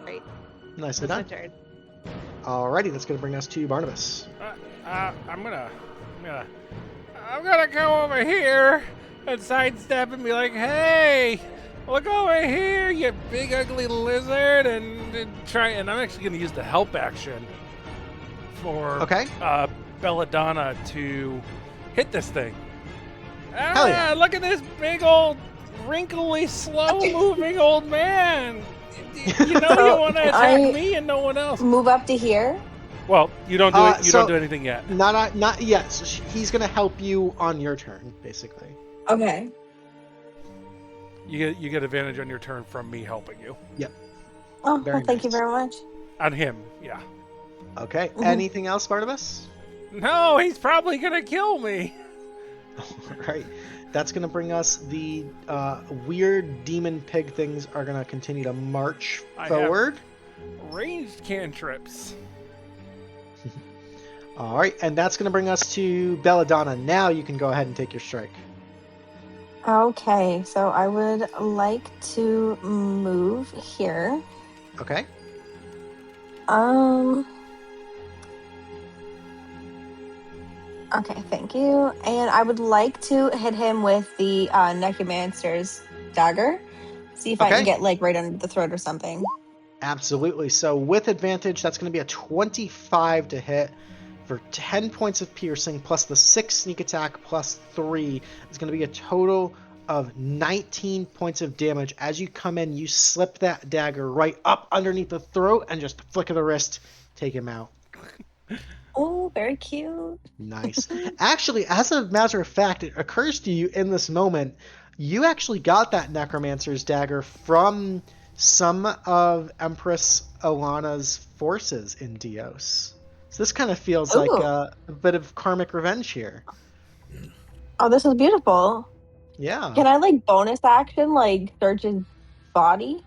Right. Nicely That's my done. turn. Alrighty, that's going to bring us to Barnabus. I'm gonna go over here and sidestep and be like, "Hey, look over here, you big ugly lizard!" And try. And I'm actually gonna use the help action for Belladonna to hit this thing. Hell yeah. Look at this big old wrinkly, slow-moving old man. You know you want to attack me and no one else. Move up to here. Well, you don't do it. You don't do anything yet. Not yet. So he's going to help you on your turn, basically. Okay. You get advantage on your turn from me helping you. Yep. Oh, Very well, thank you nice. very much. On him, yeah. Okay. Mhm. Anything else, Barnabas? No, he's probably gonna kill me. All right. That's going to bring us the weird demon pig things are going to continue to march forward. Ranged cantrips. All right. And that's going to bring us to Belladonna. Now you can go ahead and take your strike. Okay, so I would like to move here. Okay. Okay, thank you. And I would like to hit him with the Necromancer's dagger. See if I can get like right under the throat or something. Absolutely. So with advantage, that's going to be a 25 to hit for 10 points of piercing plus the 6 sneak attack plus 3. It's going to be a total of 19 points of damage. As you come in, you slip that dagger right up underneath the throat and just flick of the wrist, take him out. Oh, very cute. Nice. Actually, as a matter of fact, it occurs to you in this moment, you actually got that Necromancer's dagger from some of Empress Alana's forces in Dios. So this kind of feels like a bit of karmic revenge here. Oh, this is beautiful. Yeah. Can I like bonus action like search his body?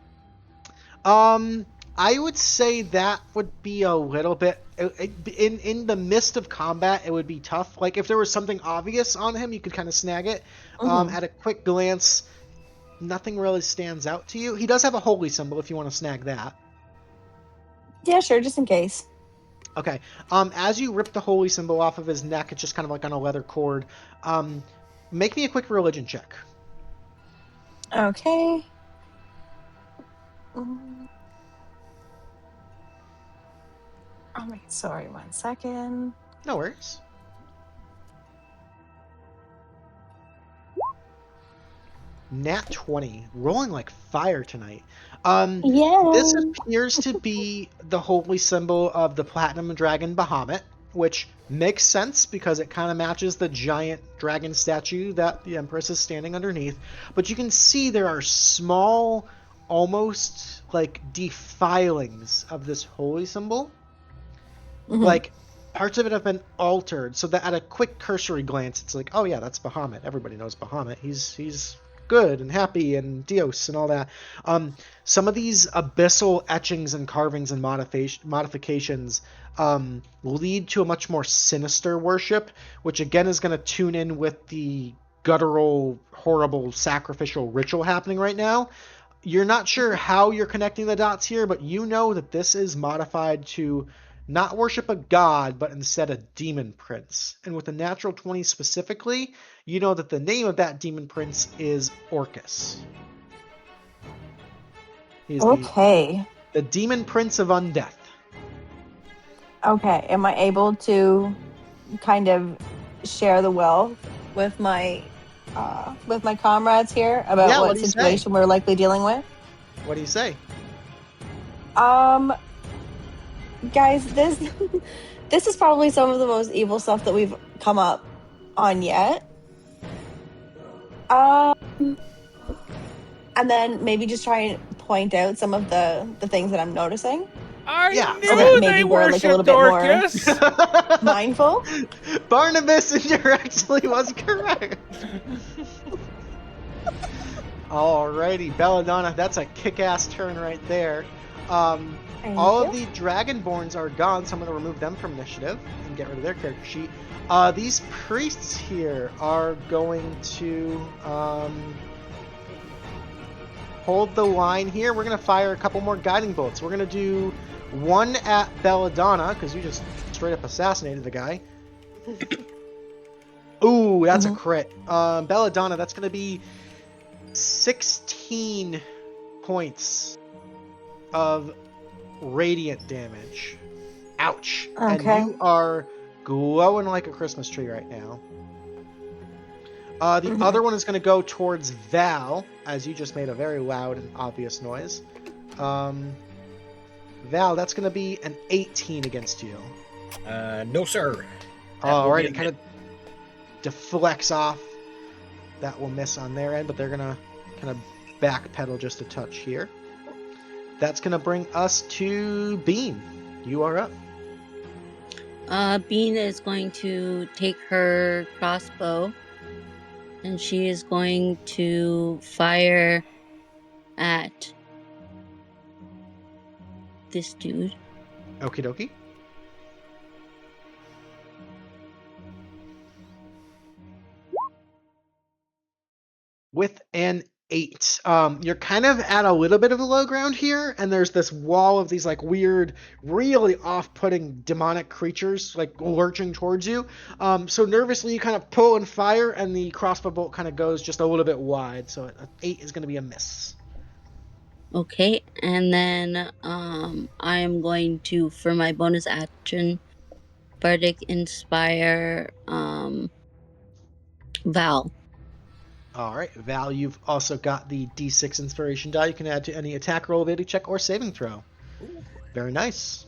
I would say that would be a little bit in the midst of combat. It would be tough. Like if there was something obvious on him, you could kind of snag it. At a quick glance, nothing really stands out to you. He does have a holy symbol if you want to snag that. Yeah, sure, just in case. Okay. As you rip the holy symbol off of his neck, it's just kind of like on a leather cord. Make me a quick religion check. Okay. Sorry, 1 second. No worries. Nat 20, rolling like fire tonight. This Yeah. appears to be the holy symbol of the platinum dragon Bahamut, which makes sense because it kind of matches the giant dragon statue that the Empress is standing underneath. But you can see there are small, almost like defilings of this holy symbol. Like, parts of it have been altered so that at a quick cursory glance, it's like, oh yeah, that's Bahamut. Everybody knows Bahamut. He's good and happy and Dios and all that. Some of these abyssal etchings and carvings and modifications lead to a much more sinister worship, which again is going to tune in with the guttural, horrible sacrificial ritual happening right now. You're not sure how you're connecting the dots here, but you know that this is modified to not worship a god, but instead a demon prince. And with the natural 20 specifically, you know that the name of that demon prince is Orcus. He's Okay. the demon prince of undeath. Okay. Am I able to kind of share the wealth with my comrades here about Yeah, what what do you say? situation we're likely dealing with? What do you say? Guys, this is probably some of the most evil stuff that we've come up on yet. And then maybe just try and point out some of the things that I'm noticing. I Yeah, knew okay. they Maybe we're, like, a little worshipped bit more- Dorcas. Mindful. Barnabus indirectly was correct. Alrighty, Belladonna, that's a kick-ass turn right there. All of the Dragonborns are gone, so I'm going to remove them from initiative and get rid of their character sheet. These priests here are going to hold the line here. We're going to fire a couple more guiding bolts. We're going to do one at Belladonna, because you just straight up assassinated the guy. Ooh, that's a crit. Belladonna, that's going to be 16 points of radiant damage. Ouch. Okay. And you are glowing like a Christmas tree right now. The other one is going to go towards Val, as you just made a very loud and obvious noise. Val, that's going to be an 18 against you. No, sir. Alright, it kind of deflects off. That will miss on their end, but they're going to kind of backpedal just a touch here. That's going to bring us to Bean. You are up. Bean is going to take her crossbow and she is going to fire at this dude. Okie dokie. With an 8. You're kind of at a little bit of a low ground here, and there's this wall of these like weird, really off-putting demonic creatures like lurching towards you. So nervously you kind of pull and fire, and the crossbow bolt kind of goes just a little bit wide. So an 8 is going to be a miss. Okay, and then I am going to, for my bonus action, Bardic Inspire Val. Alright, Val, you've also got the D6 inspiration die you can add to any attack roll, ability check, or saving throw. Ooh. Very nice.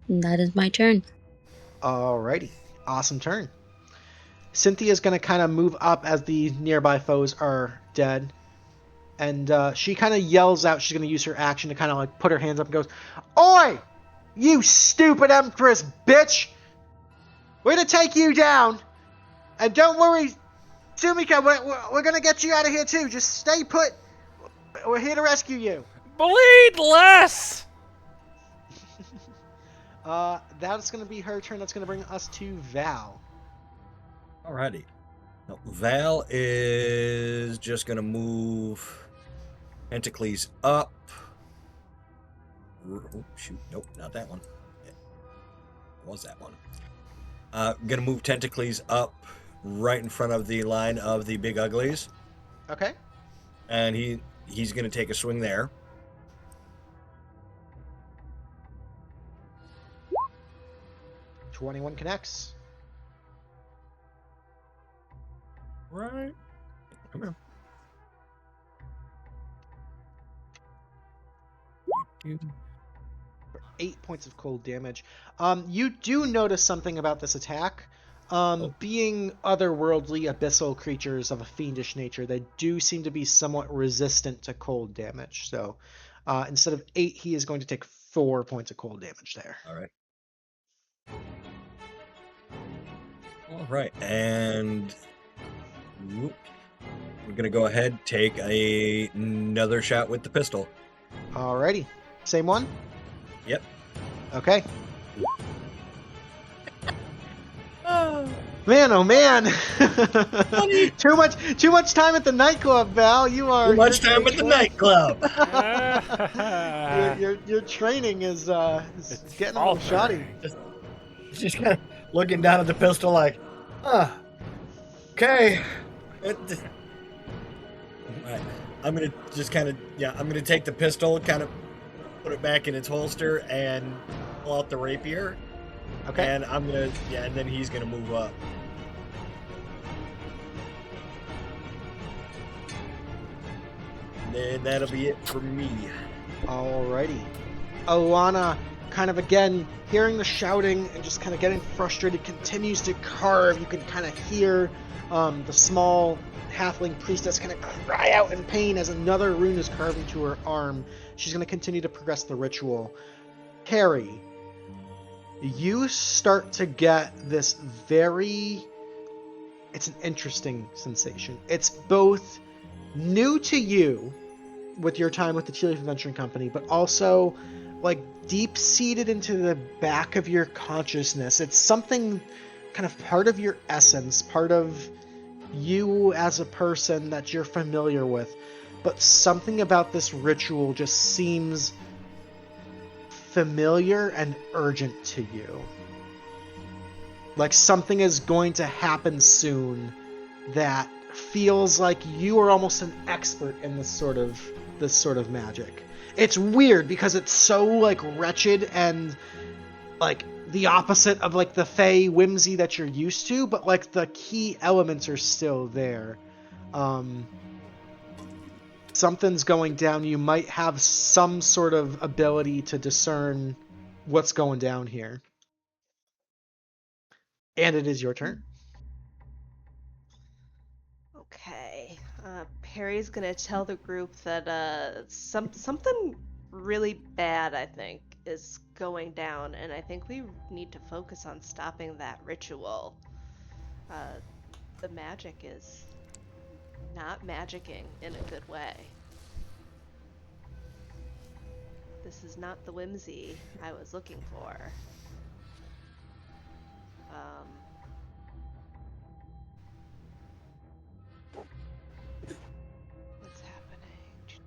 And that is my turn. Alrighty, awesome turn. Cynthia's going to kind of move up as the nearby foes are dead. And she kind of yells out, she's going to use her action to kind of like put her hands up and goes, "Oi! You stupid Empress bitch! We're going to take you down! And don't worry, Sumika, we're going to get you out of here too. Just stay put. We're here to rescue you." Bleed less! That's going to be her turn. That's going to bring us to Val. Alrighty. Now, Val is just going to move Tentacles up. Oh, shoot. Nope, not that one. It was that one. Going to move Tentacles up right in front of the line of the big uglies. Okay. and he's going to take a swing there. $21 connects. Right. Come here. For 8 points of cold damage. You do notice something about this attack. Being otherworldly abyssal creatures of a fiendish nature, they do seem to be somewhat resistant to cold damage. So instead of 8, he is going to take 4 points of cold damage there. All right. All right, and we're gonna go ahead, take another shot with the pistol. Alrighty. Same one? Yep. Okay. Man, oh man! Too much time at the nightclub, Val. Too much time at the nightclub. Your training is getting a little shoddy. Just kind of looking down at the pistol, like, okay. I'm gonna just kind of I'm gonna take the pistol, kind of put it back in its holster, and pull out the rapier. Okay. And I'm gonna and then he's gonna move up. And then that'll be it for me. Alrighty. Alana, kind of again hearing the shouting and just kind of getting frustrated, continues to carve. You can kind of hear the small halfling priestess kind of cry out in pain as another rune is carved into her arm. She's going to continue to progress the ritual. Harry, you start to get this it's an interesting sensation. It's both new to you with your time with the Tealeaf Adventuring Company, but also like deep-seated into the back of your consciousness. It's something kind of part of your essence, part of you as a person that you're familiar with, but something about this ritual just seems familiar and urgent to you. Like something is going to happen soon that feels like you are almost an expert in this sort of magic. It's weird because it's so like wretched and like the opposite of like the fey whimsy that you're used to, but like the key elements are still there. Something's going down. You might have some sort of ability to discern what's going down here. And it is your turn. Okay. Perry's gonna tell the group that something really bad, I think, is going down, and I think we need to focus on stopping that ritual. The magic is not magicking in a good way. This is not the whimsy I was looking for. What's happening?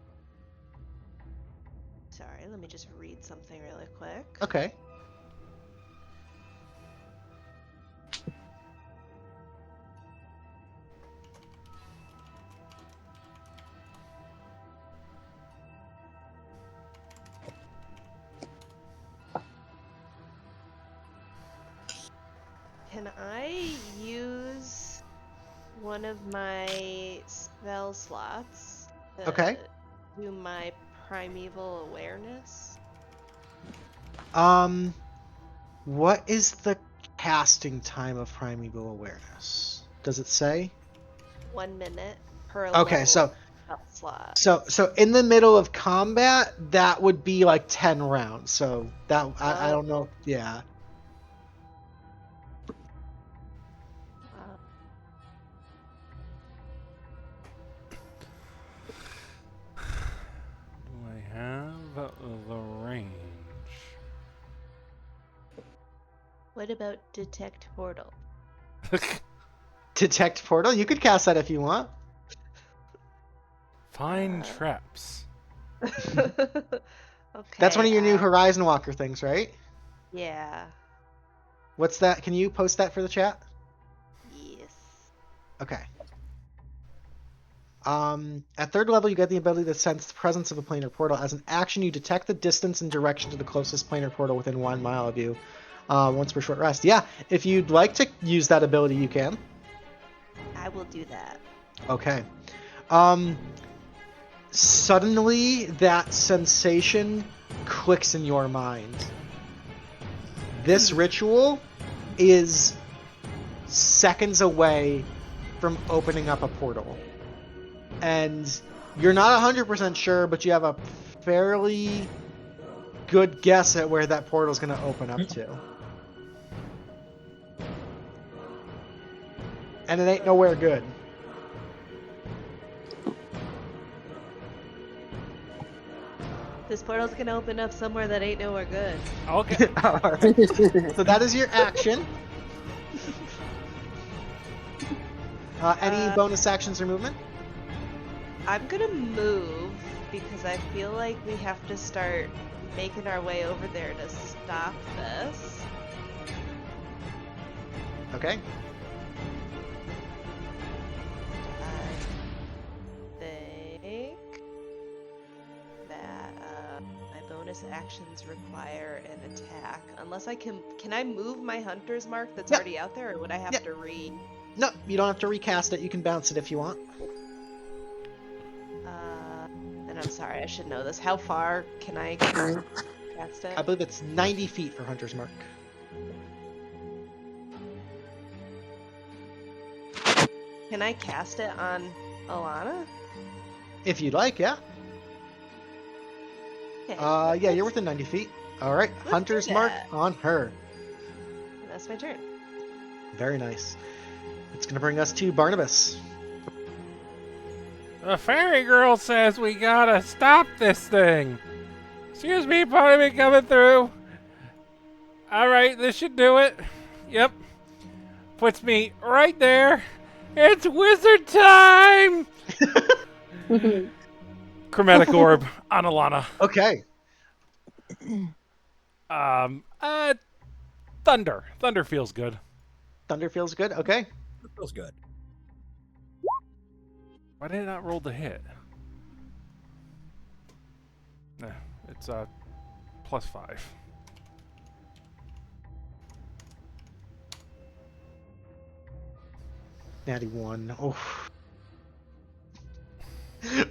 Sorry, let me just read something really quick. Okay. Can I use one of my spell slots to do my primeval awareness? What is the casting time of primeval awareness? Does it say? 1 minute per Okay, so spell slot. So in the middle of combat, that would be like 10 rounds. So that I don't know. Yeah. Do I have the range? What about detect portal? Detect portal? You could cast that if you want. Find traps. Okay. That's one of your new Horizon Walker things, right? Yeah. What's that? Can you post that for the chat? Yes. Okay. At third level, you get the ability to sense the presence of a planar portal. As an action, you detect the distance and direction to the closest planar portal within 1 mile of you. Once per short rest. Yeah, if you'd like to use that ability, you can. I will do that. Okay. Suddenly, that sensation clicks in your mind. This ritual is seconds away from opening up a portal. And you're not 100% sure, but you have a fairly good guess at where that portal is going to open up to. And it ain't nowhere good. This portal's gonna open up somewhere that ain't nowhere good. Okay. All right. So that is your action. Any bonus actions or movement? I'm gonna move because I feel like we have to start making our way over there to stop this. Okay. I think that my bonus actions require an attack. Unless I can I move my hunter's mark that's Yep. already out there, or would I have Yep. to read? No, you don't have to recast it. You can bounce it if you want. Then I'm sorry, I should know this. How far can I cast it? I believe it's 90 feet for Hunter's Mark. Can I cast it on Alana? If you'd like, yeah. Okay. Yeah, you're within 90 feet. All right, do Hunter's Mark that. on her. That's my turn. Very nice. It's going to bring us to Barnabas. The fairy girl says we gotta stop this thing. Excuse me, part of me coming through. Alright, this should do it. Yep. Puts me right there. It's wizard time! Chromatic orb on Alana. Okay. Thunder. Thunder feels good. Thunder feels good. Okay. That feels good. Why did it not roll the hit? Nah, it's +5. Natty 1. Oh.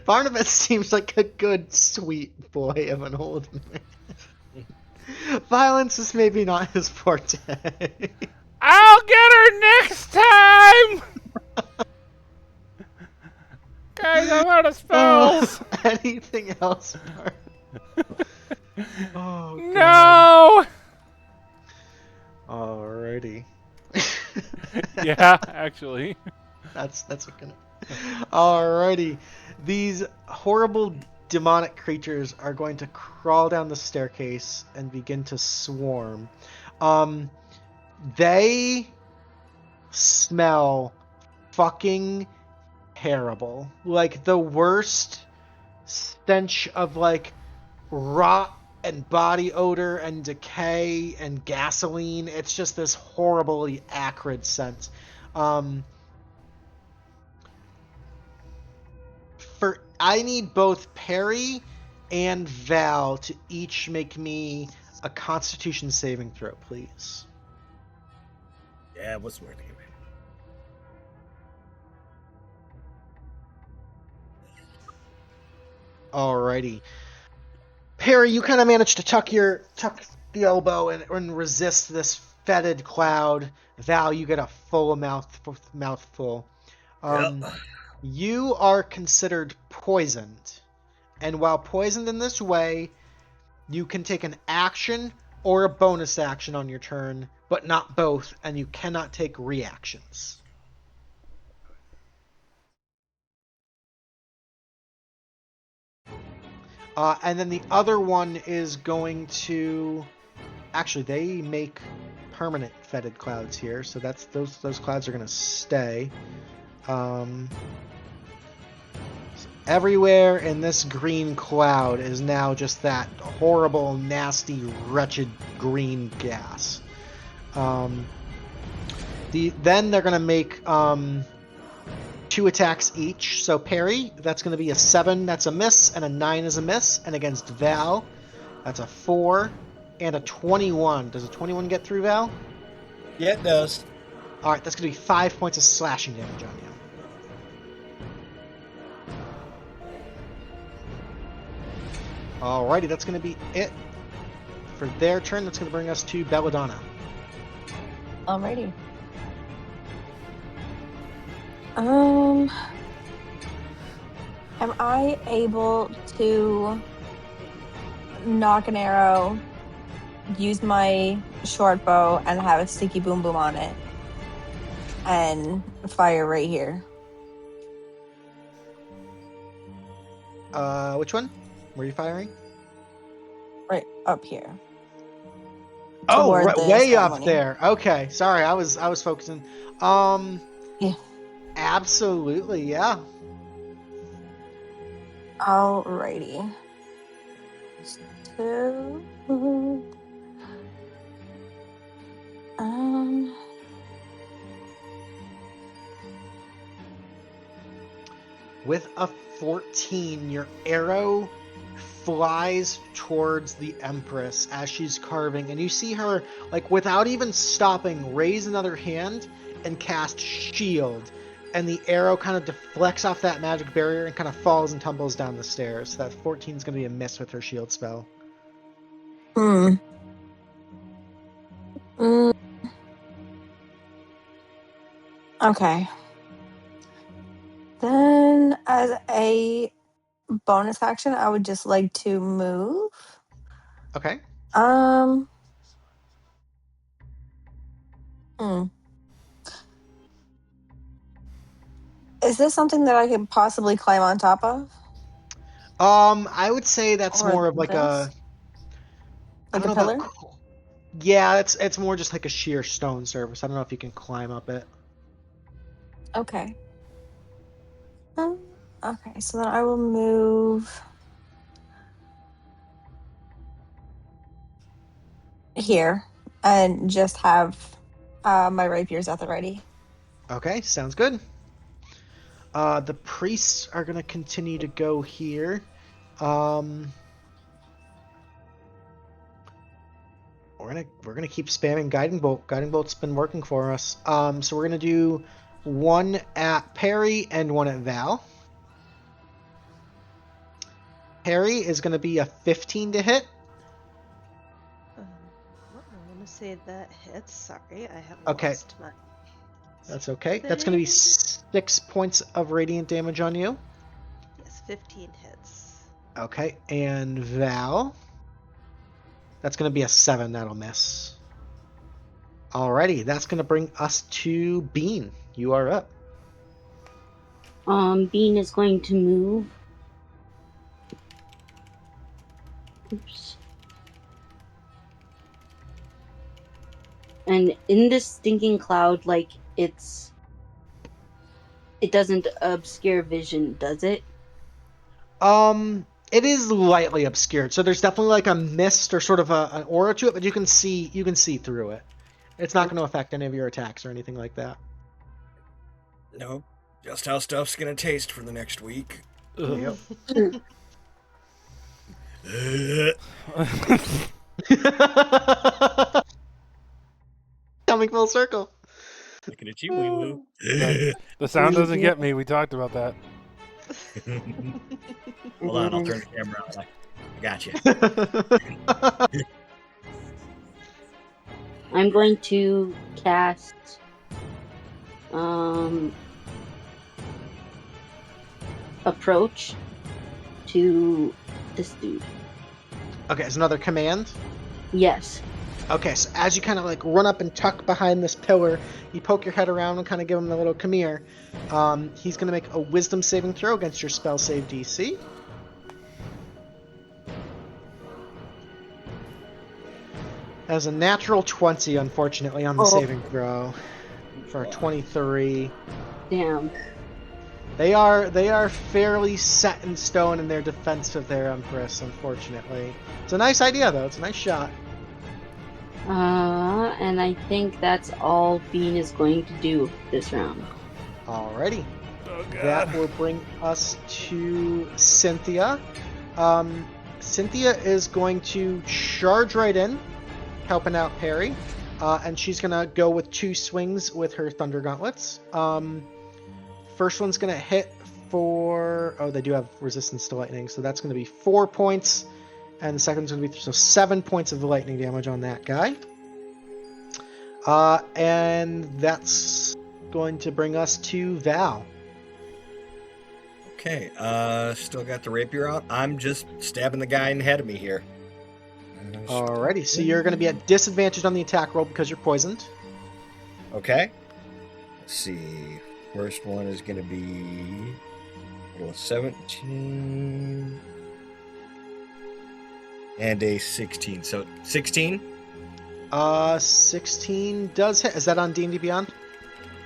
Barnabas seems like a good, sweet boy of an old man. Violence is maybe not his forte. I'll get her next time! Guys, I'm out of spells! Anything else, Bart? Oh, No! Alrighty. Yeah, actually. That's what gonna. Alrighty. These horrible demonic creatures are going to crawl down the staircase and begin to swarm. They smell fucking terrible. Like the worst stench of like rot and body odor and decay and gasoline. It's just this horribly acrid scent. I need both Perry and Val to each make me a Constitution saving throw, please. Yeah, what's worth it? Alrighty. Perry, you kind of managed to tuck the elbow and resist this fetid cloud. Val, you get a full mouthful. Yep. You are considered poisoned. And while poisoned in this way, you can take an action or a bonus action on your turn, but not both, and you cannot take reactions. And then the other one is going to... Actually, they make permanent fetid clouds here, so that's those clouds are going to stay. Everywhere in this green cloud is now just that horrible, nasty, wretched green gas. Then they're going to make 2 2 attacks each. So Perry, that's going to be a 7, that's a miss, and a 9 is a miss. And against Val, that's a 4 and a 21. Does a 21 get through, Val? Yeah, it does. All right, that's going to be 5 points of slashing damage on you. Alrighty, that's going to be it for their turn. That's going to bring us to Belladonna. Alrighty. Am I able to knock an arrow, use my short bow, and have a sticky boom boom on it, and fire right here? Which one? Were you firing? Right up here. Oh, Toward right, the way up ceremony. there. Okay, sorry, I was focusing. Yeah. Absolutely, yeah. Alrighty. So, With a 14, your arrow flies towards the Empress as she's carving, and you see her, like, without even stopping, raise another hand and cast Shield, and the arrow kind of deflects off that magic barrier and kind of falls and tumbles down the stairs. That 14 is going to be a miss with her shield spell. Okay. Then, as a bonus action, I would just like to move. Okay. Is this something that I could possibly climb on top of? I would say that's Or more of like this? I Like don't a know pillar? about. Yeah, it's more just like a sheer stone surface. I don't know if you can climb up it. Okay. Okay, so then I will move here and just have my rapiers at the ready. Okay, sounds good. The priests are gonna continue to go here. We're gonna keep spamming guiding bolt. Guiding bolt's been working for us. So we're gonna do one at Perry and one at Val. Perry is gonna be a 15 to hit. I'm gonna say that hits. Sorry, I have Okay. lost my. That's okay. That's gonna be 6 points of radiant damage on you. Yes, 15 hits. Okay, and Val. That's going to be a 7. That'll miss. Alrighty, that's going to bring us to Bean. You are up. Bean is going to move. Oops. And in this stinking cloud, like, it doesn't obscure vision, does it? It is lightly obscured, so there's definitely like a mist or sort of an aura to it, but you can see through it. It's not going to affect any of your attacks or anything like that. Nope. Just how stuff's gonna taste for the next week. Yep. Coming full circle. Looking at you, WeeWoo. The sound doesn't get me. We talked about that. Hold on, I'll turn the camera on. I got you. I'm going to cast approach to this dude. Okay, it's another command. Yes. Okay, so as you kind of like run up and tuck behind this pillar, you poke your head around and kind of give him the little come here. He's going to make a wisdom saving throw against your spell save DC. Has a natural 20, unfortunately, on the saving throw for a 23. Damn. They are fairly set in stone in their defense of their Empress, unfortunately. It's a nice idea, though. It's a nice shot. And I think that's all Bean is going to do this round. Alrighty. That will bring us to Cynthia. Cynthia is going to charge right in, helping out Perry. And she's going to go with 2 swings with her Thunder Gauntlets. First one's going to hit for... Oh, they do have resistance to lightning, so that's going to be 4 points. And the second one's going to be... So 7 points of lightning damage on that guy. And that's going to bring us to Val. Okay, still got the rapier out. I'm just stabbing the guy in the head of me here. Alrighty, so you're going to be at disadvantage on the attack roll because you're poisoned. Okay. Let's see. First one is going to be 17 and a 16. So 16? 16 does hit. Is that on D&D Beyond?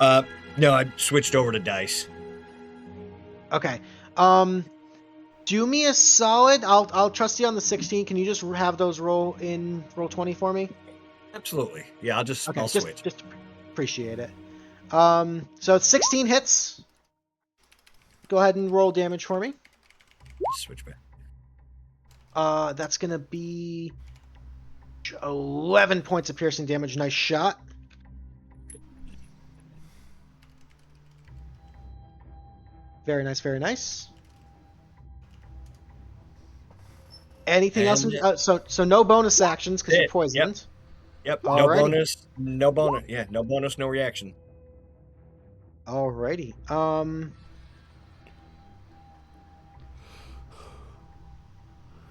No, I switched over to dice. Okay. Do me a solid. I'll trust you on the 16. Can you just have those roll 20 for me? Absolutely. Yeah, I'll switch. Just appreciate it. So it's 16 hits. Go ahead and roll damage for me. Switch back. That's gonna be 11 points of piercing damage. Nice shot. Very nice, very nice. Anything else? So no bonus actions because you're poisoned. Yep. Alrighty. No bonus. Yeah, no bonus, no reaction. Alrighty.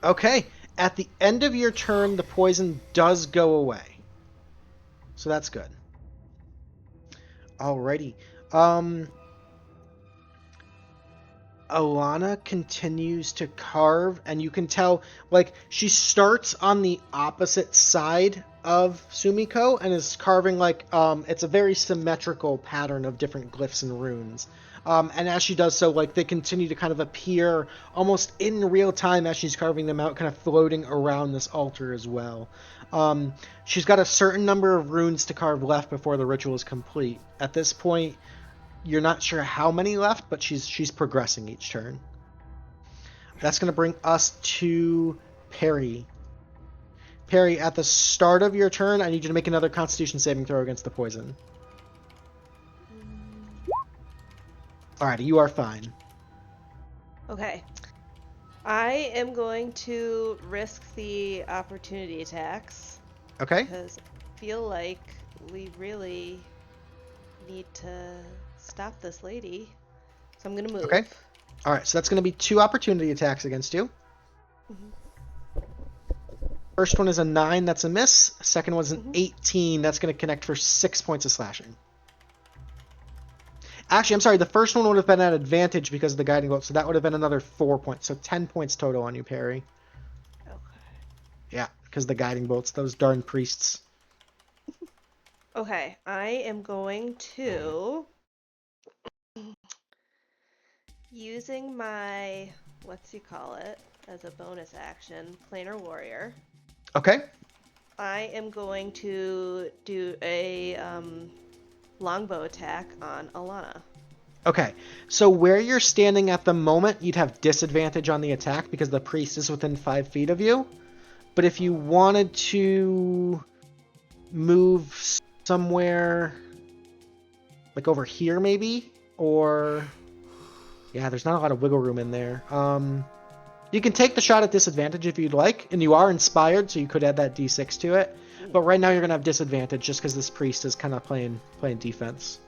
Okay. At the end of your turn, the poison does go away. So that's good. Alrighty. Alana continues to carve, and you can tell, like, she starts on the opposite side of Sumiko and is carving, like, it's a very symmetrical pattern of different glyphs and runes. And as she does so, like, they continue to kind of appear almost in real time as she's carving them out, kind of floating around this altar as well. She's got a certain number of runes to carve left before the ritual is complete. At this point, you're not sure how many left, but she's progressing each turn. That's going to bring us to Perry. Perry, at the start of your turn, I need you to make another Constitution saving throw against the poison. Alright, you are fine. Okay. I am going to risk the opportunity attacks. Okay. Because I feel like we really need to stop this lady. So I'm going to move. Okay. Alright, so that's going to be 2 opportunity attacks against you. Mm-hmm. First one is a 9, that's a miss. Second one's an 18, that's going to connect for 6 points of slashing. Actually, I'm sorry, the first one would have been at advantage because of the guiding bolt, so that would have been another 4 points. So 10 points total on you, Perry. Okay. Yeah, because the guiding bolts, those darn priests. Okay, I am going to... using my, as a bonus action, Planar Warrior. Okay. I am going to do a longbow attack on Alana. Okay, so where you're standing at the moment, you'd have disadvantage on the attack because the priest is within 5 feet of you. But if you wanted to move somewhere, like over here maybe, or... Yeah, there's not a lot of wiggle room in there. You can take the shot at disadvantage if you'd like, and you are inspired, so you could add that d6 to it. But right now you're going to have disadvantage just because this priest is kind of playing defense.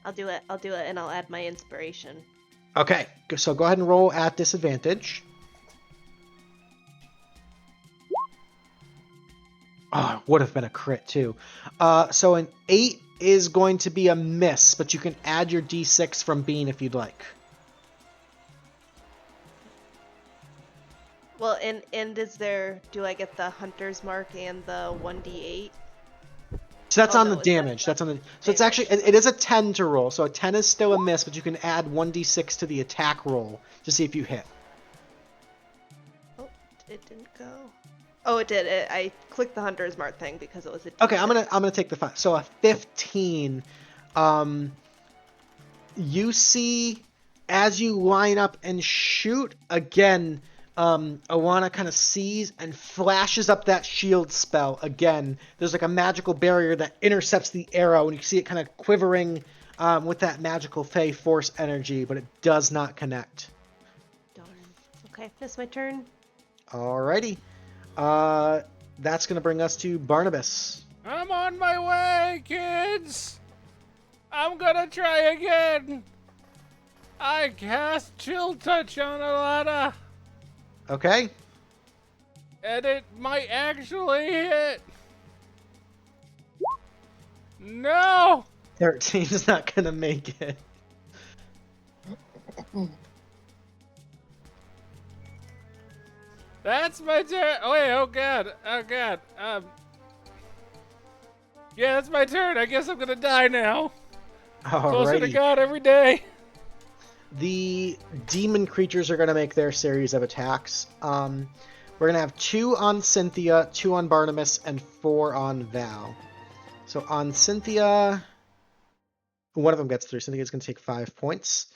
I'll do it, and I'll add my inspiration. Okay, so go ahead and roll at disadvantage. Oh, would have been a crit too. So an 8 is going to be a miss, but you can add your d6 from Bean if you'd like. Well, and is there, do I get the hunter's mark and the 1d8? So that's on the damage. That's on the. So it's actually it is a 10 to roll. So a 10 is still a miss, but you can add 1d6 to the attack roll to see if you hit. Oh, it didn't go. Oh, it did. I clicked the Hunter's Mark thing because it was a. Okay, I'm gonna take the 5. So a 15. You see, as you line up and shoot again, Alana kind of sees and flashes up that shield spell again. There's like a magical barrier that intercepts the arrow, and you see it kind of quivering with that magical Fey Force energy, but it does not connect. Darn. Okay, that's my turn. Alrighty. That's going to bring us to Barnabas. I'm on my way, kids. I'm gonna try again. I cast Chill Touch on Alana, Okay. and it might actually hit. No! 13 is not going to make it. That's my turn. Oh wait, oh god. Yeah, that's my turn. I guess I'm gonna die now. Closer to Alrighty. God every day. The demon creatures are going to make their series of attacks. We're going to have 2 on Cynthia, 2 on Barnabas, and 4 on Val. So on Cynthia, one of them gets through. Cynthia's going to take 5 points.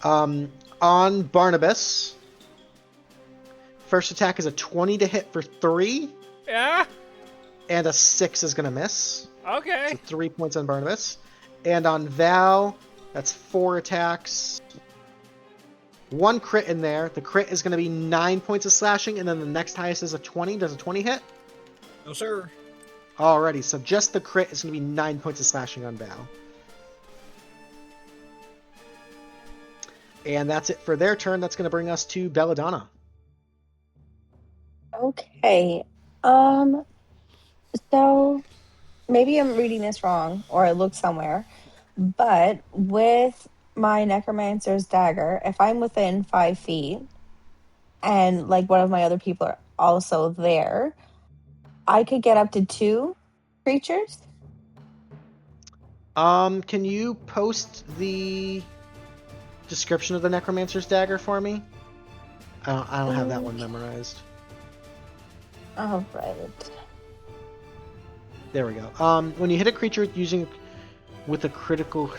On Barnabas, first attack is a 20 to hit for 3, Yeah? and a 6 is going to miss. Okay. So 3 points on Barnabas. And on Val, that's 4 attacks. 1 crit in there. The crit is going to be 9 points of slashing, and then the next highest is a 20. Does a 20 hit? No, sir. Alrighty, so just the crit is going to be 9 points of slashing on Val. And that's it for their turn. That's going to bring us to Belladonna. Okay. So maybe I'm reading this wrong, or I looked somewhere, but with my necromancer's dagger, if I'm within 5 feet and like one of my other people are also there, I could get up to 2 creatures. Can you post the description of the necromancer's dagger for me? I don't have that one memorized. All right. There we go. When you hit a creature with a critical,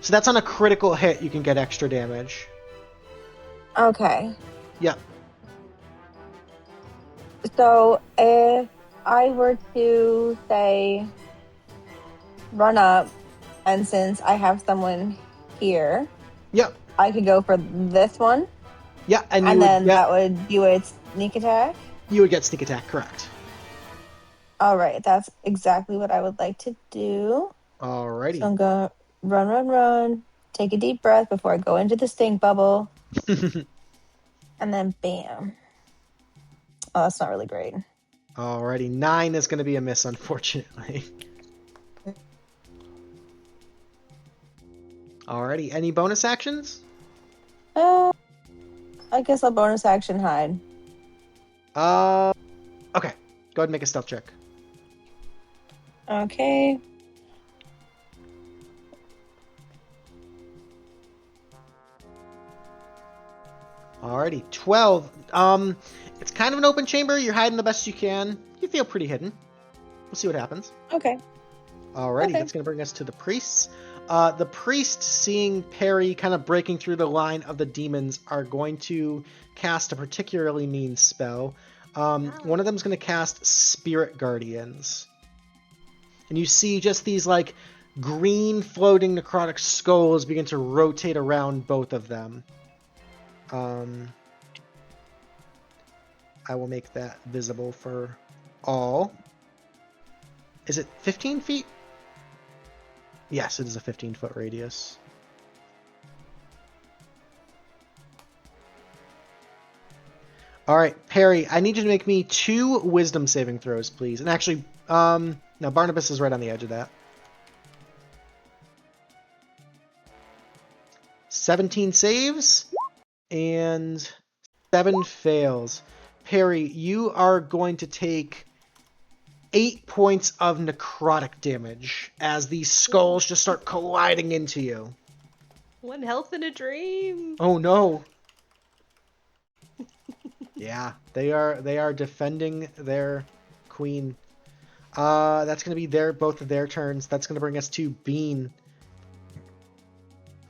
so that's on a critical hit. You can get extra damage. Okay. Yeah. So if I were to say run up, and since I have someone here, Yeah. I could go for this one, Yeah. And then that would do its sneak attack. you would get sneak attack, correct? All right, that's exactly what I would like to do. Alrighty. So I'm gonna run, take a deep breath before I go into the stink bubble, and then bam. Oh, that's not really great. Alrighty. 9 is going to be a miss, unfortunately. Alrighty. Any bonus actions? I guess I'll bonus action hide. Okay. Go ahead and make a stealth check. Okay. Alrighty. 12. It's kind of an open chamber. You're hiding the best you can. You feel pretty hidden. We'll see what happens. Okay. Alrighty. Okay. That's going to bring us to the priests. The priests, seeing Perry kind of breaking through the line of the demons, are going to cast a particularly mean spell. One of them is going to cast Spirit Guardians. And you see just these like green floating necrotic skulls begin to rotate around both of them. I will make that visible for all. Is it 15 feet? Yes, it is a 15-foot radius. All right, Perry, I need you to make me 2 wisdom saving throws, please. And actually, no, Barnabas is right on the edge of that. 17 saves and 7 fails. Perry, you are going to take 8 points of necrotic damage as these skulls just start colliding into you. 1 health in a dream. Oh no. Yeah, they are defending their queen. That's going to be both of their turns. That's going to bring us to Bean.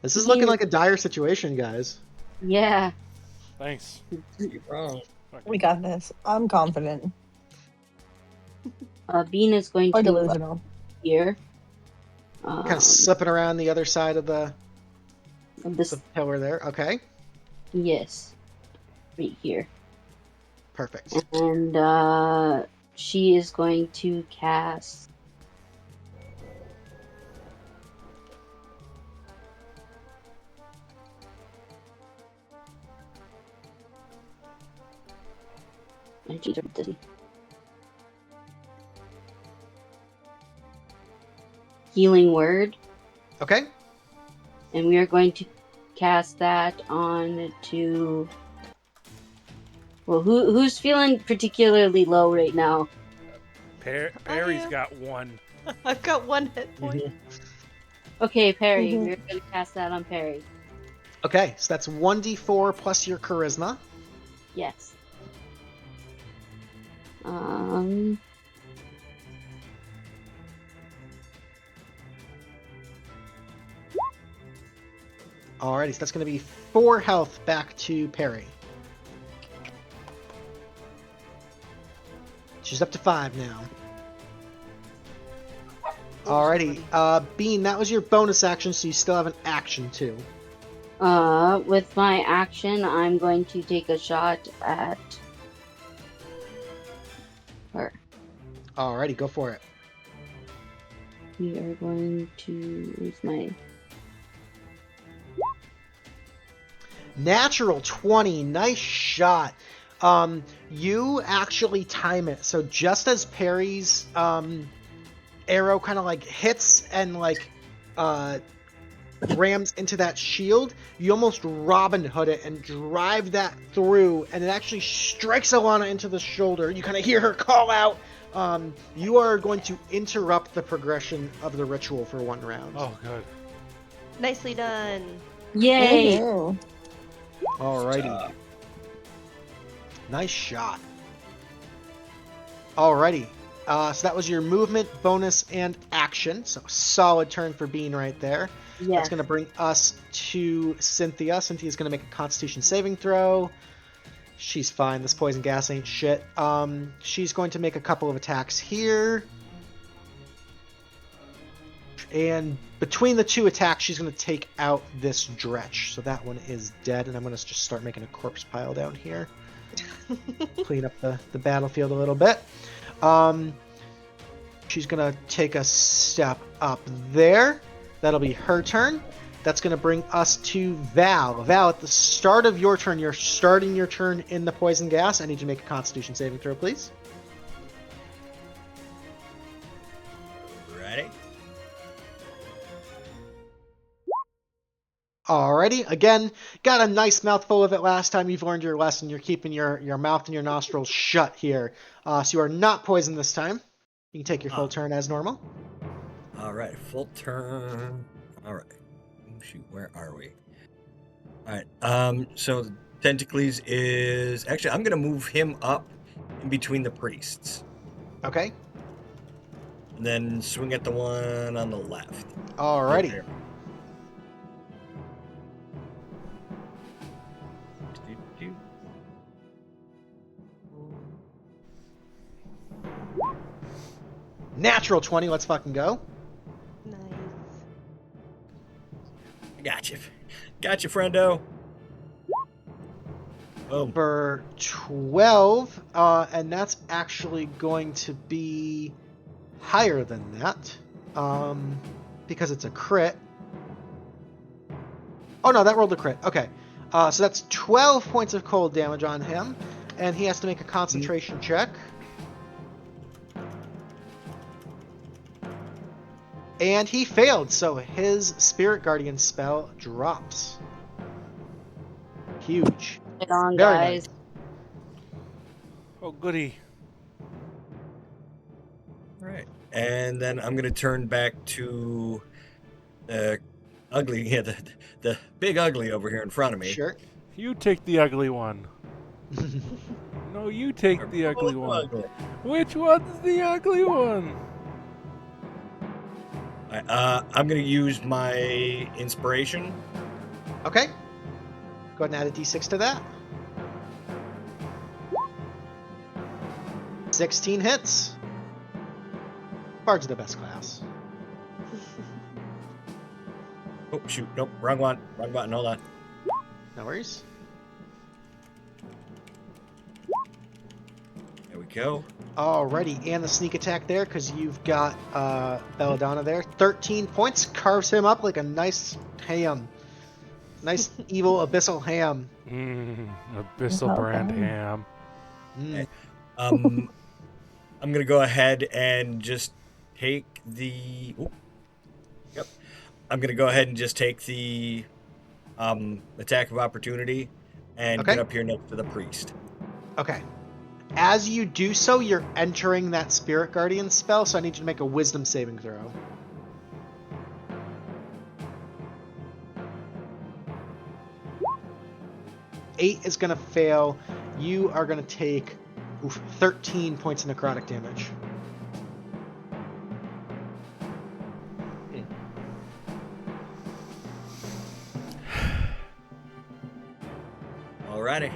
This is looking Bean- like a dire situation, guys. Yeah. Thanks. You're wrong. We got this. I'm confident. Bean is going Or to delusional. here. Kind of slipping around the other side of the This, pillar there. Okay, yes, right here, perfect. and she is going to cast. Healing word, Okay, and we are going to cast that on to. Well, who's feeling particularly low right now? Perry's am. got one. I've got 1 hit point. Okay, Perry, Mhm. we're going to cast that on Perry. okay, so that's 1d4 plus your charisma. Yes. Alrighty, so that's going to be 4 health back to Perry. She's up to 5 now. Alrighty, Bean, that was your bonus action, so you still have an action too. With my action, I'm going to take a shot at her. Alrighty, go for it. We are going to use my. Natural 20, nice shot. You actually time it, so just as Perry's arrow kind of like hits and like rams into that shield, you almost Robin Hood it and drive that through, and it actually strikes Alana into the shoulder. You kind of hear her call out. You are going to interrupt the progression of the ritual for 1 round. Oh, good. Nicely done. Yay! Mhm. Alrighty. Nice shot. Alrighty. So that was your movement, bonus, and action. So solid turn for Bean right there. Yes. That's going to bring us to Cynthia. Cynthia's going to make a Constitution saving throw. She's fine. This poison gas ain't shit. She's going to make a couple of attacks here. And between the 2 attacks, she's going to take out this Dretch. So that one is dead. And I'm going to just start making a corpse pile down here. Clean up the battlefield a little bit. She's going to take a step up there. That'll be her turn. That's going to bring us to Val. Val, at the start of your turn, you're starting your turn in the poison gas. I need you to make a Constitution saving throw, please. Ready? Alrighty, again, got a nice mouthful of it last time. You've learned your lesson. You're keeping your mouth and your nostrils shut here. So you are not poisoned this time. You can take your full turn as normal. All right, full turn. All right. Oh, shoot, where are we? All right. So Tentacles is actually I'm gonna move him up in between the priests, Okay. and then swing at the one on the left. Alrighty. There. Natural 20, let's fucking go. Nice. Gotcha, friendo. Boom. For 12, and that's actually going to be higher than that, because it's a crit. Oh no, that rolled a crit. Okay, so that's 12 points of cold damage on him, and he has to make a concentration check. And he failed, so his Spirit Guardian spell drops. Huge. Get on, Very guys. nice. Oh, goody. Right. And then I'm gonna turn back to ugly, the big ugly over here in front of me. Sure. You take the ugly one. No, you take They're the ugly both one. ugly. Which one's the ugly one? I'm gonna use my inspiration. Okay. Go ahead and add a d6 to that. 16 hits. Bards are the best class. Oh shoot! Nope, wrong one. Wrong button. Hold on. No worries. There we go. Alrighty, and the sneak attack there, because you've got Belladonna there. 13 points, carves him up like a nice ham. Nice evil abyssal ham. Abyssal Well brand done. ham. Mm. I'm gonna go ahead and just take the. Oop. Yep. I'm gonna go ahead and just take the attack of opportunity and Okay. get up here next to the priest. Okay. As you do so, you're entering that Spirit Guardian spell, so I need you to make a Wisdom saving throw. Eight is going to fail. You are going to take 13 points of necrotic damage. Alrighty.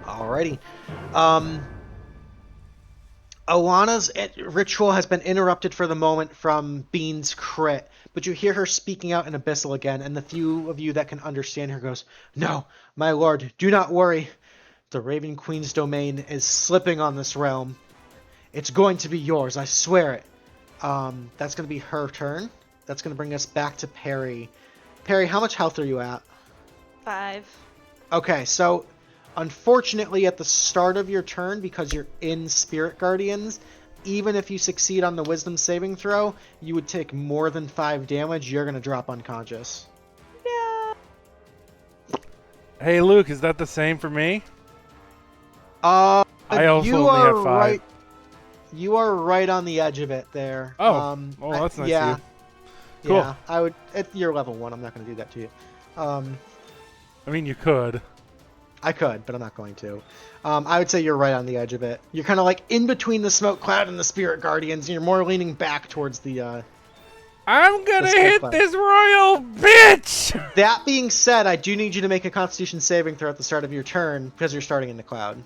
Alrighty. Alana's ritual has been interrupted for the moment from Bean's crit, but you hear her speaking out in Abyssal again, and the few of you that can understand her goes, "No, my lord, do not worry. The Raven Queen's domain is slipping on this realm. It's going to be yours, I swear it." That's going to be her turn. That's going to bring us back to Perry. Perry, how much health are you at? 5. Okay, so unfortunately at the start of your turn, because you're in Spirit Guardians, even if you succeed on the Wisdom saving throw, you would take more than 5 damage. You're going to drop unconscious. No. Hey, Luke, is that the same for me? I also you only are have 5. right. You are right on the edge of it there. Oh, well, that's nice yeah, of you. Cool. Yeah, I would. At your level 1, I'm not going to do that to you. I mean, you could. I could, but I'm not going to. I would say you're right on the edge of it. You're kind of like in between the smoke cloud and the Spirit Guardians, and you're more leaning back towards the. I'm gonna smoke hit cloud. this royal bitch! That being said, I do need you to make a Constitution saving throw at the start of your turn because you're starting in the cloud.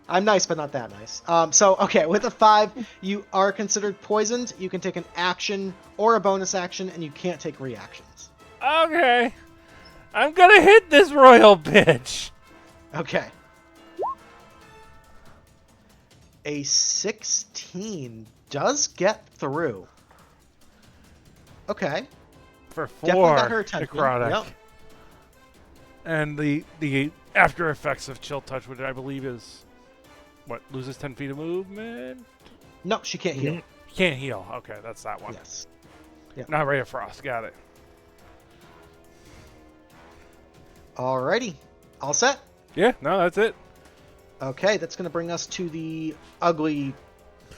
I'm nice, but not that nice. Okay, with a 5, you are considered poisoned. You can take an action or a bonus action, and you can't take reactions. Okay. I'm gonna hit this royal bitch! Okay. A 16 does get through. Okay. For 4 Definitely got her attention. necrotic. Yep. And the after effects of Chill Touch, which I believe is, what, loses 10 feet of movement? No, she can't heal. Can't heal. Okay, that's that one. Yes. Yep. Not Ray of Frost. Got it. Alrighty. All set? Yeah, no, that's it. Okay, that's going to bring us to the ugly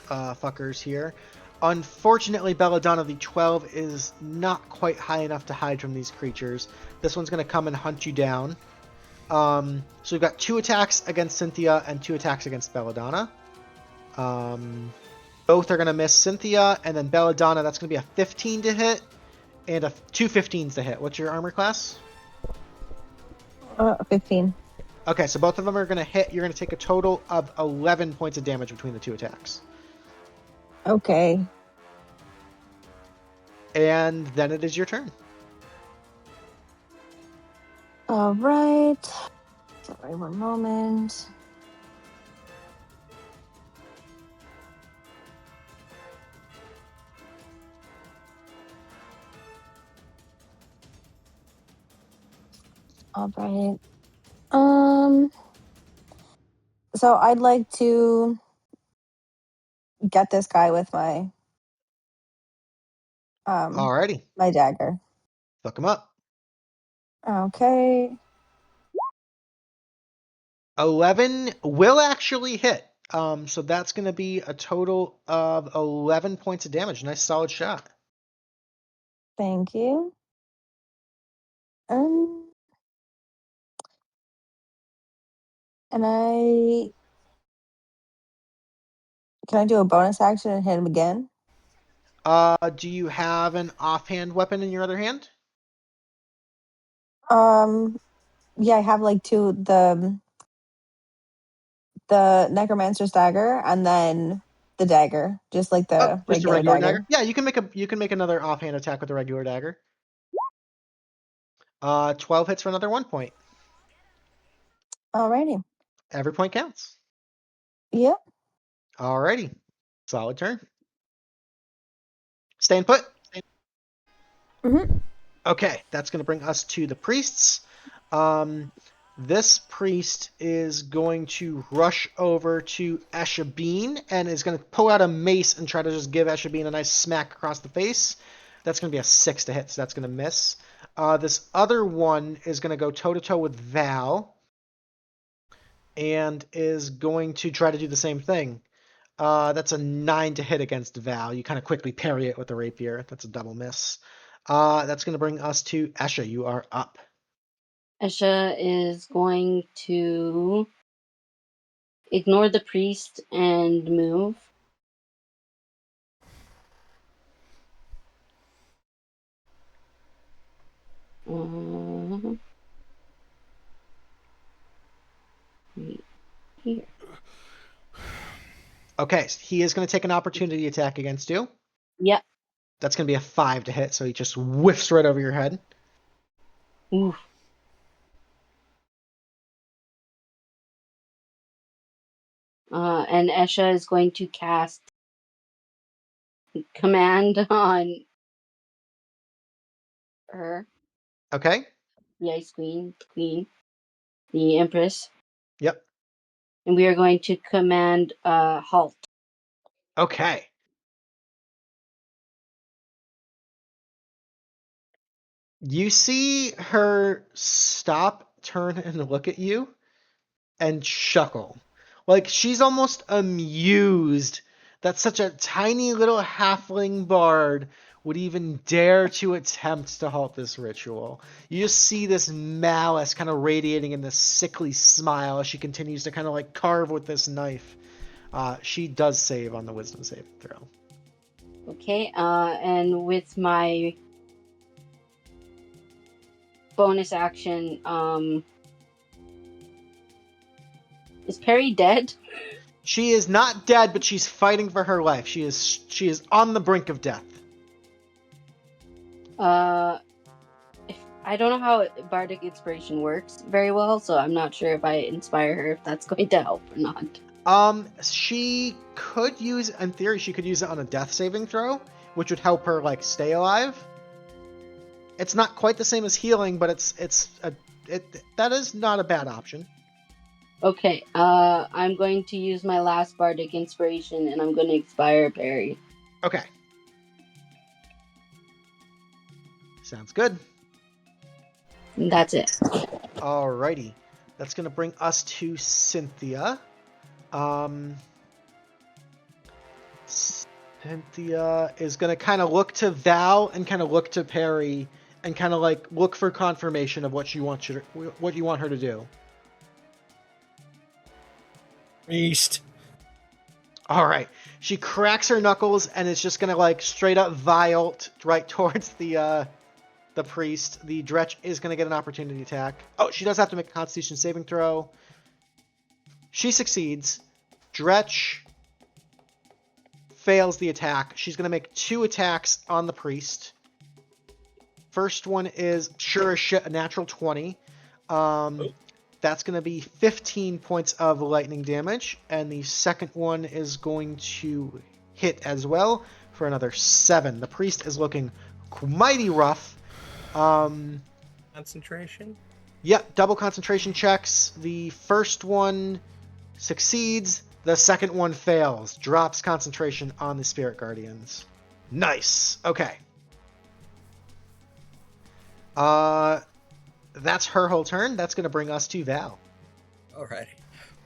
fuckers here. Unfortunately, Belladonna, the 12 is not quite high enough to hide from these creatures. This one's going to come and hunt you down. So we've got 2 attacks against Cynthia and 2 attacks against Belladonna. Both are going to miss Cynthia, and then Belladonna, that's going to be a 15 to hit, and 2 15s to hit. What's your armor class? 15. Okay, so both of them are going to hit. You're going to take a total of 11 points of damage between the 2 attacks. Okay. And then it is your turn. All right. Sorry, one moment. All right. So I'd like to get this guy with my Alrighty. my dagger. Fuck him up. Okay. 11 will actually hit. So that's going to be a total of 11 points of damage. Nice solid shot. Thank you. Can I do a bonus action and hit him again? Do you have an offhand weapon in your other hand? Yeah, I have like two, the necromancer's dagger and then the dagger, just like the Just a regular regular dagger. dagger? Yeah, you can make another offhand attack with the regular dagger. 12 hits for another 1 point. Alrighty. Every point counts. Yep. Alrighty. Solid turn. Staying put. Mm-hmm. Okay, that's going to bring us to the priests. This priest is going to rush over to Esha Bean and is going to pull out a mace and try to just give Esha Bean a nice smack across the face. That's going to be a 6 to hit, so that's going to miss. This other one is going to go toe-to-toe with Val and is going to try to do the same thing. That's a 9 to hit against Val. You kind of quickly parry it with the rapier. That's a double miss. That's going to bring us to Esha. You are up. Esha is going to ignore the priest and move. Right here. Okay, so he is going to take an opportunity attack against you. Yep. That's going to be a 5 to hit, so he just whiffs right over your head. Oof. And Esha is going to cast command on her, Okay? the Ice Queen, the Empress, Yep. and we are going to command halt. Okay. You see her stop, turn, and look at you and chuckle. Like she's almost amused that such a tiny little halfling bard would even dare to attempt to halt this ritual. You just see this malice kind of radiating in this sickly smile as she continues to kind of like carve with this knife. She does save on the wisdom saving throw. Okay, and with my bonus action, is Perry dead? She is not dead, but she's fighting for her life. She is on the brink of death. I don't know how bardic inspiration works very well, so I'm not sure if I inspire her if that's going to help or not. She could use, in theory, she could use it on a death saving throw, which would help her like stay alive. It's not quite the same as healing, but that is not a bad option. Okay, I'm going to use my last bardic inspiration, and I'm going to inspire Perry. Okay. Sounds good. And that's it. Alrighty. That's going to bring us to Cynthia. Cynthia is going to kind of look to Val and kind of look to Perry and kind of like look for confirmation of what you want her to do. East. All right. She cracks her knuckles and is just going to like straight up vialt right towards the priest. The Dretch is going to get an opportunity attack. Oh, she does have to make a Constitution saving throw. She succeeds. Dretch fails the attack. She's going to make 2 attacks on the priest. First one is sure as shit a natural 20. That's going to be 15 points of lightning damage. And the second one is going to hit as well for another 7. The priest is looking mighty rough. Concentration? Yep, double concentration checks. The first one succeeds. The second one fails. Drops concentration on the Spirit Guardians. Nice. Okay. That's her whole turn. That's going to bring us to Val. Alrighty.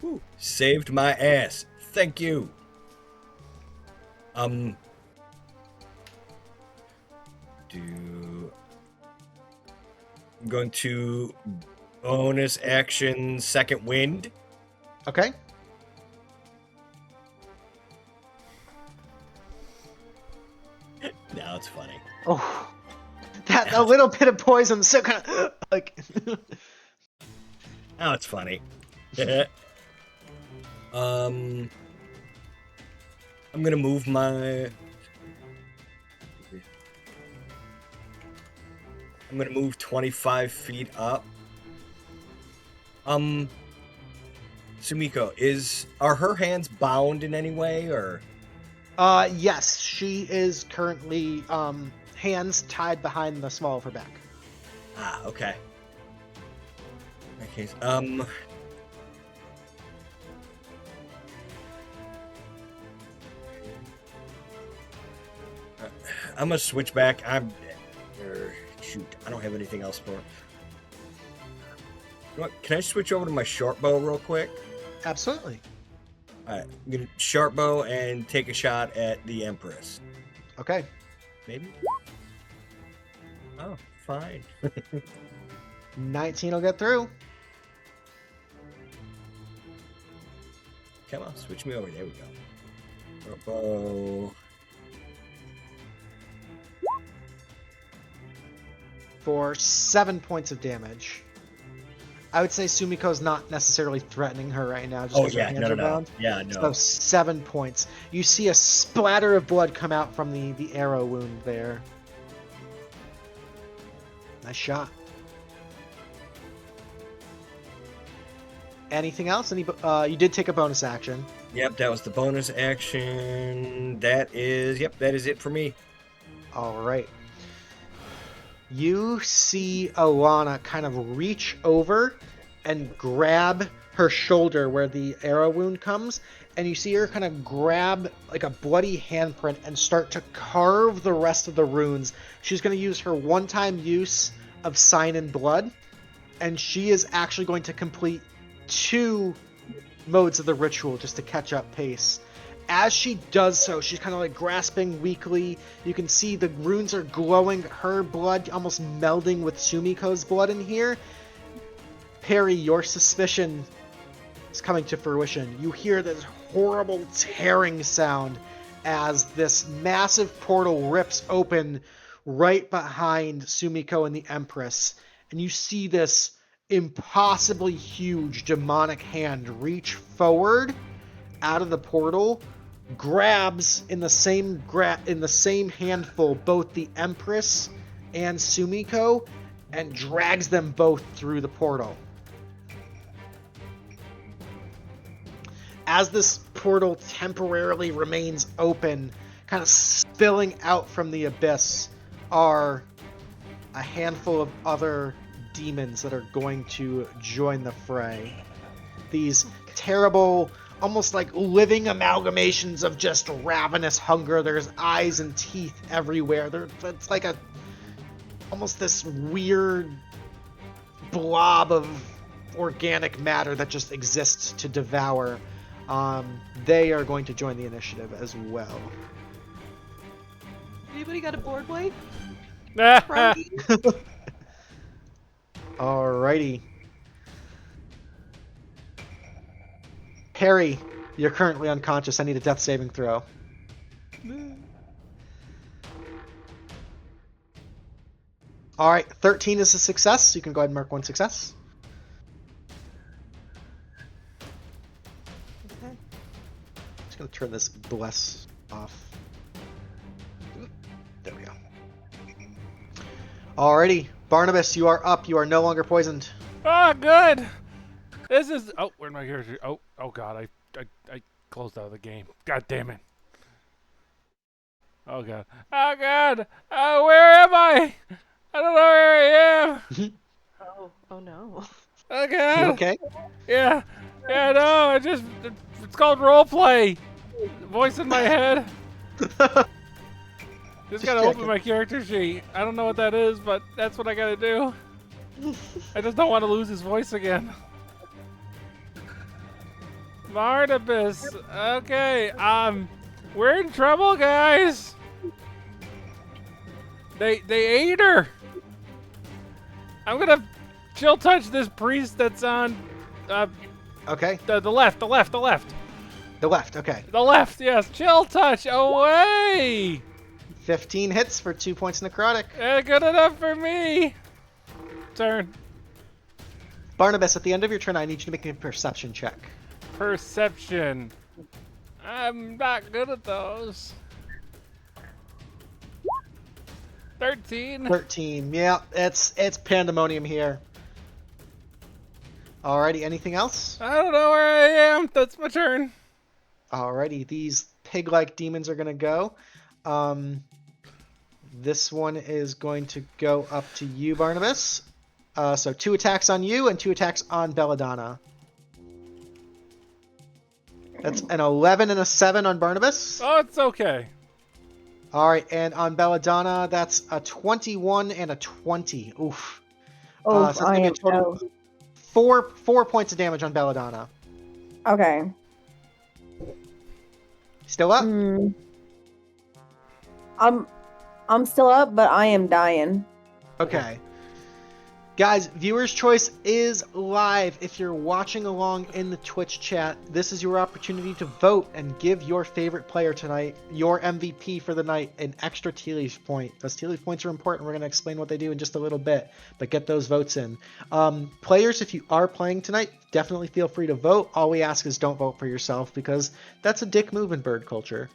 Whew. Saved my ass. Thank you. I'm going to bonus action second wind. Okay. No, it's funny. Oh, that a little bit of poison, so kind of like. Oh, it's funny. I'm gonna move my. I'm gonna move 25 feet up. Sumiko, are her hands bound in any way, or? Yes, she is currently hands tied behind the small of her back. Ah, okay. In that case, I'm gonna switch back. Shoot, I don't have anything else for. You know what? Can I switch over to my short bow real quick? Absolutely. All right, I'm gonna short bow and take a shot at the Empress. Okay. Maybe. Oh, fine. 19 will get through. Come on, switch me over. There we go. Short bow. For 7 points of damage. I would say Sumiko's not necessarily threatening her right now. Just Oh because her yeah, hands no. are bound. Yeah, no. So 7 points. You see a splatter of blood come out from the arrow wound there. Nice shot. Anything else? You did take a bonus action. Yep, that was the bonus action. That is it for me. All right. You see Alana kind of reach over and grab her shoulder where the arrow wound comes, and you see her kind of grab like a bloody handprint and start to carve the rest of the runes. She's going to use her one-time use of Sign in Blood, and she is actually going to complete 2 modes of the ritual just to catch up pace. As she does so, she's kind of like grasping weakly. You can see the runes are glowing, her blood almost melding with Sumiko's blood in here. Perry, your suspicion is coming to fruition. You hear this horrible tearing sound as this massive portal rips open right behind Sumiko and the Empress. And you see this impossibly huge demonic hand reach forward out of the portal, grabs in the same handful both the Empress and Sumiko, and drags them both through the portal. As this portal temporarily remains open, kind of spilling out from the abyss are a handful of other demons that are going to join the fray. These terrible, almost like living amalgamations of just ravenous hunger. There's eyes and teeth everywhere. It's like almost this weird blob of organic matter that just exists to devour. They are going to join the initiative as well. Anybody got a board wipe? Alrighty. Perry, you're currently unconscious. I need a death saving throw. Alright, 13 is a success, so you can go ahead and mark 1 success. Okay. Just going to turn this bless off. There we go. Alrighty, Barnabas, you are up. You are no longer poisoned. Oh, good. This is. Oh, where'd my character? Oh, God! I closed out of the game. God damn it. Oh God. Oh God. Oh, where am I? I don't know where I am. Oh no. Oh God. You okay? Yeah. Yeah. No. It's called role play. Voice in my head. Just gotta open my character sheet. I don't know what that is, but that's what I gotta do. I just don't want to lose his voice again. Barnabus. Okay. We're in trouble, guys. They ate her. I'm gonna chill touch this priest that's on Okay. The left. The left. Okay. The left, yes. Chill touch away. 15 hits for 2 points necrotic. Good enough for me. Turn. Barnabas, at the end of your turn, I need you to make a perception check. Perception. I'm not good at those. 13. 13. Yeah, it's pandemonium here. Alrighty, anything else? I don't know where I am. That's my turn. Alrighty, these pig-like demons are gonna go. This one is going to go up to you, Barnabas. So 2 attacks on you and 2 attacks on Belladonna. That's an 11 and a 7 on Barnabas. Oh, it's okay. Alright, and on Belladonna, that's a 21 and a 20. Oof. Oh, So it's gonna be a total of 4 points of damage on Belladonna. Okay. Still up? I'm still up, but I am dying. Okay. Guys, Viewer's Choice is live. If you're watching along in the Twitch chat, this is your opportunity to vote and give your favorite player tonight, your MVP for the night, an extra Tealeaf point. Those Tealeaf points are important. We're going to explain what they do in just a little bit, but get those votes in. Players, if you are playing tonight, definitely feel free to vote. All we ask is don't vote for yourself, because that's a dick move in bird culture.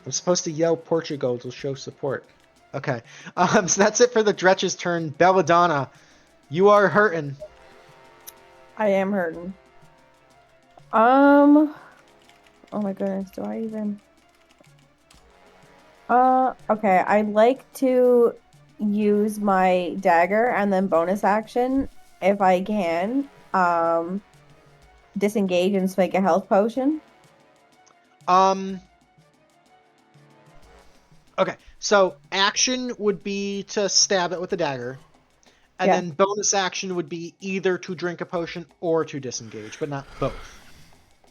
I'm supposed to yell Portugal to show support. Okay. So that's it for the Dretch's turn. Belladonna, you are hurting. I am hurting. Oh my goodness, do I even... Okay, I'd like to use my dagger and then bonus action, if I can, disengage and make a health potion. Okay, so action would be to stab it with the dagger, and then bonus action would be either to drink a potion or to disengage, but not both.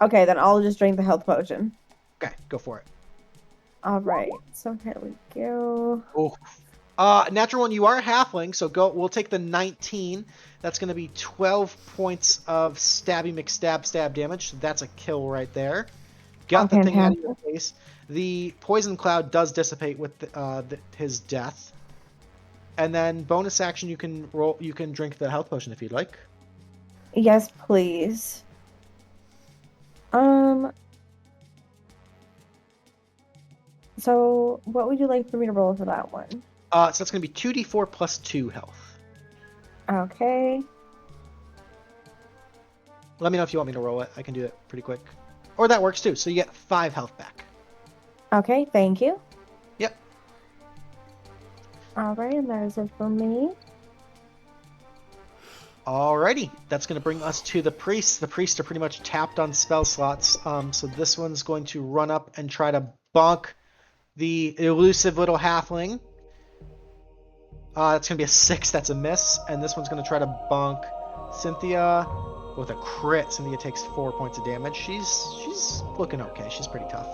Okay, then I'll just drink the health potion. Okay, go for it. Alright, so here we go. Oh. Natural one, you are a halfling, so we'll take the 19. That's going to be 12 points of stabby McStab damage, so that's a kill right there. Got the thing out of your face. The poison cloud does dissipate with his death, and then bonus action you can roll. You can drink the health potion if you'd like. Yes, please. So what would you like for me to roll for that one? So that's going to be 2d4 plus 2 health. Okay. Let me know if you want me to roll it. I can do it pretty quick. Or that works too. So you get 5 health back. Okay, thank you. Yep. Alright, and that is it for me. Alrighty, that's going to bring us to the priests. The priests are pretty much tapped on spell slots. So this one's going to run up and try to bonk the elusive little halfling. That's going to be a 6. That's a miss. And this one's going to try to bonk Cynthia with a crit. Cynthia takes 4 points of damage. She's looking okay. She's pretty tough.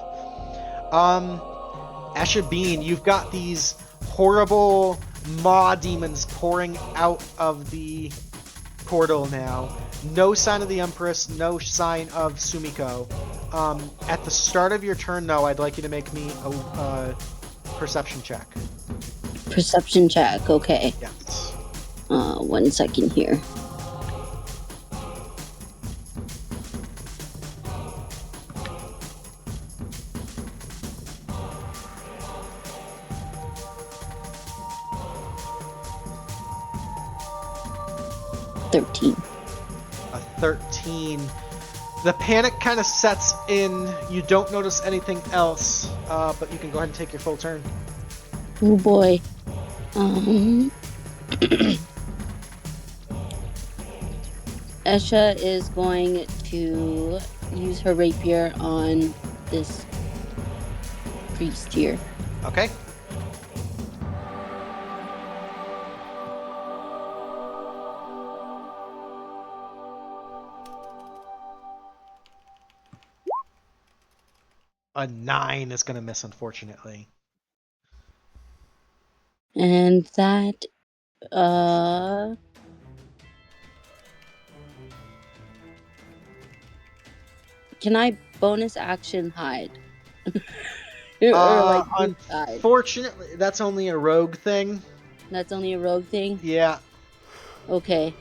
Esha Bean, you've got these horrible maw demons pouring out of the portal now. No sign of the Empress, no sign of Sumiko. At the start of your turn, though, I'd like you to make me a perception check. Perception check, okay. Yes. 1 second here. A 13. The panic kind of sets in. You don't notice anything else, but you can go ahead and take your full turn. Oh boy. Esha is going to use her rapier on this priest here. Okay. A 9 is going to miss, unfortunately. And that, Can I bonus action hide? Or like use hide? Unfortunately, that's only a rogue thing. That's only a rogue thing? Yeah. Okay.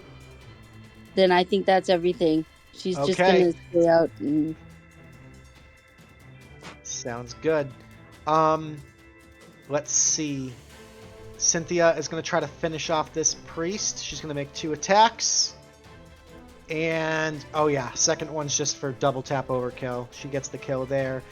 Then I think that's everything. She's just Okay. gonna stay out and Sounds good. Let's see. Cynthia is going to try to finish off this priest. She's going to make 2 attacks. And, oh yeah, second one's just for double tap overkill. She gets the kill there.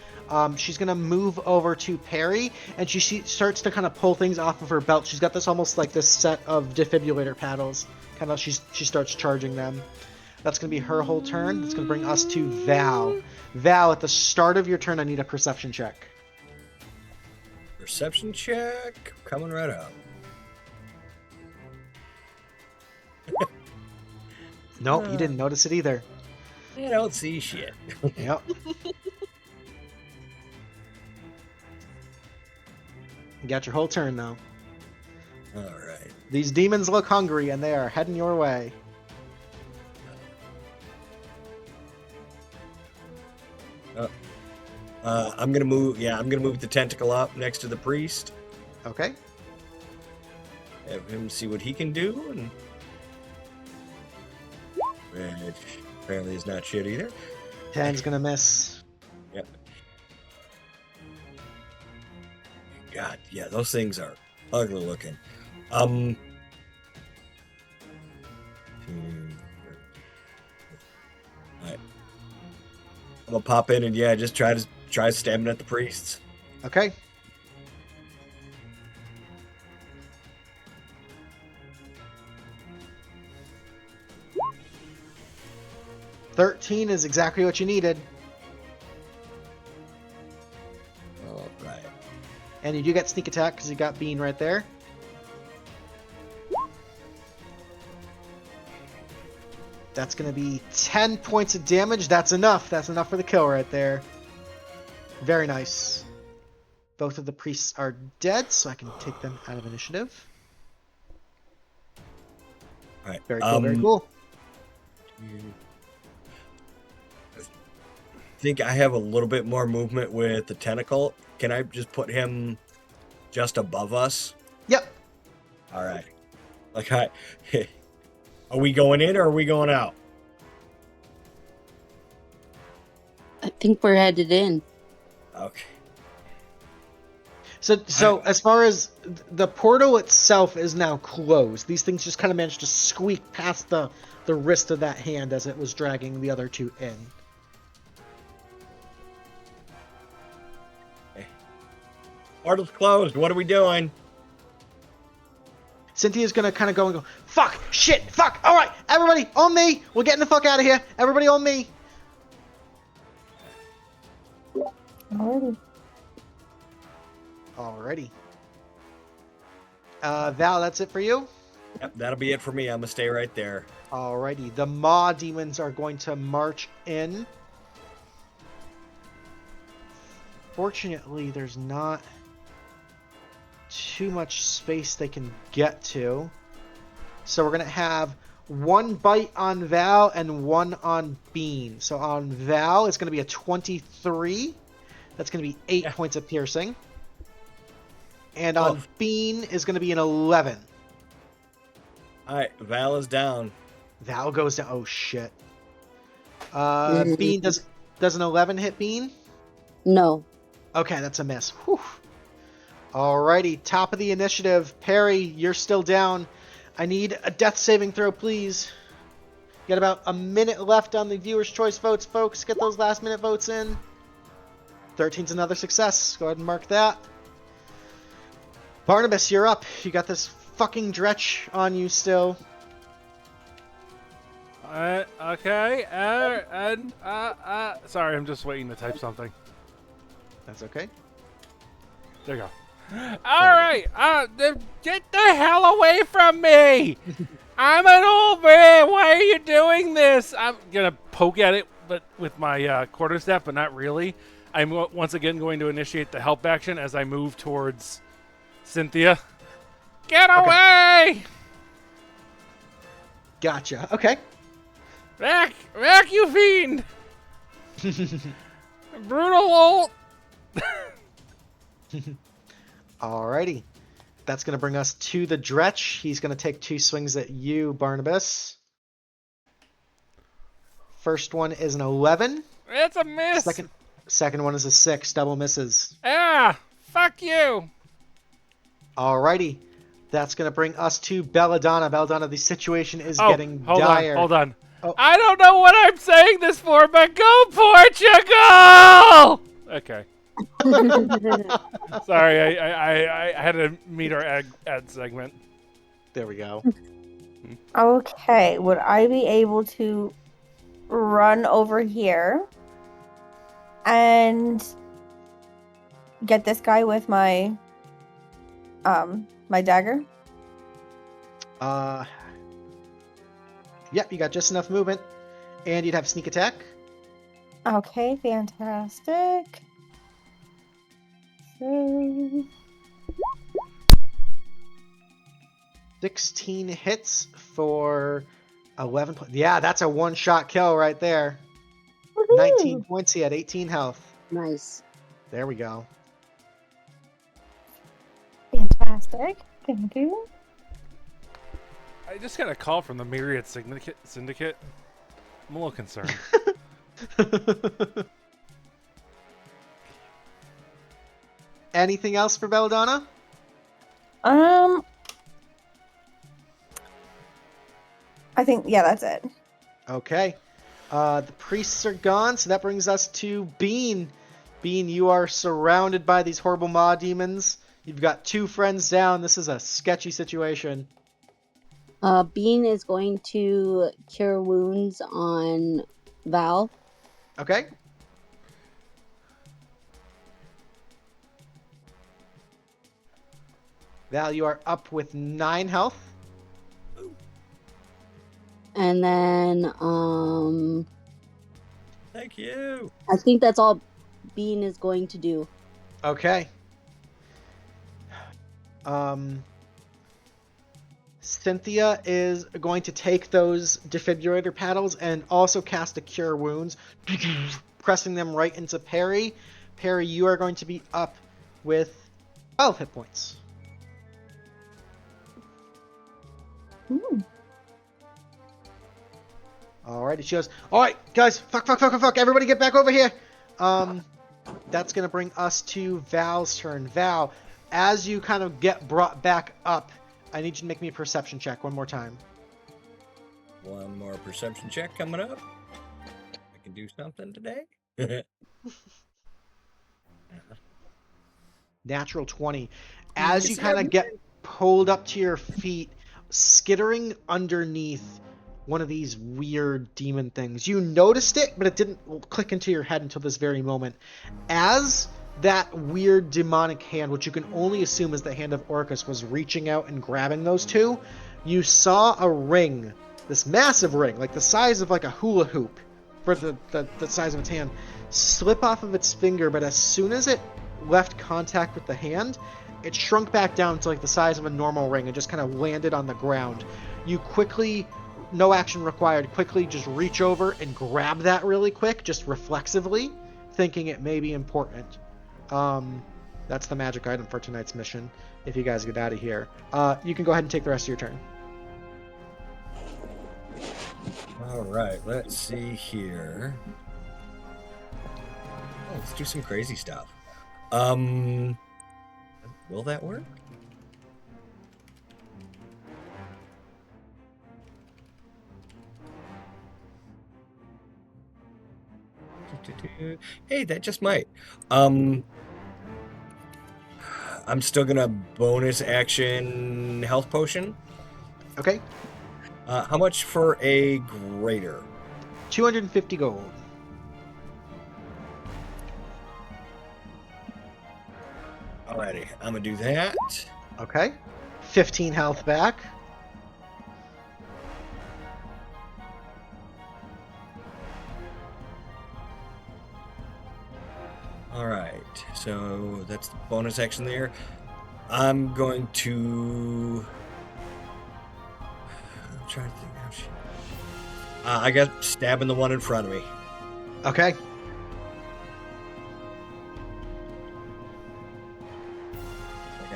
She's going to move over to Perry, and she starts to kind of pull things off of her belt. She's got this almost like this set of defibrillator paddles. Kind of, she starts charging them. That's going to be her whole turn. That's going to bring us to Val. Val, at the start of your turn, I need a perception check. Perception check. Coming right up. Nope, you didn't notice it either. I don't see shit. Yep. You got your whole turn, though. All right. These demons look hungry, and they are heading your way. I'm gonna move. Yeah, I'm gonna move the tentacle up next to the priest. Okay. Have him see what he can do, and which apparently is not shit either. 10's gonna miss. Yep. God, yeah, those things are ugly looking. Alright. I'm gonna pop in and just try stabbing at the priests. Okay. $13 is exactly what you needed. All right. And you do get sneak attack because you got Bean right there. That's going to be 10 points of damage. That's enough. That's enough for the kill right there. Very nice. Both of the priests are dead, so I can take them out of initiative. All right. Very cool, very cool. I think I have a little bit more movement with the tentacle. Can I just put him just above us? Yep. All right. Like, are we going in or are we going out? I think we're headed in. Okay. So as far as the portal itself is now closed, these things just kind of managed to squeak past the wrist of that hand as it was dragging the other two in. Okay. Portal's closed. What are we doing? Cynthia's gonna kind of go and go, fuck, shit, fuck, alright, everybody, on me, we're getting the fuck out of here, everybody on me. Alrighty. Alrighty. Val, that's it for you? Yep, that'll be it for me. I'm gonna stay right there. Alrighty, the Maw demons are going to march in. Fortunately, there's not too much space they can get to. So we're going to have one bite on Val and one on Bean. So on Val, it's going to be a 23. That's going to be 8 points of piercing. And on Bean is going to be an 11. Alright, Val is down. Val goes down. Oh, shit. Bean, does an 11 hit Bean? No. Okay, that's a miss. Whew. Alrighty, top of the initiative. Perry, you're still down. I need a death saving throw, please. Got about a minute left on the viewer's choice votes, folks. Get those last minute votes in. 13's another success. Go ahead and mark that. Barnabus, you're up. You got this fucking dretch on you still. Okay. Sorry, I'm just waiting to type something. That's okay. There you go. All right. Get the hell away from me! I'm an old man. Why are you doing this? I'm gonna poke at it, but with my quarterstaff, but not really. I'm once again going to initiate the help action as I move towards Cynthia. Get away! Gotcha. Okay. Back, you fiend! Brutal ult. Alrighty. That's going to bring us to the Dretch. He's going to take 2 swings at you, Barnabas. First one is an 11. It's a miss. Second one is a 6. Double misses. Ah, fuck you. Alrighty. That's going to bring us to Belladonna. Belladonna, the situation is getting dire. Hold on. Oh. I don't know what I'm saying this for, but go Portugal! Okay. Sorry, I had to meet our ad segment. There we go. Okay, would I be able to run over here and get this guy with my my dagger? Yep, you got just enough movement. And you'd have sneak attack. Okay, fantastic. So... 16 hits for 11 points. Yeah, that's a one-shot kill right there. Woohoo! 19 points. He had 18 health. Nice. There we go. Fantastic. Thank you. I just got a call from the Myriad Syndicate. I'm a little concerned. Anything else for Belladonna? I think, yeah, that's it. Okay. The priests are gone, so that brings us to Bean. Bean, you are surrounded by these horrible maw demons. You've got 2 friends down. This is a sketchy situation. Bean is going to cure wounds on Val. Okay. Val, you are up with 9 health. And then, Thank you. I think that's all Bean is going to do. Okay. Cynthia is going to take those defibrillator paddles and also cast a Cure Wounds, pressing them right into Perry. Perry, you are going to be up with 12 hit points. Ooh. Alrighty, she goes, alright, guys, fuck, everybody get back over here. That's going to bring us to Val's turn. Val, as you kind of get brought back up, I need you to make me a perception check one more time. One more perception check coming up. I can do something today. Natural 20. As you kind of get pulled up to your feet, skittering underneath one of these weird demon things. You noticed it, but it didn't click into your head until this very moment. As that weird demonic hand, which you can only assume is the hand of Orcus, was reaching out and grabbing those 2, you saw a ring, this massive ring, like the size of like a hula hoop, for the size of its hand, slip off of its finger, but as soon as it left contact with the hand, it shrunk back down to like the size of a normal ring and just kind of landed on the ground. You quickly, no action required, quickly just reach over and grab that really quick, just reflexively, thinking it may be important. That's the magic item for tonight's mission. If you guys get out of here, you can go ahead and take the rest of your turn. All right, let's see here. Oh, let's do some crazy stuff. Will that work? Hey, that just might. I'm still gonna bonus action health potion. Okay. How much for a greater? 250 gold. Alrighty, I'm gonna do that. Okay. 15 health back. Alright, so that's the bonus action there. I'm going to... I'm trying to think how she... I got stabbing the one in front of me. Okay.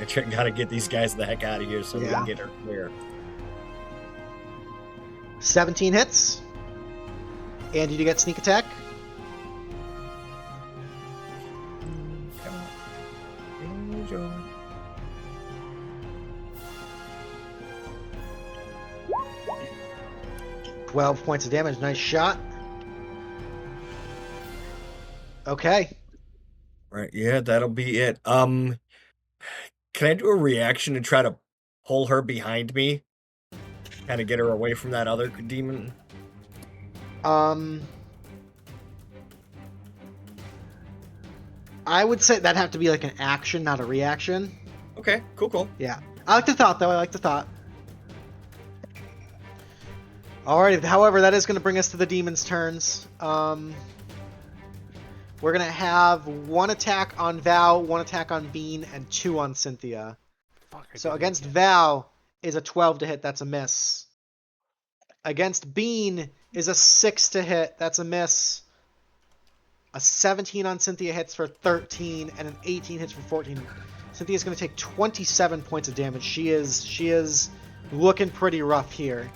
Gotta get these guys the heck out of here so we Yeah. can get her clear. 17 hits. And did you get sneak attack? Come on. Enjoy. $12 points of damage. Nice shot. Okay. Right, yeah, that'll be it. Can I do a reaction to try to pull her behind me? Kind of get her away from that other demon? I would say that'd have to be like an action, not a reaction. Okay, cool. Yeah. I like the thought, though. I like the thought. Alrighty, however, that is going to bring us to the demon's turns. We're going to have 1 attack on Val, 1 attack on Bean, and 2 on Cynthia. Fuck, I So did it against again. Val is a 12 to hit. That's a miss. Against Bean is a 6 to hit. That's a miss. A 17 on Cynthia hits for 13, and an 18 hits for 14. Cynthia's going to take 27 points of damage. She is looking pretty rough here.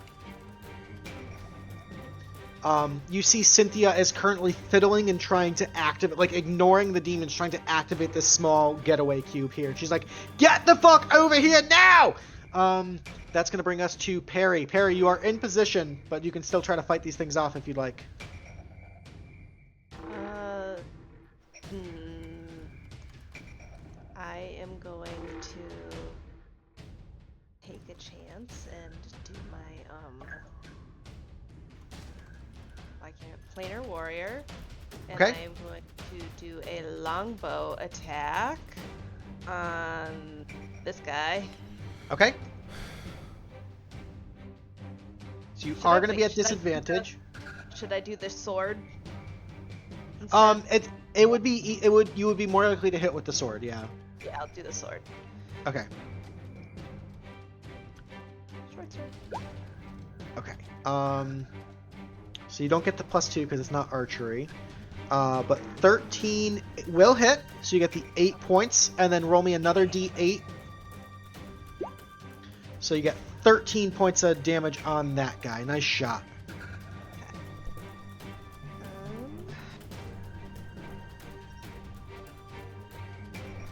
You see Cynthia is currently fiddling and trying to activate, like ignoring the demons, trying to activate this small getaway cube here. She's like, "Get the fuck over here now!" That's going to bring us to Perry. Perry, you are in position, but you can still try to fight these things off if you'd like. I am going to take a chance and do my like a planar warrior, and Okay. I am going to do a longbow attack on this guy. Okay. So you Should are I going to wait- be at should I do disadvantage. Should I do the sword? instead? You would be more likely to hit with the sword, yeah. Yeah, I'll do the sword. Okay. Short sword. Okay. So you don't get the +2 because it's not archery. But 13 will hit, so you get the 8 points, and then roll me another d8. So you get 13 points of damage on that guy. Nice shot.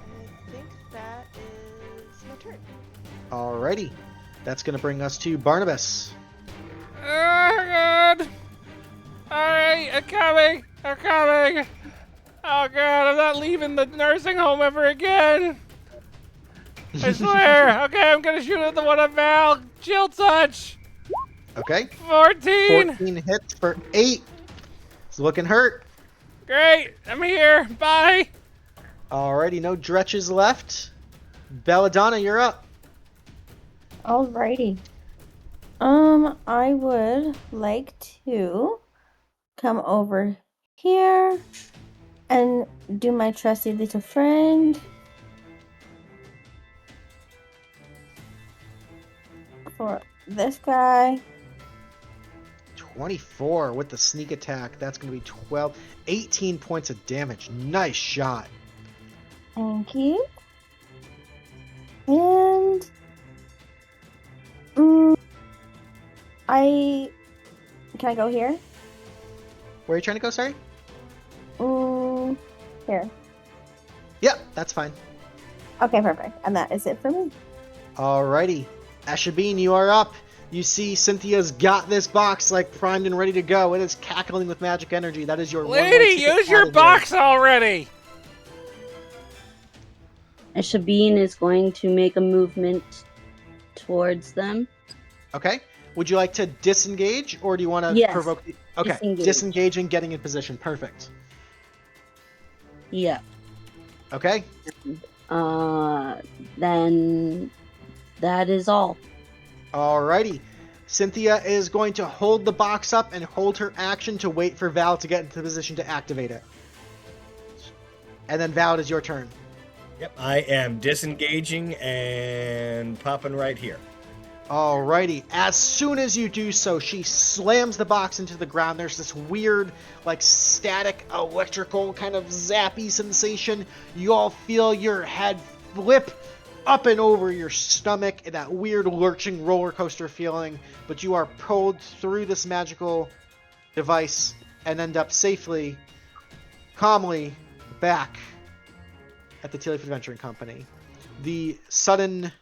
I think that is my turn. Alrighty. That's going to bring us to Barnabas. Oh, God. Alright, I'm coming. I'm coming. Oh, God, I'm not leaving the nursing home ever again. I swear. Okay, I'm going to shoot at the one on Val. Chill touch. Okay. 14. 14 hits for 8. It's looking hurt. Great. I'm here. Bye. Alrighty, no dretches left. Belladonna, you're up. Alrighty. I would like to come over here and do my trusty little friend. For this guy. 24 with the sneak attack. That's going to be 18 points of damage. Nice shot. Thank you. And can I go here? Where are you trying to go, sorry? Here. Yep, that's fine. Okay, perfect. And that is it for me. Alrighty. Esha Bean, you are up. You see Cynthia's got this box like primed and ready to go. It is cackling with magic energy. That is your one-way Lady, ticket use out your of here. box already. Eshabeen is going to make a movement towards them. Okay. Would you like to disengage, or do you want to Yes. provoke? Okay. Disengage. Disengaging, getting in position. Perfect. Yeah. Okay. Then that is all. Alrighty. Cynthia is going to hold the box up and hold her action to wait for Val to get into position to activate it. And then Val, it is your turn. Yep, I am disengaging and popping right here. Alrighty. As soon as you do so, she slams the box into the ground. There's this weird, like, static, electrical kind of zappy sensation. You all feel your head flip up and over your stomach, and that weird lurching roller coaster feeling, but you are pulled through this magical device and end up safely, calmly back at the Tealeaf Adventuring Company. The sudden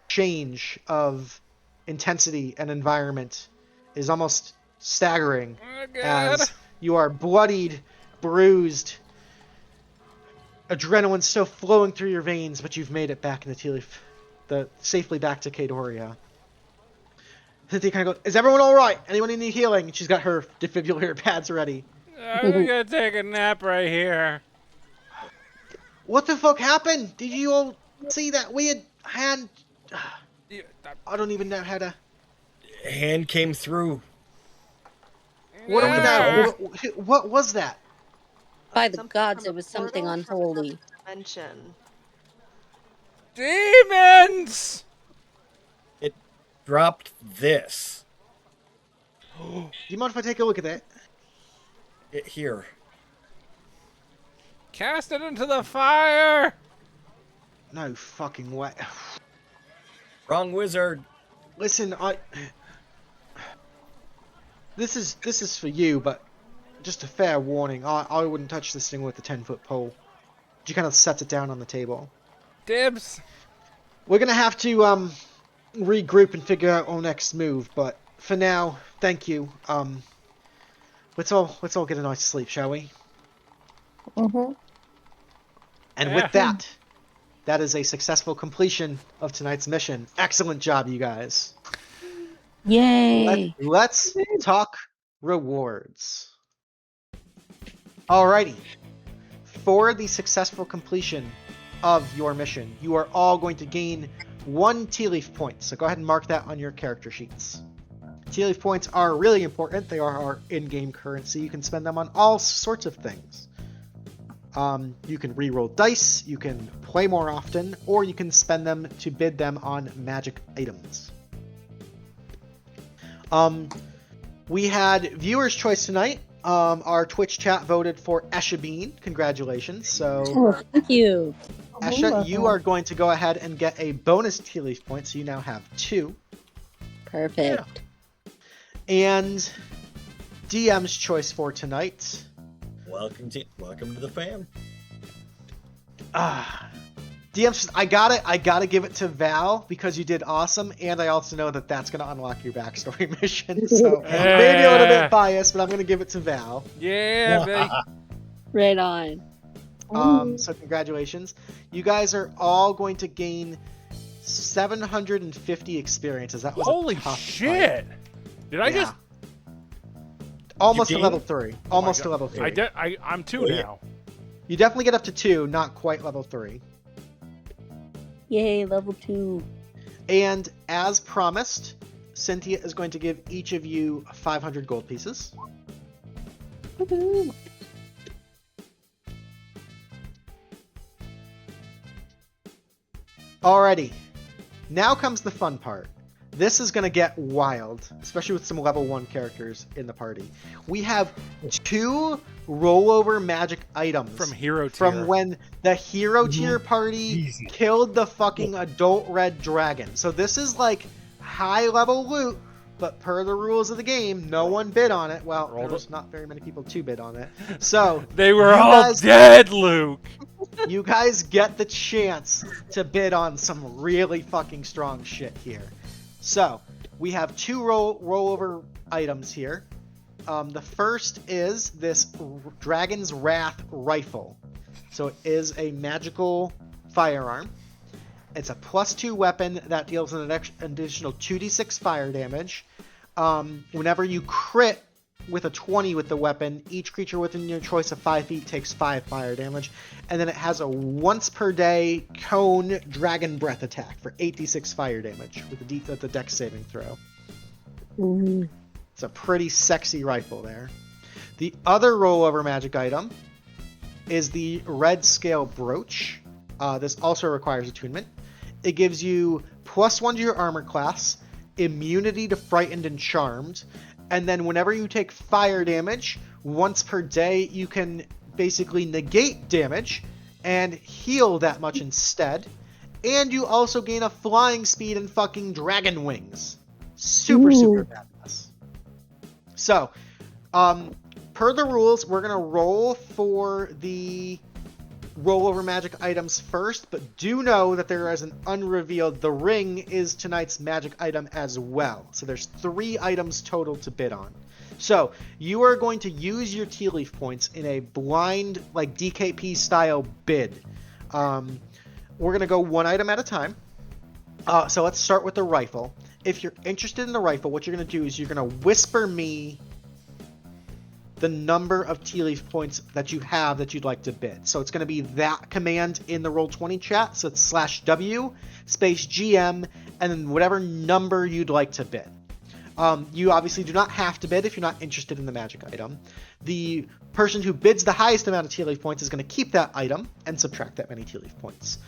change of intensity and environment is almost staggering as you are bloodied, bruised, adrenaline still flowing through your veins, but you've made it back in the Tealeaf, safely back to Kadoria. Cynthia kind of goes, "Is everyone all right? Anyone need healing?" And she's got her defibrillator pads ready. I'm gonna take a nap right here. What the fuck happened? Did you all see that weird hand? I don't even know how to. Hand came through. What do we know? What was that? By the Something gods, from it a was something portal from another unholy. dimension. Demons! It dropped this. Do you mind if I take a look at that? Here. Cast it into the fire! No fucking way. Wrong wizard. Listen, This is for you, but just a fair warning. I wouldn't touch this thing with a 10-foot pole. She kind of sets it down on the table. Dibs! We're gonna have to regroup and figure out our next move, but for now, thank you. Let's all get a night's sleep, shall we? Mm-hmm. And with that, that is a successful completion of tonight's mission. Excellent job, you guys. Yay! Let's talk rewards. Alrighty. For the successful completion of your mission, you are all going to gain 1 Tealeaf point. So go ahead and mark that on your character sheets. Tealeaf points are really important. They are our in-game currency. You can spend them on all sorts of things. You can re-roll dice, you can play more often, or you can spend them to bid them on magic items. We had viewers' choice tonight. Our Twitch chat voted for Esha Bean. Congratulations. So, Oh, thank you. Esha, you are going to go ahead and get a bonus Tealeaf point, so you now have 2. Perfect. And DM's choice for tonight. Welcome to the fam. DM says, I gotta give it to Val because you did awesome, and I also know that that's gonna unlock your backstory mission. So maybe a little bit biased, but I'm gonna give it to Val. Yeah, baby. Right on. So congratulations. You guys are all going to gain 750 experiences. That was Holy a tough shit! fight. Did I Yeah. just? Almost You to gained? level 3. Almost to level 3. I'm 2 Oh, yeah. now. You definitely get up to 2, not quite level 3. Yay, level 2. And as promised, Cynthia is going to give each of you 500 gold pieces. Woohoo. Alrighty. Now comes the fun part. This is going to get wild, especially with some level 1 characters in the party. We have 2 rollover magic items From hero tier. from when the hero tier party Easy. killed the fucking adult red dragon. So this is like high level loot, but per the rules of the game, no one bid on it. Well, there was not very many people to bid on it. So They were you all guys- dead, Luke. you guys get the chance to bid on some really fucking strong shit here. So, we have 2 rollover items here. The first is this Dragon's Wrath rifle. So it is a magical firearm. It's a +2 weapon that deals an additional 2d6 fire damage. Whenever you crit with a 20 with the weapon, each creature within your choice of 5 feet takes 5 fire damage. And then it has a once per day cone dragon breath attack for 8d6 fire damage with the dex saving throw. Ooh. It's a pretty sexy rifle there. The other rollover magic item is the Red Scale Brooch. This also requires attunement. It gives you +1 to your armor class, immunity to Frightened and Charmed, and then whenever you take fire damage, once per day, you can basically negate damage and heal that much instead. And you also gain a flying speed and fucking dragon wings. Super badass. So, per the rules, we're gonna roll for the rollover magic items first, but do know that there is an unrevealed. The ring is tonight's magic item as well. So there's 3 items total to bid on. So you are going to use your Tealeaf points in a blind, like DKP style bid. We're gonna go 1 item at a time. So let's start with the rifle. If you're interested in the rifle, what you're gonna do is you're gonna whisper me the number of Tealeaf points that you have that you'd like to bid. So it's going to be that command in the Roll20 chat. So it's /W space GM and then whatever number you'd like to bid. You obviously do not have to bid if you're not interested in the magic item. The person who bids the highest amount of Tealeaf points is going to keep that item and subtract that many Tealeaf points.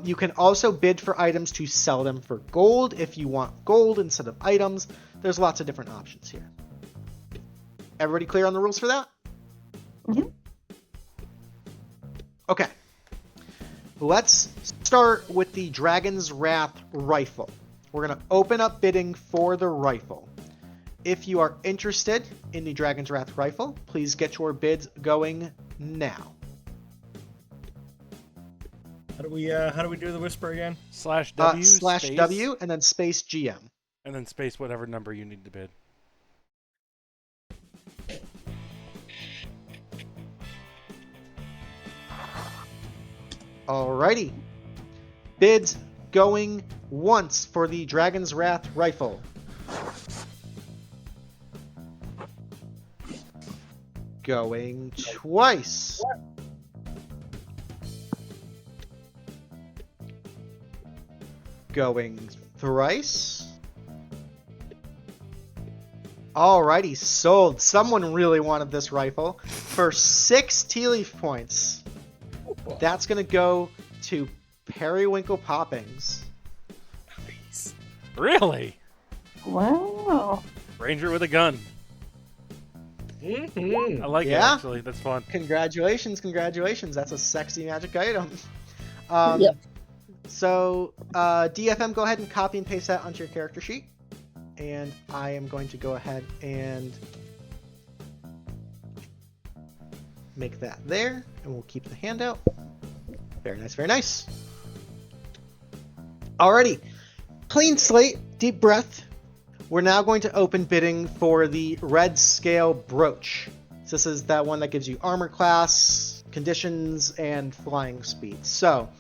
You can also bid for items to sell them for gold if you want gold instead of items. There's lots of different options here. Everybody clear on the rules for that? Mm-hmm. Okay. Let's start with the Dragon's Wrath rifle. We're going to open up bidding for the rifle. If you are interested in the Dragon's Wrath rifle, please get your bids going now. How do we do the whisper again? /W /W space, and then space GM. and then space whatever number you need to bid. Alrighty. Bids going once for the Dragon's Wrath rifle. Going twice. Going thrice. Alrighty, sold. Someone really wanted this rifle for 6 Tealeaf points. That's going to go to Periwinkle Poppings. Nice. Really? Wow. Ranger with a gun. I like it, Yeah. actually. That's fun. Congratulations. That's a sexy magic item. Yep. So, DFM, go ahead and copy and paste that onto your character sheet. And I am going to go ahead and make that there. And we'll keep the handout. Very nice, very nice. Alrighty. Clean slate, deep breath. We're now going to open bidding for the Red Scale Brooch. So this is that one that gives you armor class, conditions, and flying speed. So,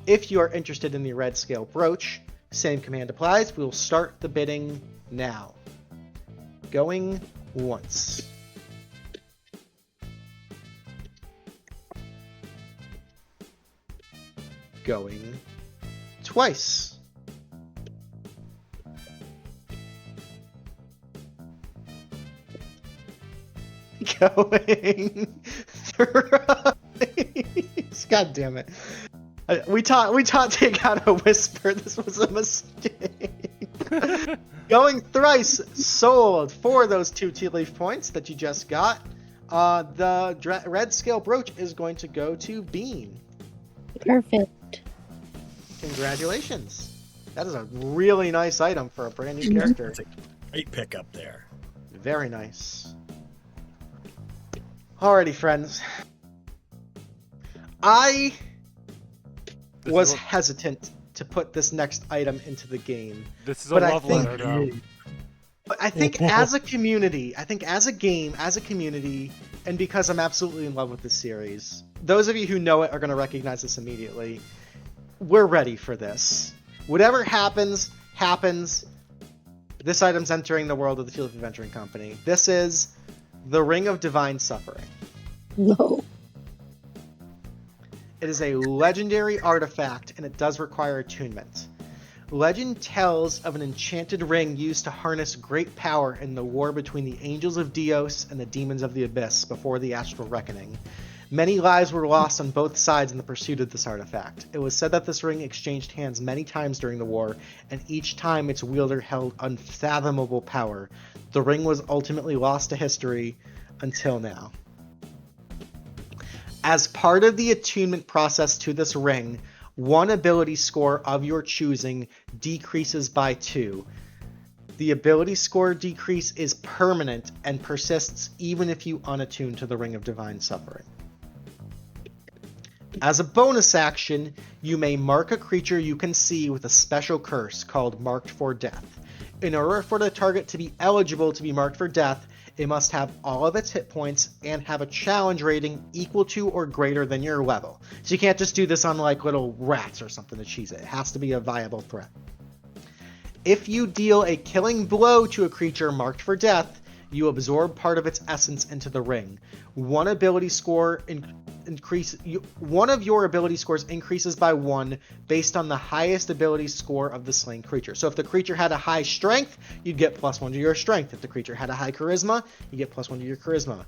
if you are interested in the Red Scale Brooch, same command applies. We will start the bidding now. Going once. Going twice. Going thrice. God damn it. We taught Tig how to whisper. This was a mistake. Going thrice. Sold for those 2 Tealeaf points that you just got. The Red Scale Brooch is going to go to Bean. Perfect. Congratulations. That is a really nice item for a brand new character. That's a great pickup there. Very nice. Alrighty, friends. I was hesitant to put this next item into the game. This is a but I love think- letter, though. But I think as a community, as a game, as a community, and because I'm absolutely in love with this series, those of you who know it are going to recognize this immediately. We're ready for this. Whatever happens, happens. This item's entering the world of the Tealeaf Adventuring Company. This is the Ring of Divine Suffering. No. It is a legendary artifact, and it does require attunement. Legend tells of an enchanted ring used to harness great power in the war between the Angels of Dios and the Demons of the Abyss before the Astral Reckoning. Many lives were lost on both sides in the pursuit of this artifact. It was said that this ring exchanged hands many times during the war, and each time its wielder held unfathomable power. The ring was ultimately lost to history until now. As part of the attunement process to this ring, one ability score of your choosing decreases by 2. The ability score decrease is permanent and persists even if you unattune to the Ring of Divine Suffering. As a bonus action, you may mark a creature you can see with a special curse called Marked for Death. In order for the target to be eligible to be marked for death, it must have all of its hit points and have a challenge rating equal to or greater than your level. So you can't just do this on like little rats or something to cheese it. It has to be a viable threat. If you deal a killing blow to a creature marked for death, you absorb part of its essence into the ring. One of your ability scores increases by 1 based on the highest ability score of the slain creature. So if the creature had a high strength, you'd get +1 to your strength. If the creature had a high charisma, you get +1 to your charisma.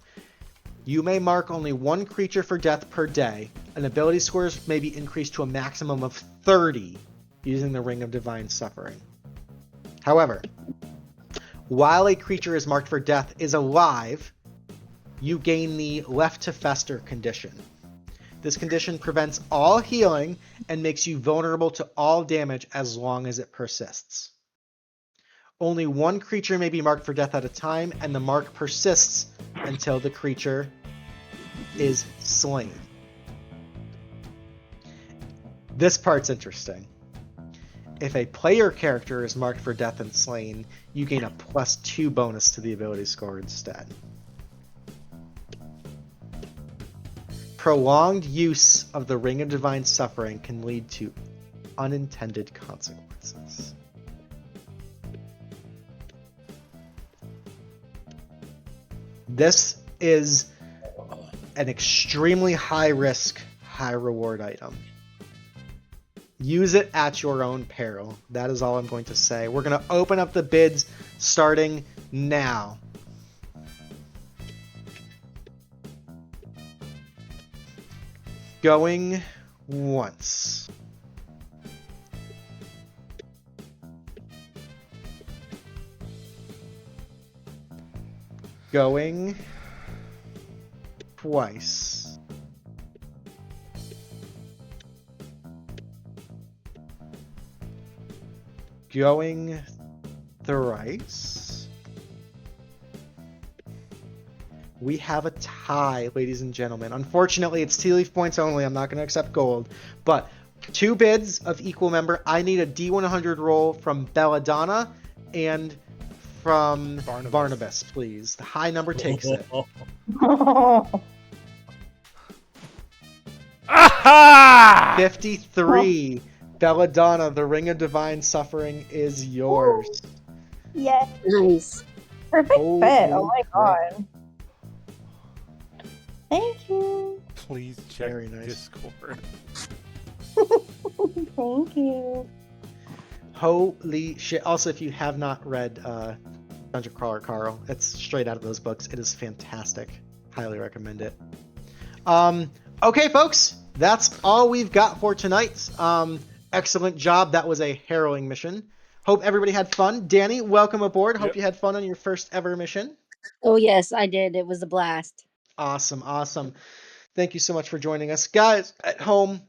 You may mark only one creature for death per day, and ability scores may be increased to a maximum of 30 using the Ring of Divine Suffering. However, while a creature is marked for death is alive, you gain the Left to Fester condition. This condition prevents all healing and makes you vulnerable to all damage as long as it persists. Only one creature may be marked for death at a time, and the mark persists until the creature is slain. This part's interesting. If a player character is marked for death and slain, you gain a +2 bonus to the ability score instead. Prolonged use of the Ring of Divine Suffering can lead to unintended consequences. This is an extremely high risk, high reward item. Use it at your own peril. That is all I'm going to say. We're going to open up the bids starting now. Going once. Going twice. Going thrice. We have a tie, ladies and gentlemen. Unfortunately, it's Tealeaf points only. I'm not going to accept gold. But 2 bids of equal member. I need a D100 roll from Belladonna and from Barnabus, please. The high number takes it. Aha! 53. Belladonna, the Ring of Divine Suffering is yours. Yes. Nice. Perfect Holy fit. Oh my crap. god. Thank you. Please check Very nice. Discord. Thank you. Holy shit. Also, if you have not read Dungeon Crawler Carl, it's straight out of those books. It is fantastic. Highly recommend it. Okay, folks. That's all we've got for tonight. Excellent job. That was a harrowing mission. Hope everybody had fun. Dani, welcome aboard. Hope you had fun on your first ever mission. Oh, yes, I did. It was a blast. Awesome, awesome. Thank you so much for joining us. Guys at home,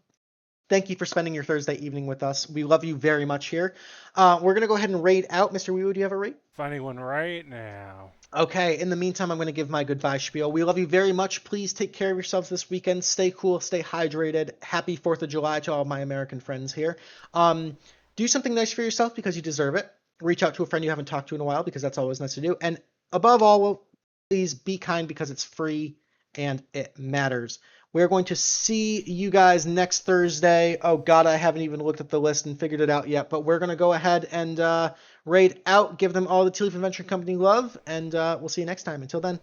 thank you for spending your Thursday evening with us. We love you very much here. We're going to go ahead and raid out. Mr. WeeWoo, do you have a raid? Finding one right now. Okay, in the meantime, I'm going to give my goodbye spiel. We love you very much. Please take care of yourselves this weekend. Stay cool, stay hydrated. Happy 4th of July to all my American friends here. Do something nice for yourself because you deserve it. Reach out to a friend you haven't talked to in a while because that's always nice to do. And above all, please be kind because it's free and it matters. We're going to see you guys next Thursday. Oh God, I haven't even looked at the list and figured it out yet, but we're going to go ahead and raid out, give them all the Tealeaf Adventure Company love, and we'll see you next time. Until then,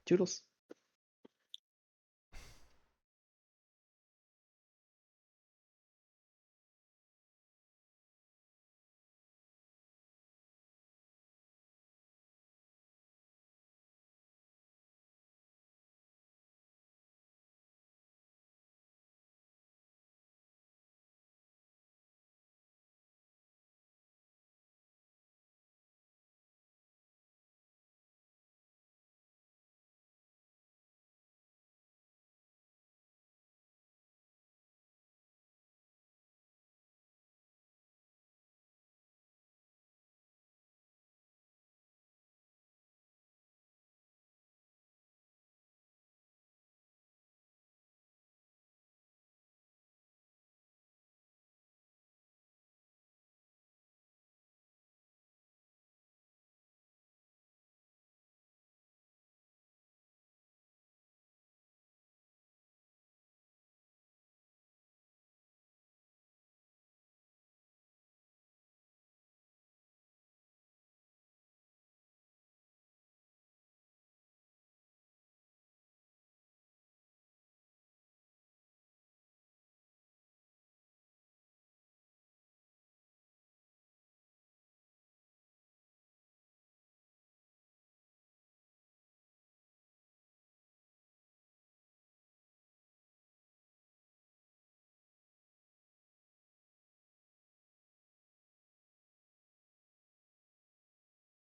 toodles.